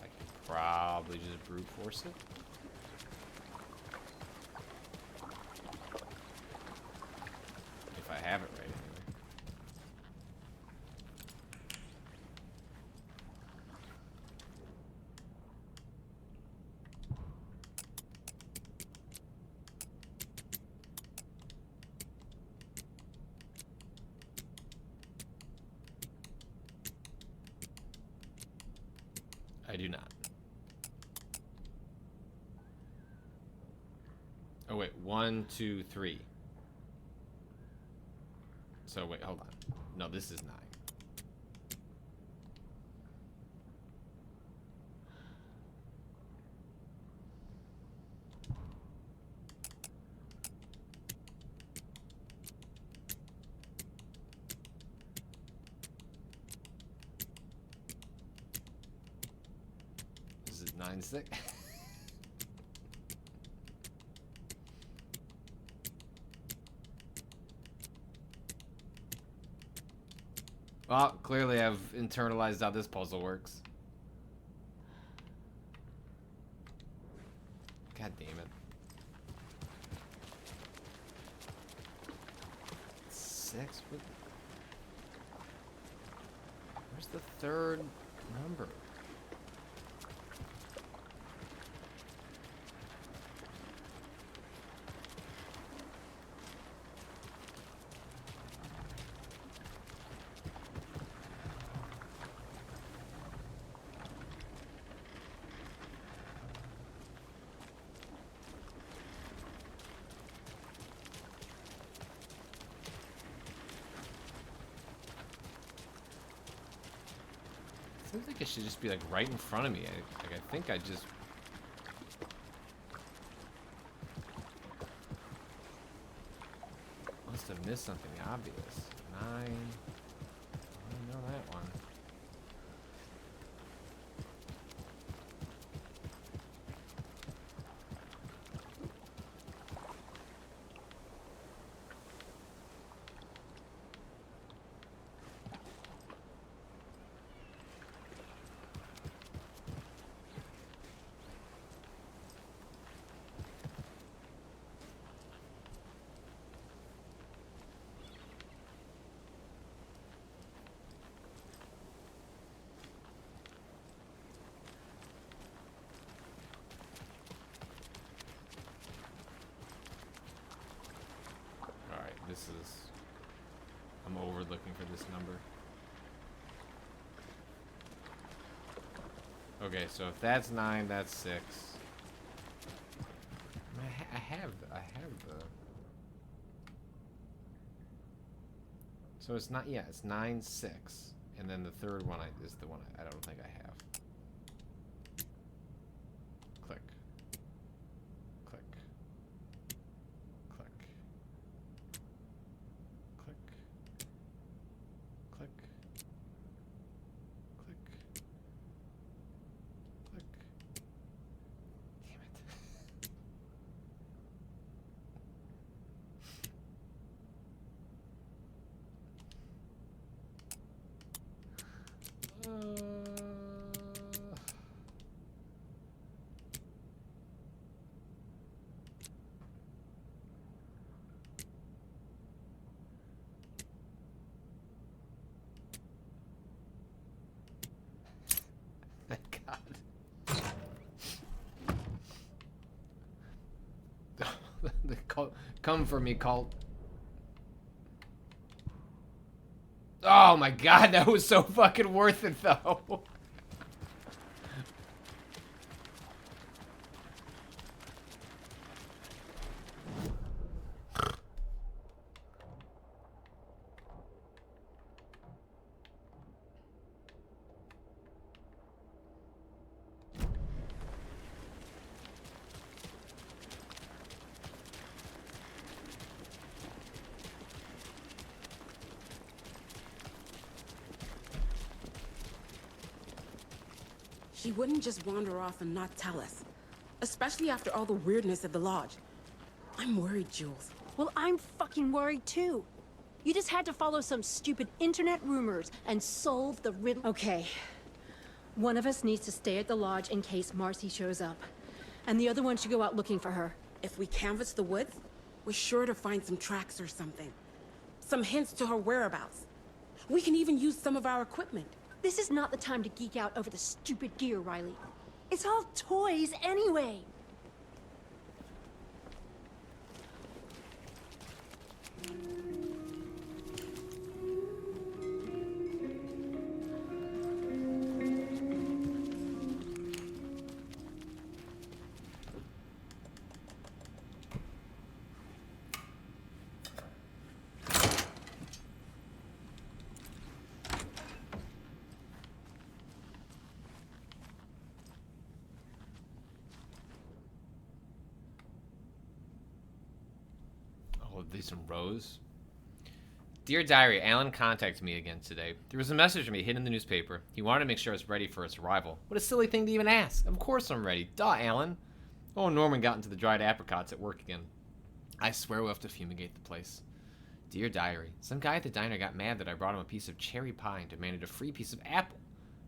I can probably just brute force it. If I have it right, anyway. I do not. Oh wait, 1, 2, 3. So wait, hold on. No, this is 9. This is 9, 6. Well, clearly I've internalized how this puzzle works. God damn it. 6? Where's the third number? Seems like it should just be like right in front of me. I think I just... must have missed something obvious. 9. I don't know that one. This is... I'm over looking for this number. Okay, so if that's 9, that's 6. I have the... So it's not... Yeah, it's 9, 6. And then the third one is the one I don't think I have. Click. Click. Click. Click. Click. Click. Click. Damn it. Thank God. Come for me, cult. Oh my god, that was so fucking worth it though. She wouldn't just wander off and not tell us. Especially after all the weirdness at the lodge. I'm worried, Jules. Well, I'm fucking worried too. You just had to follow some stupid internet rumors and solve the riddle. Okay. One of us needs to stay at the lodge in case Marcy shows up. And the other one should go out looking for her. If we canvass the woods, we're sure to find some tracks or something. Some hints to her whereabouts. We can even use some of our equipment. This is not the time to geek out over the stupid gear, Riley. It's all toys anyway. These some rows. Dear Diary, Alan contacted me again today. There was a message from me hidden in the newspaper. He wanted to make sure I was ready for its arrival. What a silly thing to even ask. Of course I'm ready. Duh, Alan. Oh, Norman got into the dried apricots at work again. I swear we'll have to fumigate the place. Dear Diary, some guy at the diner got mad that I brought him a piece of cherry pie and demanded a free piece of apple.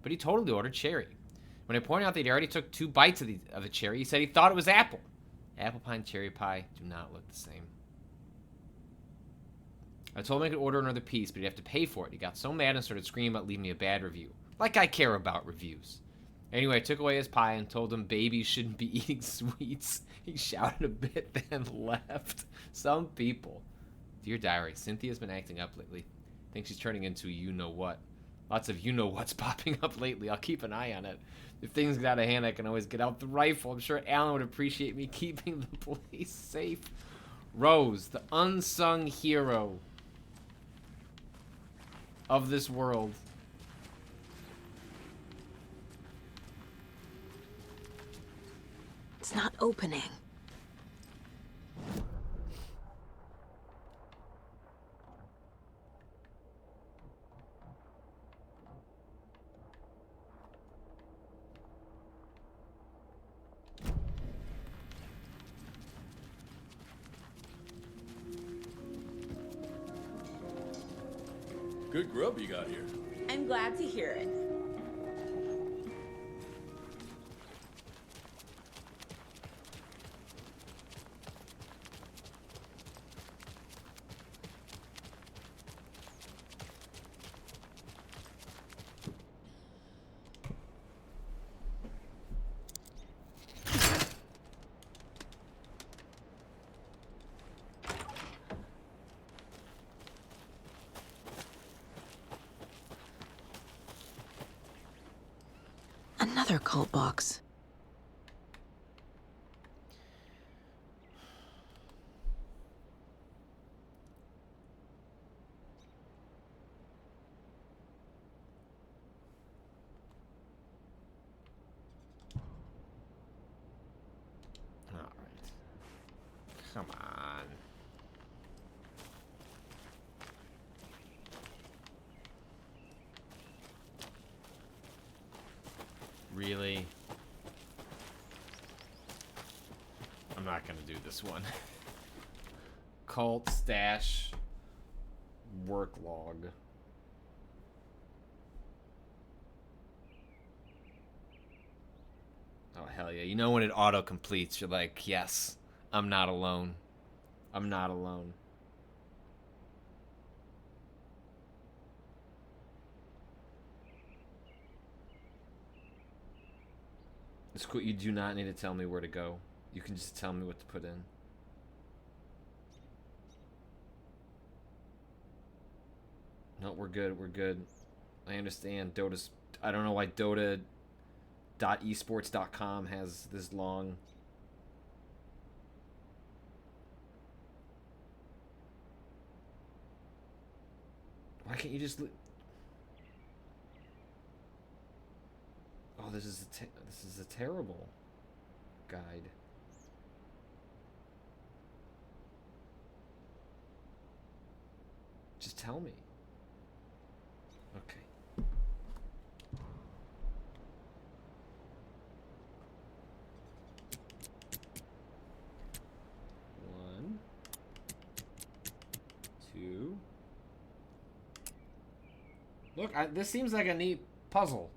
But he totally ordered cherry. When I pointed out that he already took 2 bites of the cherry, he said he thought it was apple. Apple pie and cherry pie do not look the same. I told him I could order another piece, but he'd have to pay for it. He got so mad and started screaming about leaving me a bad review. Like I care about reviews. Anyway, I took away his pie and told him babies shouldn't be eating sweets. He shouted a bit, then left. Some people. Dear Diary, Cynthia's been acting up lately. Think she's turning into you-know-what. Lots of you-know-what's popping up lately. I'll keep an eye on it. If things get out of hand, I can always get out the rifle. I'm sure Alan would appreciate me keeping the place safe. Rose, the unsung hero of this world. It's not opening. Good grub you got here. I'm glad to hear it. Another cult box. All right. Come on. Really? I'm not gonna do this one. Cult stash work log. Oh hell yeah. You know when it auto completes, you're like, yes, I'm not alone. I'm not alone. It's cool. You do not need to tell me where to go. You can just tell me what to put in. No, we're good. We're good. I understand. Dota's... I don't know why Dota.esports.com has this long... Why can't you just... Oh, this is a terrible guide. Just tell me. Okay. One, two. Look, this seems like a neat puzzle.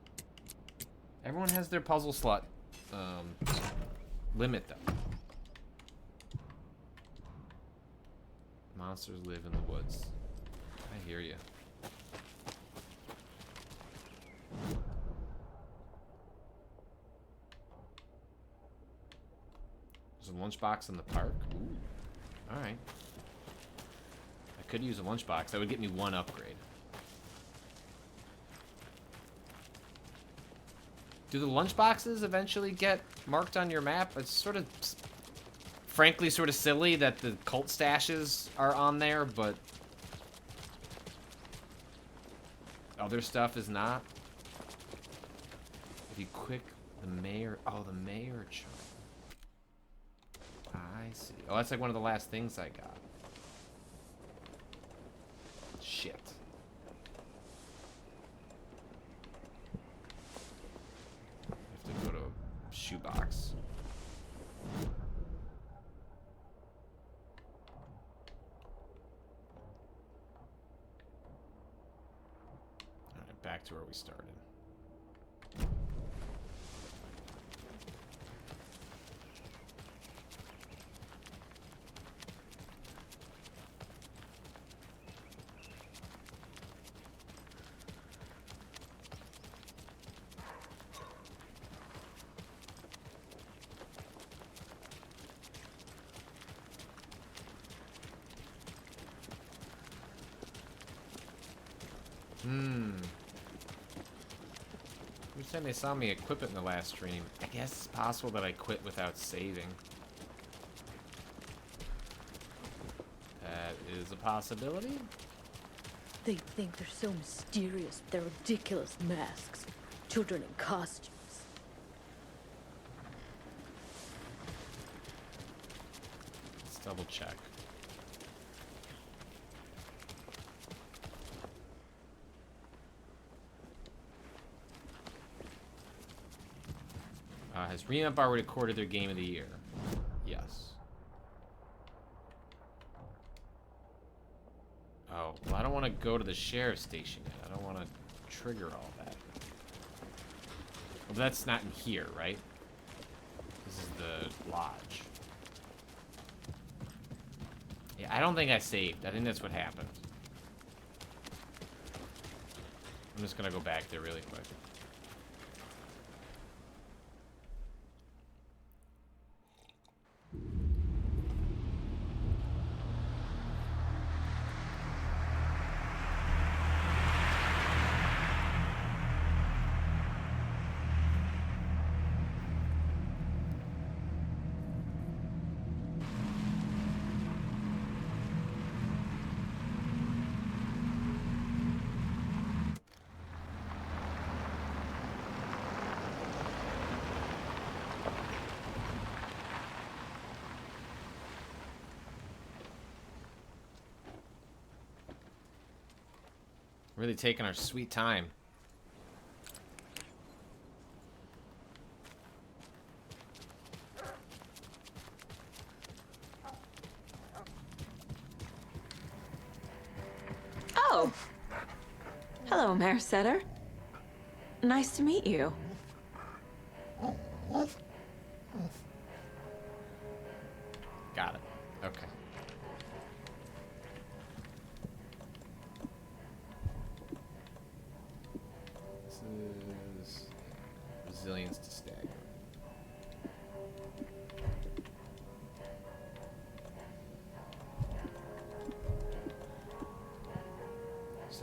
Everyone has their puzzle slot limit, though. Monsters live in the woods. I hear you. There's a lunchbox in the park. Ooh. All right. I could use a lunchbox. That would get me one upgrade. Do the lunchboxes eventually get marked on your map? It's sort of, frankly, sort of silly that the cult stashes are on there, but other stuff is not. If you click the mayor, oh, the mayor charm. I see. Oh, that's like one of the last things I got. Shit. Go to a shoebox. Alright, back to where we started. Every time they saw me equip it in the last stream, I guess it's possible that I quit without saving. That is a possibility. They think they're so mysterious with their ridiculous masks. Children in costumes. Let's double check. Has Remap already recorded their game of the year? Yes. Oh, well, I don't want to go to the sheriff's station yet. I don't want to trigger all that. Well, that's not in here, right? This is the lodge. Yeah, I don't think I saved. I think that's what happened. I'm just gonna go back there really quick. Really taking our sweet time. Oh! Hello, Mayor Setter. Nice to meet you. Got it. Okay. This is resilience to stagger.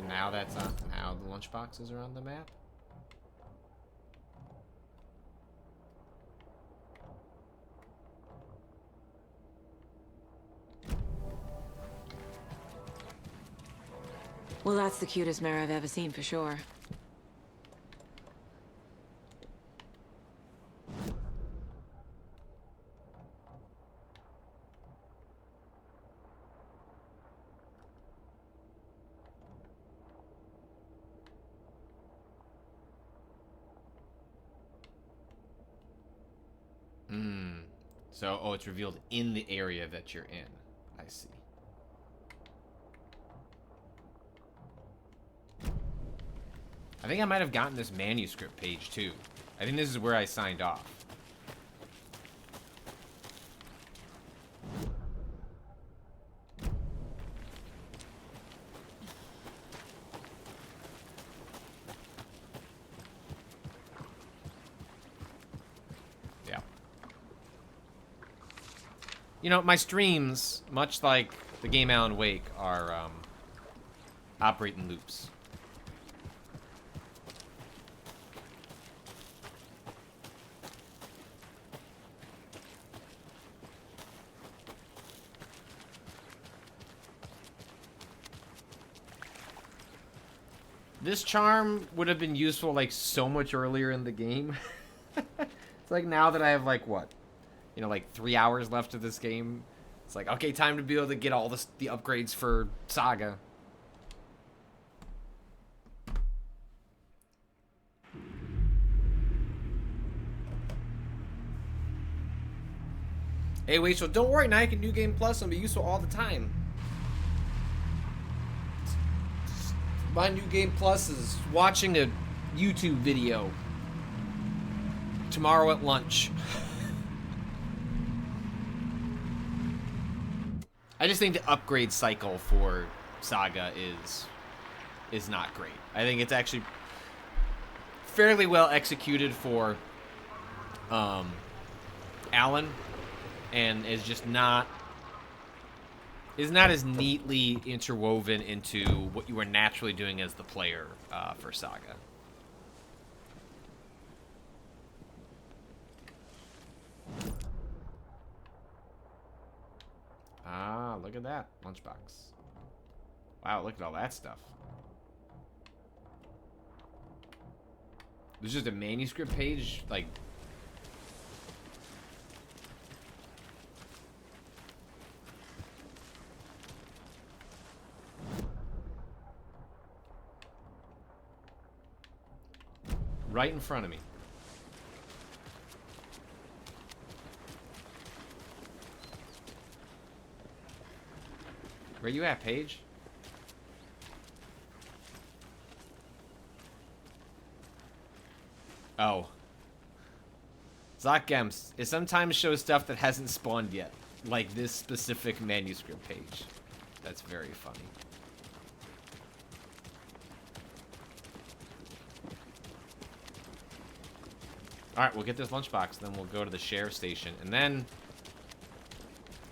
So now that's on. Now the lunchboxes are on the map. Well, that's the cutest mare I've ever seen for sure. So, oh, it's revealed in the area that you're in. I see. I think I might have gotten this manuscript page, too. I think this is where I signed off. You know, my streams, much like the game Alan Wake, are operate in loops. This charm would have been useful like so much earlier in the game. It's like now that I have like what? You know, like 3 hours left of this game. It's like, okay, time to be able to get all the upgrades for Saga. Hey, wait, so don't worry, now you can New Game Plus and be useful all the time. My New Game Plus is watching a YouTube video tomorrow at lunch. I just think the upgrade cycle for Saga is not great. I think it's actually fairly well executed for Alan, and is just not as neatly interwoven into what you are naturally doing as the player for Saga. Ah, look at that. Lunchbox. Wow, look at all that stuff. There's just a manuscript page, like... right in front of me. Where you at, Paige? Oh. Zachgems, it sometimes shows stuff that hasn't spawned yet. Like this specific manuscript page. That's very funny. Alright, we'll get this lunchbox, then we'll go to the share station. And then,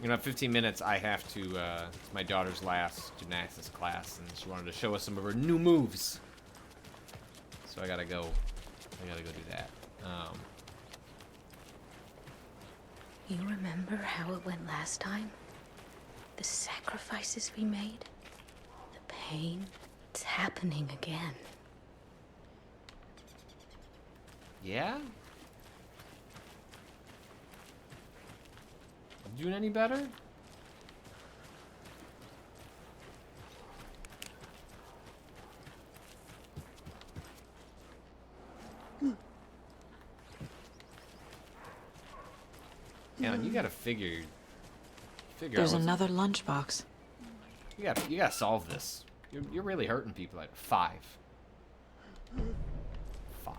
you know, 15 minutes, I have to, it's my daughter's last gymnastics class, and she wanted to show us some of her new moves. So I gotta go do that. You remember how it went last time? The sacrifices we made? The pain? It's happening again. Yeah? Doing any better? Yeah, you gotta figure There's out another lunchbox. You gotta solve this. You're really hurting people at 5. 5.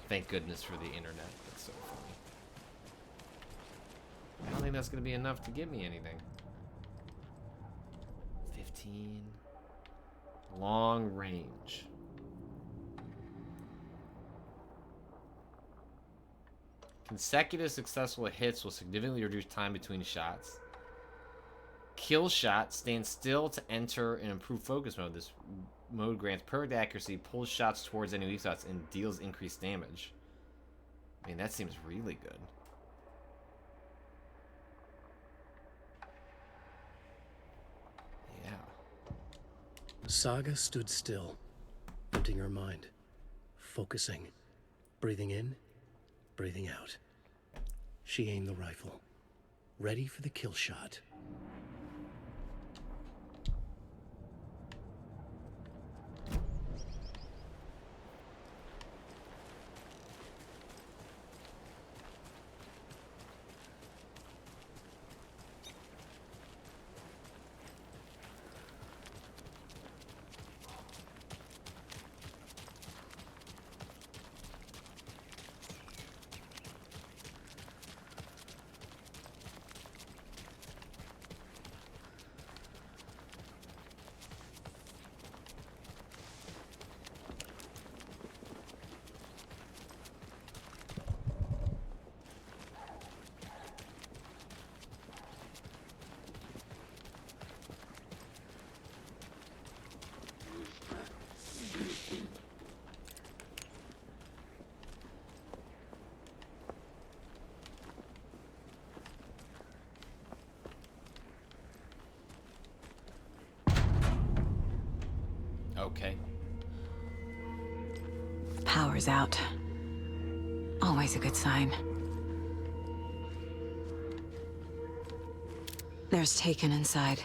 Thank goodness for the internet. That's so funny. I don't think that's gonna be enough to give me anything. 15. Long range. Consecutive successful hits will significantly reduce time between shots. Kill shot. Stand still to enter and improve focus mode. This mode grants perfect accuracy, pulls shots towards any weak spots, and deals increased damage. I mean, that seems really good. Yeah. Saga stood still, emptying her mind, focusing, breathing in, breathing out. She aimed the rifle, ready for the kill shot. Okay. Power's out. Always a good sign. There's Taken inside.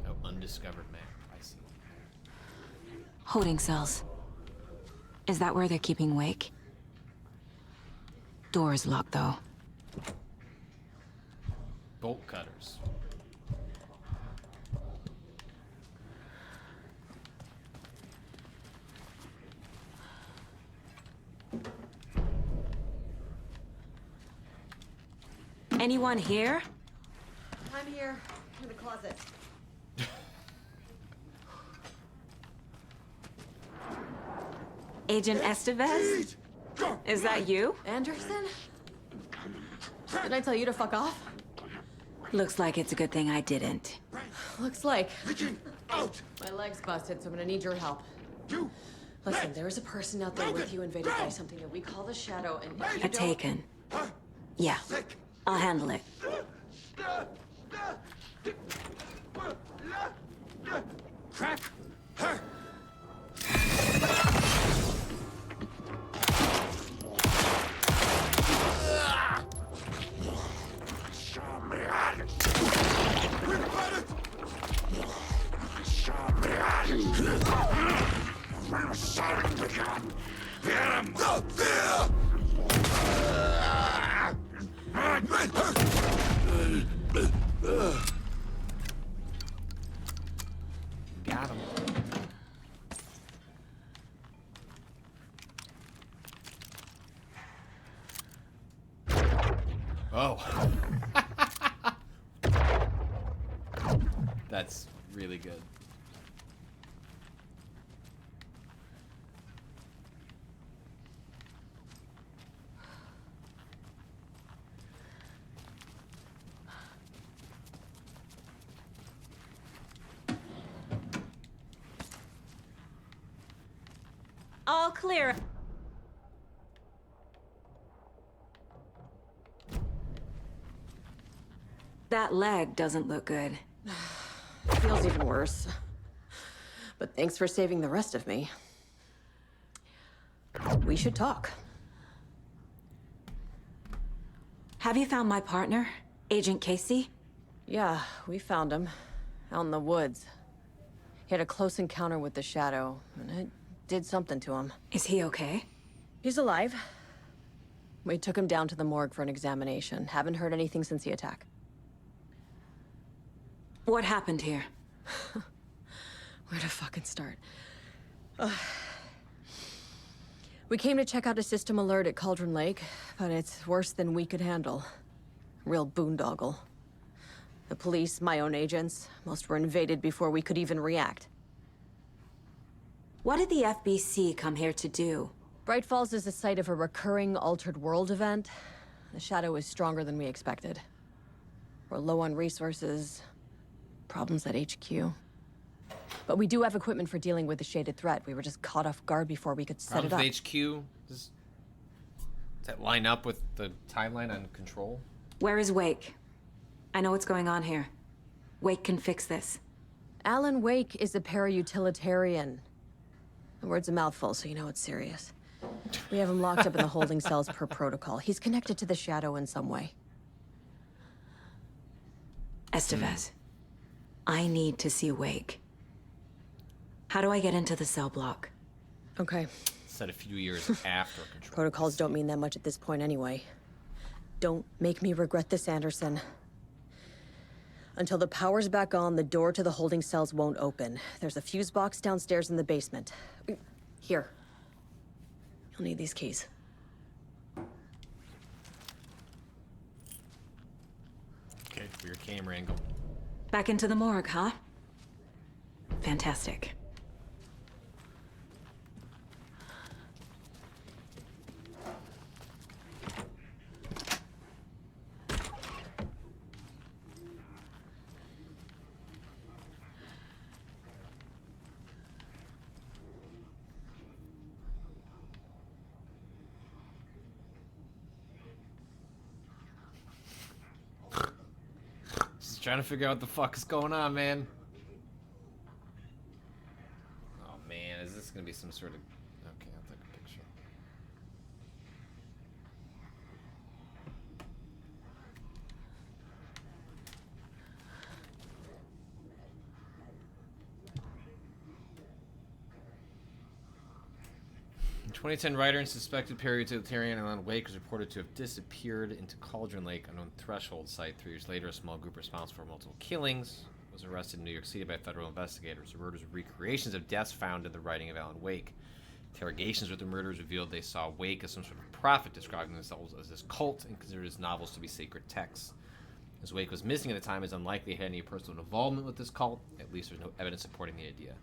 Oh, undiscovered map. I see. Holding cells. Is that where they're keeping Wake? Door's locked, though. Bolt cutters. Anyone here? I'm here, in the closet. Agent Estevez? Is that you? Anderson? Did I tell you to fuck off? Looks like it's a good thing I didn't. Looks like. My leg's busted, so I'm gonna need your help. Listen, there is a person out there with you invaded by something that we call the Shadow, and if you A Taken. Yeah, I'll handle it. Crack her! Got him. Oh. That's really good. All clear. That leg doesn't look good. Feels even worse. But thanks for saving the rest of me. We should talk. Have you found my partner, Agent Casey? Yeah, we found him. Out in the woods. He had a close encounter with the Shadow, and it did something to him. Is he okay? He's alive. We took him down to the morgue for an examination. Haven't heard anything since the attack. What happened here? Where to fucking start? We came to check out a system alert at Cauldron Lake, but it's worse than we could handle. Real boondoggle. The police, my own agents, most were invaded before we could even react. What did the FBC come here to do? Bright Falls is the site of a recurring Altered World event. The Shadow is stronger than we expected. We're low on resources, problems at HQ. But we do have equipment for dealing with the shaded threat. We were just caught off guard before we could set it up. Problems with HQ? Does that line up with the timeline on Control? Where is Wake? I know what's going on here. Wake can fix this. Alan Wake is a para-utilitarian. The word's a mouthful, so you know it's serious. We have him locked up in the holding cells per protocol. He's connected to the Shadow in some way. Estevez, I need to see Wake. How do I get into the cell block? Okay. Said a few years after Control. Protocols don't mean that much at this point anyway. Don't make me regret this, Anderson. Until the power's back on, the door to the holding cells won't open. There's a fuse box downstairs in the basement. Here. You'll need these keys. Okay, for your camera angle. Back into the morgue, huh? Fantastic. Just trying to figure out what the fuck is going on, man. Oh man, is this gonna be some sort of... Okay, I'll take a picture. In 2010, writer and suspected para-utilitarian Alan Wake was reported to have disappeared into Cauldron Lake, unknown threshold site. 3 years later, a small group responsible for multiple killings was arrested in New York City by federal investigators. The murders were recreations of deaths found in the writing of Alan Wake. Interrogations with the murderers revealed they saw Wake as some sort of prophet, describing themselves as this cult and considered his novels to be sacred texts. As Wake was missing at the time, it's unlikely he had any personal involvement with this cult. At least there's no evidence supporting the idea.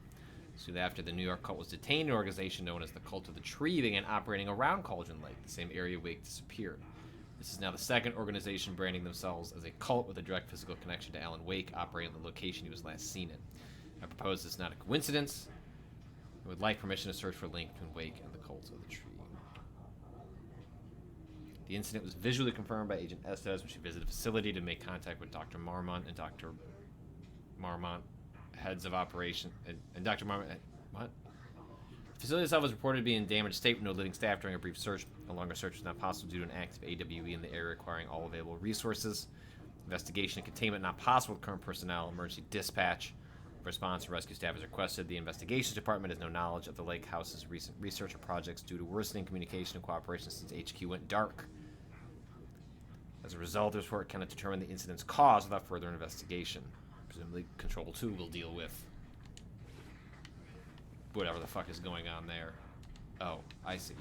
Soon after the New York cult was detained, an organization known as the Cult of the Tree began operating around Cauldron Lake, the same area Wake disappeared. This is now the second organization branding themselves as a cult with a direct physical connection to Alan Wake, operating at the location he was last seen in. I propose this is not a coincidence. I would like permission to search for a link between Wake and the Cult of the Tree. The incident was visually confirmed by Agent Estes when she visited the facility to make contact with Dr. Marmont and Dr. Marmont, heads of operation, and Dr. Marmont. What? The facility itself was reported to be in damaged state with no living staff during a brief search. A longer search was not possible due to an active AWE in the area requiring all available resources. Investigation and containment not possible with current personnel. Emergency dispatch. Response to rescue staff is requested. The investigations department has no knowledge of the lake house's recent research or projects due to worsening communication and cooperation since HQ went dark. As a result, the report cannot determine the incident's cause without further investigation. Presumably, Control 2 will deal with whatever the fuck is going on there. Oh, I see.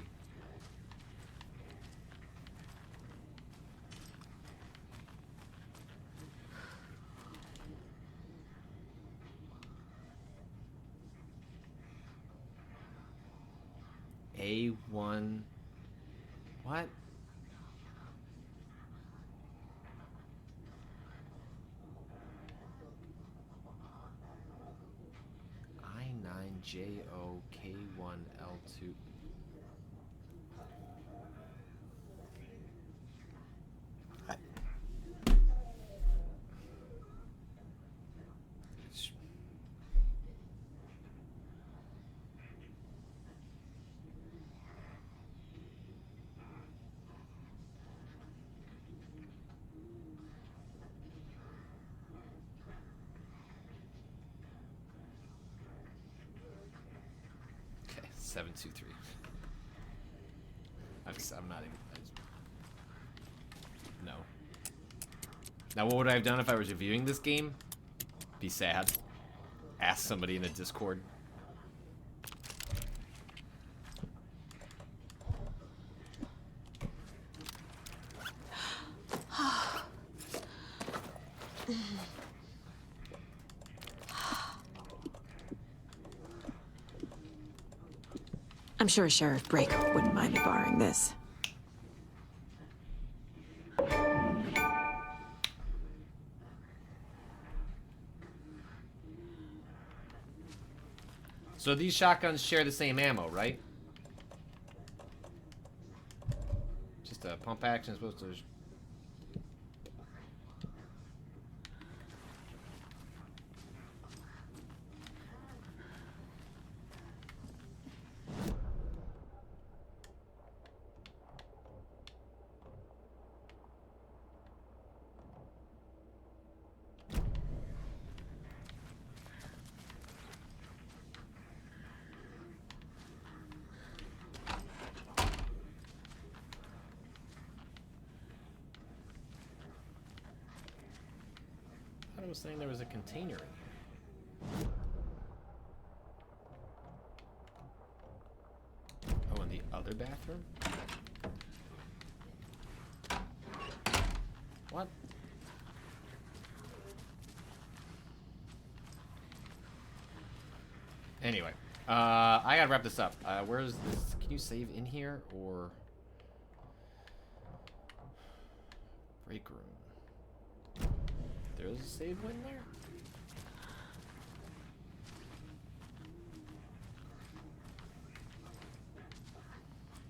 A1... What? I9JOK1L2. Okay, 723. I'm not even. No. Now, what would I have done if I was reviewing this game? Be sad. Ask somebody in a Discord. I'm sure Sheriff Brake wouldn't mind me borrowing this. So these shotguns share the same ammo, right? Just a pump action supposed to... I was saying there was a container in here. Oh, in the other bathroom? What? Anyway, I gotta wrap this up. Where's this? Can you save in here or break room? There's a save win there?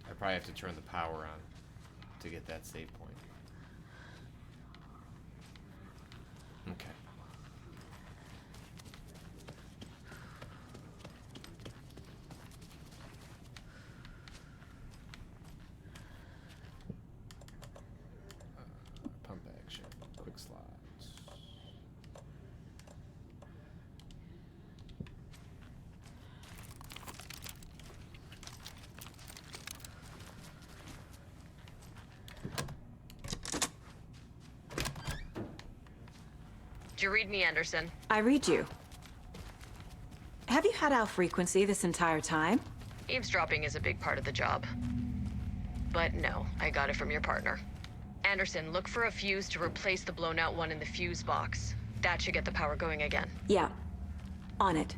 I probably have to turn the power on to get that save point. Okay. Pump action, quick slots. Did you read me, Anderson? I read you. Have you had our frequency this entire time? Eavesdropping is a big part of the job. But no, I got it from your partner. Anderson, look for a fuse to replace the blown out one in the fuse box. That should get the power going again. Yeah. On it.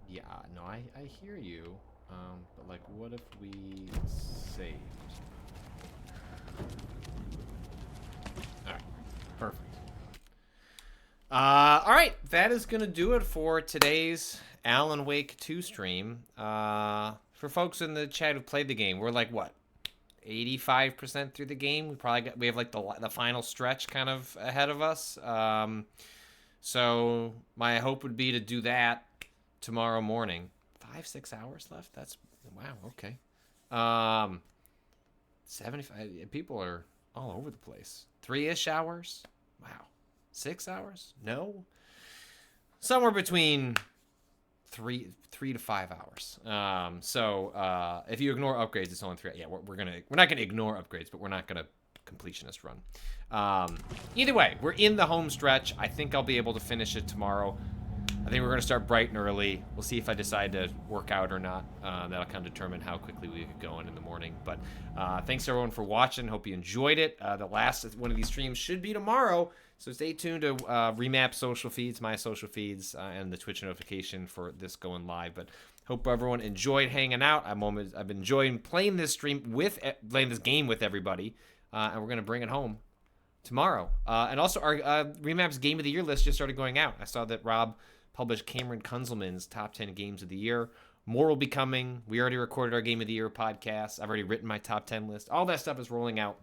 Yeah, no, I hear you. But like, what if we saved? Alright, perfect. Alright, that is gonna do it for today's Alan Wake 2 stream. For folks in the chat who played the game, we're like, what? 85% through the game. We have like the final stretch kind of ahead of us. So my hope would be to do that tomorrow morning. 5-6 hours left. That's wow. Okay. 75 people are all over the place. 3-ish hours. Wow. 6 hours? No. Somewhere between 3 to 5 hours. So if you ignore upgrades, it's only 3. Yeah, we're not gonna ignore upgrades, but we're not gonna completionist run. Either way, we're in the home stretch. I think I'll be able to finish it tomorrow. I think we're gonna start bright and early. We'll see if I decide to work out or not. That'll kind of determine how quickly we get going in the morning. But thanks everyone for watching. Hope you enjoyed it. The last one of these streams should be tomorrow. So stay tuned to Remap social feeds, my social feeds, and the Twitch notification for this going live. But hope everyone enjoyed hanging out. I've been enjoying playing this game with everybody, and we're gonna bring it home tomorrow. And also our Remap's Game of the Year list just started going out. I saw that Rob published Cameron Kunzelman's top 10 games of the year. More will be coming. We already recorded our Game of the Year podcast. I've already written my top 10 list. All that stuff is rolling out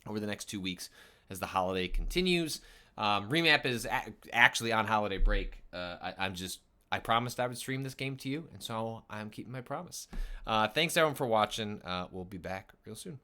over the next 2 weeks as the holiday continues. Remap is actually on holiday break. I promised I would stream this game to you, and so I'm keeping my promise. Thanks everyone for watching. We'll be back real soon.